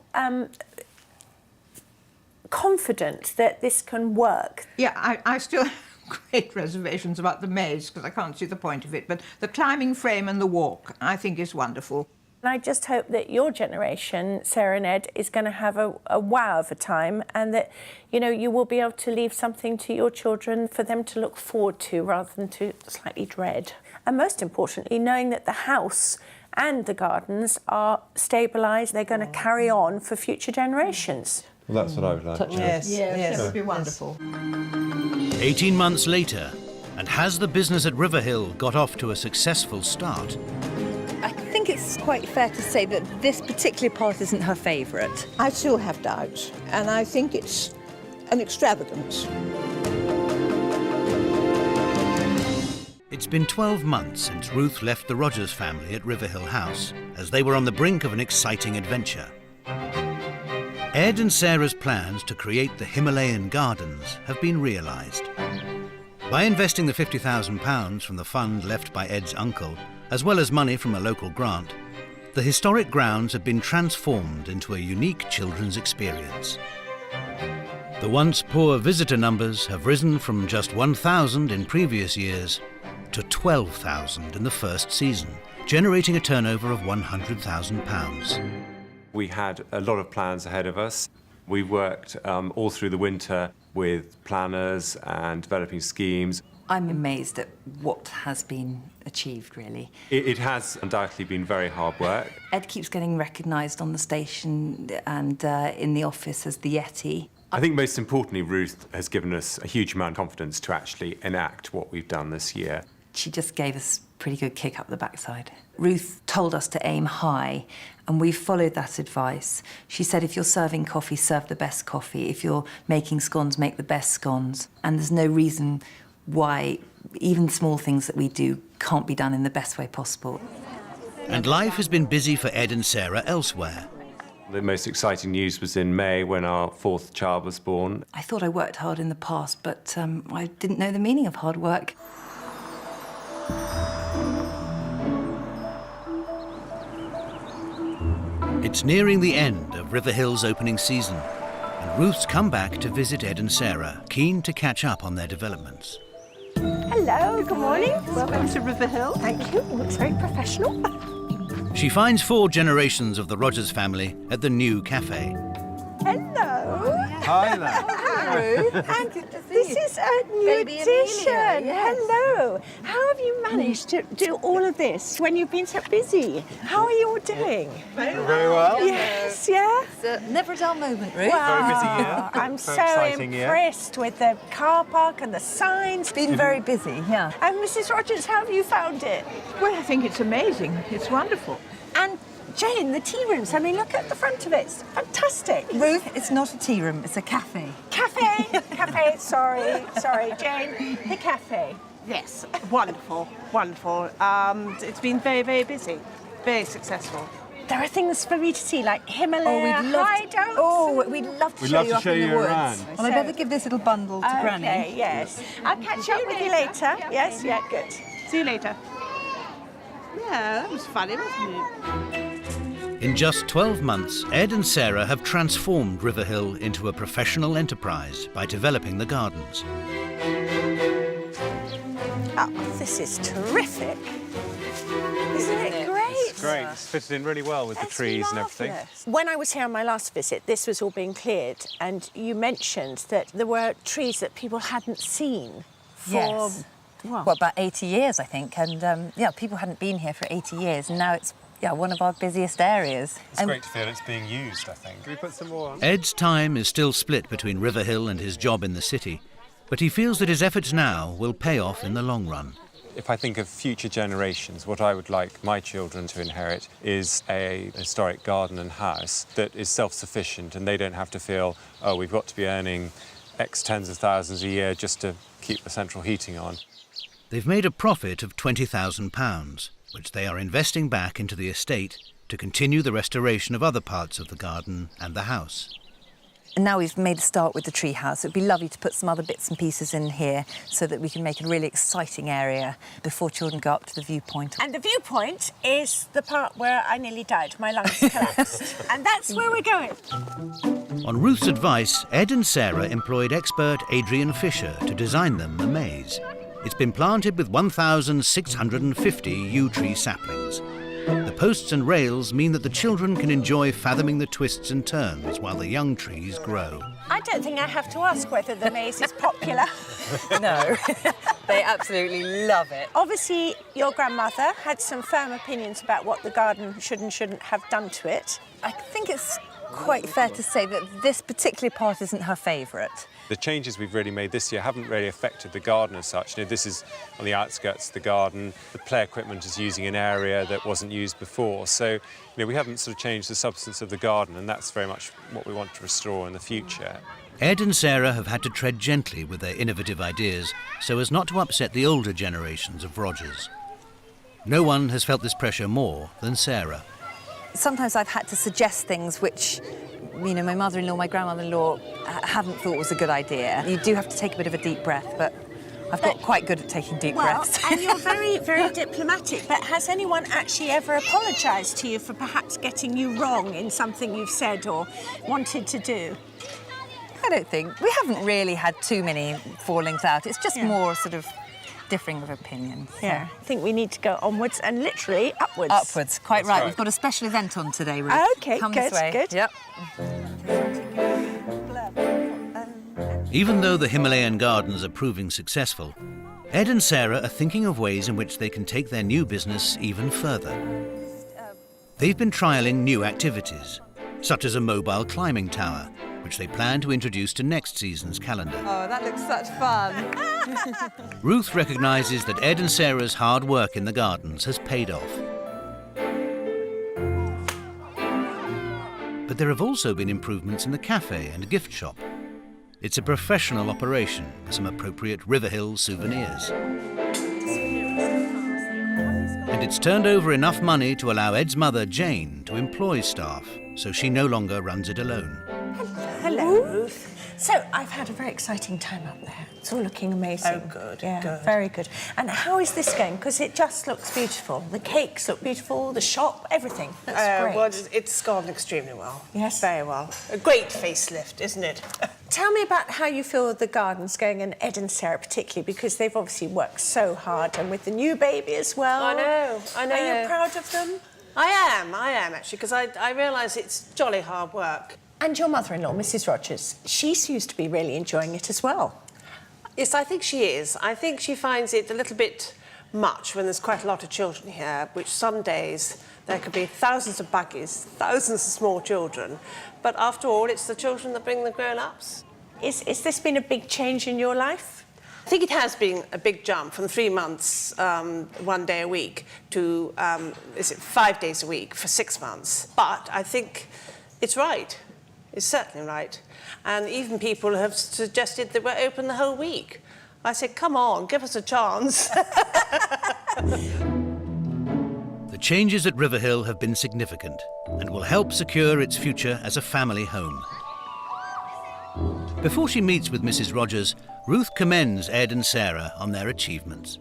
confident that this can work? Yeah, I still have great reservations about the maze because I can't see the point of it, but the climbing frame and the walk I think is wonderful. And I just hope that your generation, Sarah and Ed, is going to have a wow of a time, and that, you know, you will be able to leave something to your children for them to look forward to rather than to slightly dread. And most importantly, knowing that the house and the gardens are stabilised, they're going to carry on for future generations. Well, that's what I would like. Yes, that would be wonderful. 18 months later, and has the business at Riverhill got off to a successful start? I think it's quite fair to say that this particular part isn't her favourite. I still have doubts, and I think it's an extravagance. It's been 12 months since Ruth left the Rogers family at Riverhill House, as they were on the brink of an exciting adventure. Ed and Sarah's plans to create the Himalayan gardens have been realised. By investing the £50,000 from the fund left by Ed's uncle, as well as money from a local grant, the historic grounds have been transformed into a unique children's experience. The once poor visitor numbers have risen from just 1,000 in previous years to 12,000 in the first season, generating a turnover of £100,000. We had a lot of plans ahead of us. We worked all through the winter with planners and developing schemes. I'm amazed at what has been achieved, really. It has undoubtedly been very hard work. Ed keeps getting recognised on the station and in the office as the Yeti. I think most importantly, Ruth has given us a huge amount of confidence to actually enact what we've done this year. She just gave us a pretty good kick up the backside. Ruth told us to aim high, and we've followed that advice. She said, if you're serving coffee, serve the best coffee. If you're making scones, make the best scones. And there's no reason why even small things that we do can't be done in the best way possible. And life has been busy for Ed and Sarah elsewhere. The most exciting news was in May when our fourth child was born. I thought I worked hard in the past, but I didn't know the meaning of hard work. It's nearing the end of River Hill's opening season, and Ruth's come back to visit Ed and Sarah, keen to catch up on their developments. Hello, good morning. Welcome to River Hill. Thank you. Looks very professional. She finds 4 generations of the Rogers family at the new cafe. Hello. Hi there. Hi, Ruth. And this is a new addition. Yes. Hello. How have you managed to do all of this when you've been so busy? How are you all doing? Very well. Yes, yeah. It's never a dull moment, Ruth. Wow. Very busy year. I'm Very so exciting year. impressed with the car park and the signs. Been very busy, yeah. And Mrs. Rogers, how have you found it? Well, I think it's amazing. It's wonderful. And Jane, the tea rooms, I mean, look at the front of it. It's fantastic. Ruth, it's not a tea room, it's a cafe. Cafe, cafe, sorry, Jane. The cafe. Yes, wonderful, wonderful. It's been very, very busy, very successful. There are things for me to see, like Himalayan hideouts. Oh, we'd love to show you up in the woods. Around. Well, I better give this little bundle to Granny. Okay, yes. I'll catch up with you later. Yes, yeah, good. See you later. Yeah, that was funny, wasn't it? In just 12 months, Ed and Sarah have transformed River Hill into a professional enterprise by developing the gardens. Oh, this is terrific. Isn't it great? It's great. It's fitted in really well with the trees and everything. When I was here on my last visit, this was all being cleared, and you mentioned that there were trees that people hadn't seen for... Yes. Well, about 80 years, I think, and yeah, people hadn't been here for 80 years, and now it's one of our busiest areas. It's great to feel it's being used, I think. Can we put some more on? Ed's time is still split between River Hill and his job in the city, but he feels that his efforts now will pay off in the long run. If I think of future generations, what I would like my children to inherit is a historic garden and house that is self-sufficient, and they don't have to feel, oh, we've got to be earning X tens of thousands a year just to keep the central heating on. They've made a profit of £20,000, which they are investing back into the estate to continue the restoration of other parts of the garden and the house. And now we've made a start with the tree house. It'd be lovely to put some other bits and pieces in here so that we can make a really exciting area before children go up to the viewpoint. And the viewpoint is the part where I nearly died. My lungs collapsed. And that's where we're going. On Ruth's advice, Ed and Sarah employed expert Adrian Fisher to design them a maze. It's been planted with 1,650 yew tree saplings. The posts and rails mean that the children can enjoy fathoming the twists and turns while the young trees grow. I don't think I have to ask whether the maze is popular. No, they absolutely love it. Obviously, your grandmother had some firm opinions about what the garden should and shouldn't have done to it. I think it's quite fair to say that this particular part isn't her favourite. The changes we've really made this year haven't really affected the garden as such. You know, this is on the outskirts of the garden. The play equipment is using an area that wasn't used before. So, we haven't sort of changed the substance of the garden, and that's very much what we want to restore in the future. Ed and Sarah have had to tread gently with their innovative ideas so as not to upset the older generations of Rogers. No one has felt this pressure more than Sarah. Sometimes I've had to suggest things which, my mother-in-law, my grandmother-in-law haven't thought was a good idea. You do have to take a bit of a deep breath, but I've got quite good at taking deep breaths. And you're very, very diplomatic, but has anyone actually ever apologised to you for perhaps getting you wrong in something you've said or wanted to do? I don't think. We haven't really had too many fallings out. It's just more sort of differing of opinion. Yeah, I think we need to go onwards and literally upwards. Upwards, quite right. We've got a special event on today, Ruth. OK, Come good, this way. good. Yep. Even though the Himalayan gardens are proving successful, Ed and Sarah are thinking of ways in which they can take their new business even further. They've been trialling new activities, such as a mobile climbing tower, which they plan to introduce to next season's calendar. Oh, that looks such fun. Ruth recognises that Ed and Sarah's hard work in the gardens has paid off. But there have also been improvements in the cafe and gift shop. It's a professional operation with some appropriate Riverhill souvenirs. And it's turned over enough money to allow Ed's mother, Jane, to employ staff, so she no longer runs it alone. Hello, Ruth. So, I've had a very exciting time up there. It's all looking amazing. Oh, good, yeah, good. Very good. And how is this going? Because it just looks beautiful. The cakes look beautiful, the shop, everything. That's great. Well, it's gone extremely well. Yes. Very well. A great facelift, isn't it? Tell me about how you feel the garden's going, and Ed and Sarah particularly, because they've obviously worked so hard, and with the new baby as well. I know. Are you proud of them? I am actually, because I realise it's jolly hard work. And your mother-in-law, Mrs. Rogers, she seems to be really enjoying it as well. Yes, I think she is. I think she finds it a little bit much when there's quite a lot of children here, which some days there could be thousands of buggies, thousands of small children. But after all, it's the children that bring the grown-ups. Is this been a big change in your life? I think it has been a big jump from 3 months, 1 day a week, to 5 days a week for 6 months. But I think it's right. It's certainly right. And even people have suggested that we're open the whole week. I said, come on, give us a chance. The changes at Riverhill have been significant and will help secure its future as a family home. Before she meets with Mrs. Rogers, Ruth commends Ed and Sarah on their achievements.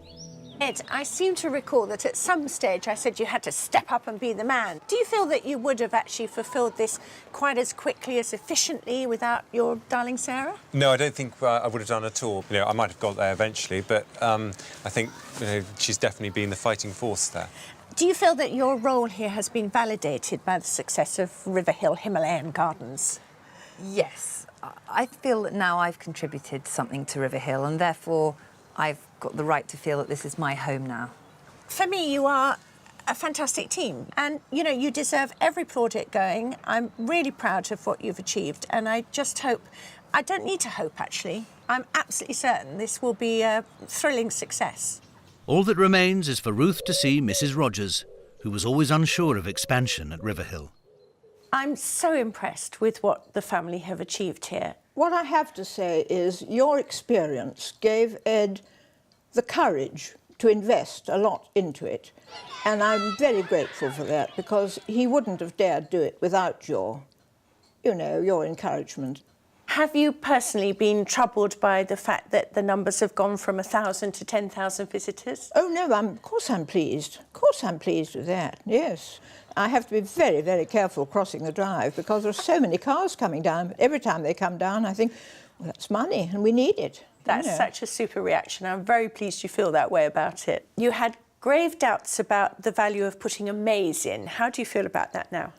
Ed, I seem to recall that at some stage I said you had to step up and be the man. Do you feel that you would have actually fulfilled this quite as quickly, as efficiently without your darling Sarah? No, I don't think I would have done at all. You know, I might have got there eventually, but I think she's definitely been the fighting force there. Do you feel that your role here has been validated by the success of Riverhill Himalayan Gardens? Yes. I feel that now I've contributed something to Riverhill, and therefore I've got the right to feel that this is my home now. For me, you are a fantastic team, and you deserve every plaudit going. I'm really proud of what you've achieved, and I just hope, I don't need to hope actually, I'm absolutely certain this will be a thrilling success. All that remains is for Ruth to see Mrs. Rogers, who was always unsure of expansion at Riverhill. I'm so impressed with what the family have achieved here. What I have to say is your experience gave Ed the courage to invest a lot into it. And I'm very grateful for that, because he wouldn't have dared do it without your encouragement. Have you personally been troubled by the fact that the numbers have gone from 1,000 to 10,000 visitors? Oh, no, of course I'm pleased. Of course I'm pleased with that, yes. I have to be very, very careful crossing the drive because there are so many cars coming down. Every time they come down, I think, well, that's money and we need it. That's such a super reaction. I'm very pleased you feel that way about it. You had grave doubts about the value of putting a maze in. How do you feel about that now?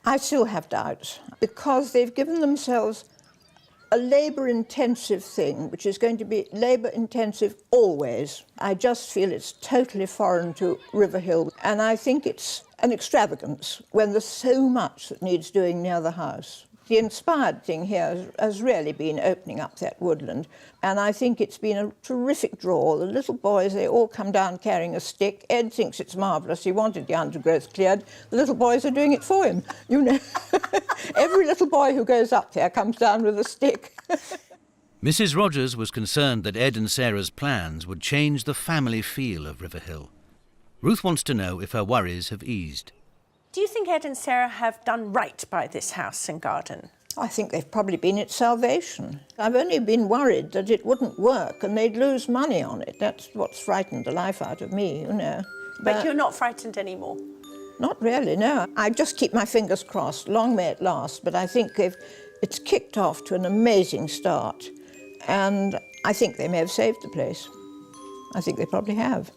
I still have doubts because they've given themselves a labour-intensive thing, which is going to be labour-intensive always. I just feel it's totally foreign to Riverhill, and I think it's an extravagance when there's so much that needs doing near the house. The inspired thing here has really been opening up that woodland, and I think it's been a terrific draw. The little boys, they all come down carrying a stick. Ed thinks it's marvellous. He wanted the undergrowth cleared. The little boys are doing it for him. Every little boy who goes up there comes down with a stick. Mrs. Rogers was concerned that Ed and Sarah's plans would change the family feel of Riverhill. Ruth wants to know if her worries have eased. Do you think Ed and Sarah have done right by this house and garden? I think they've probably been its salvation. I've only been worried that it wouldn't work and they'd lose money on it. That's what's frightened the life out of me, you know. But you're not frightened anymore? Not really, no. I just keep my fingers crossed. Long may it last, but I think it's kicked off to an amazing start. And I think they may have saved the place. I think they probably have.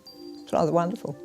It's rather wonderful.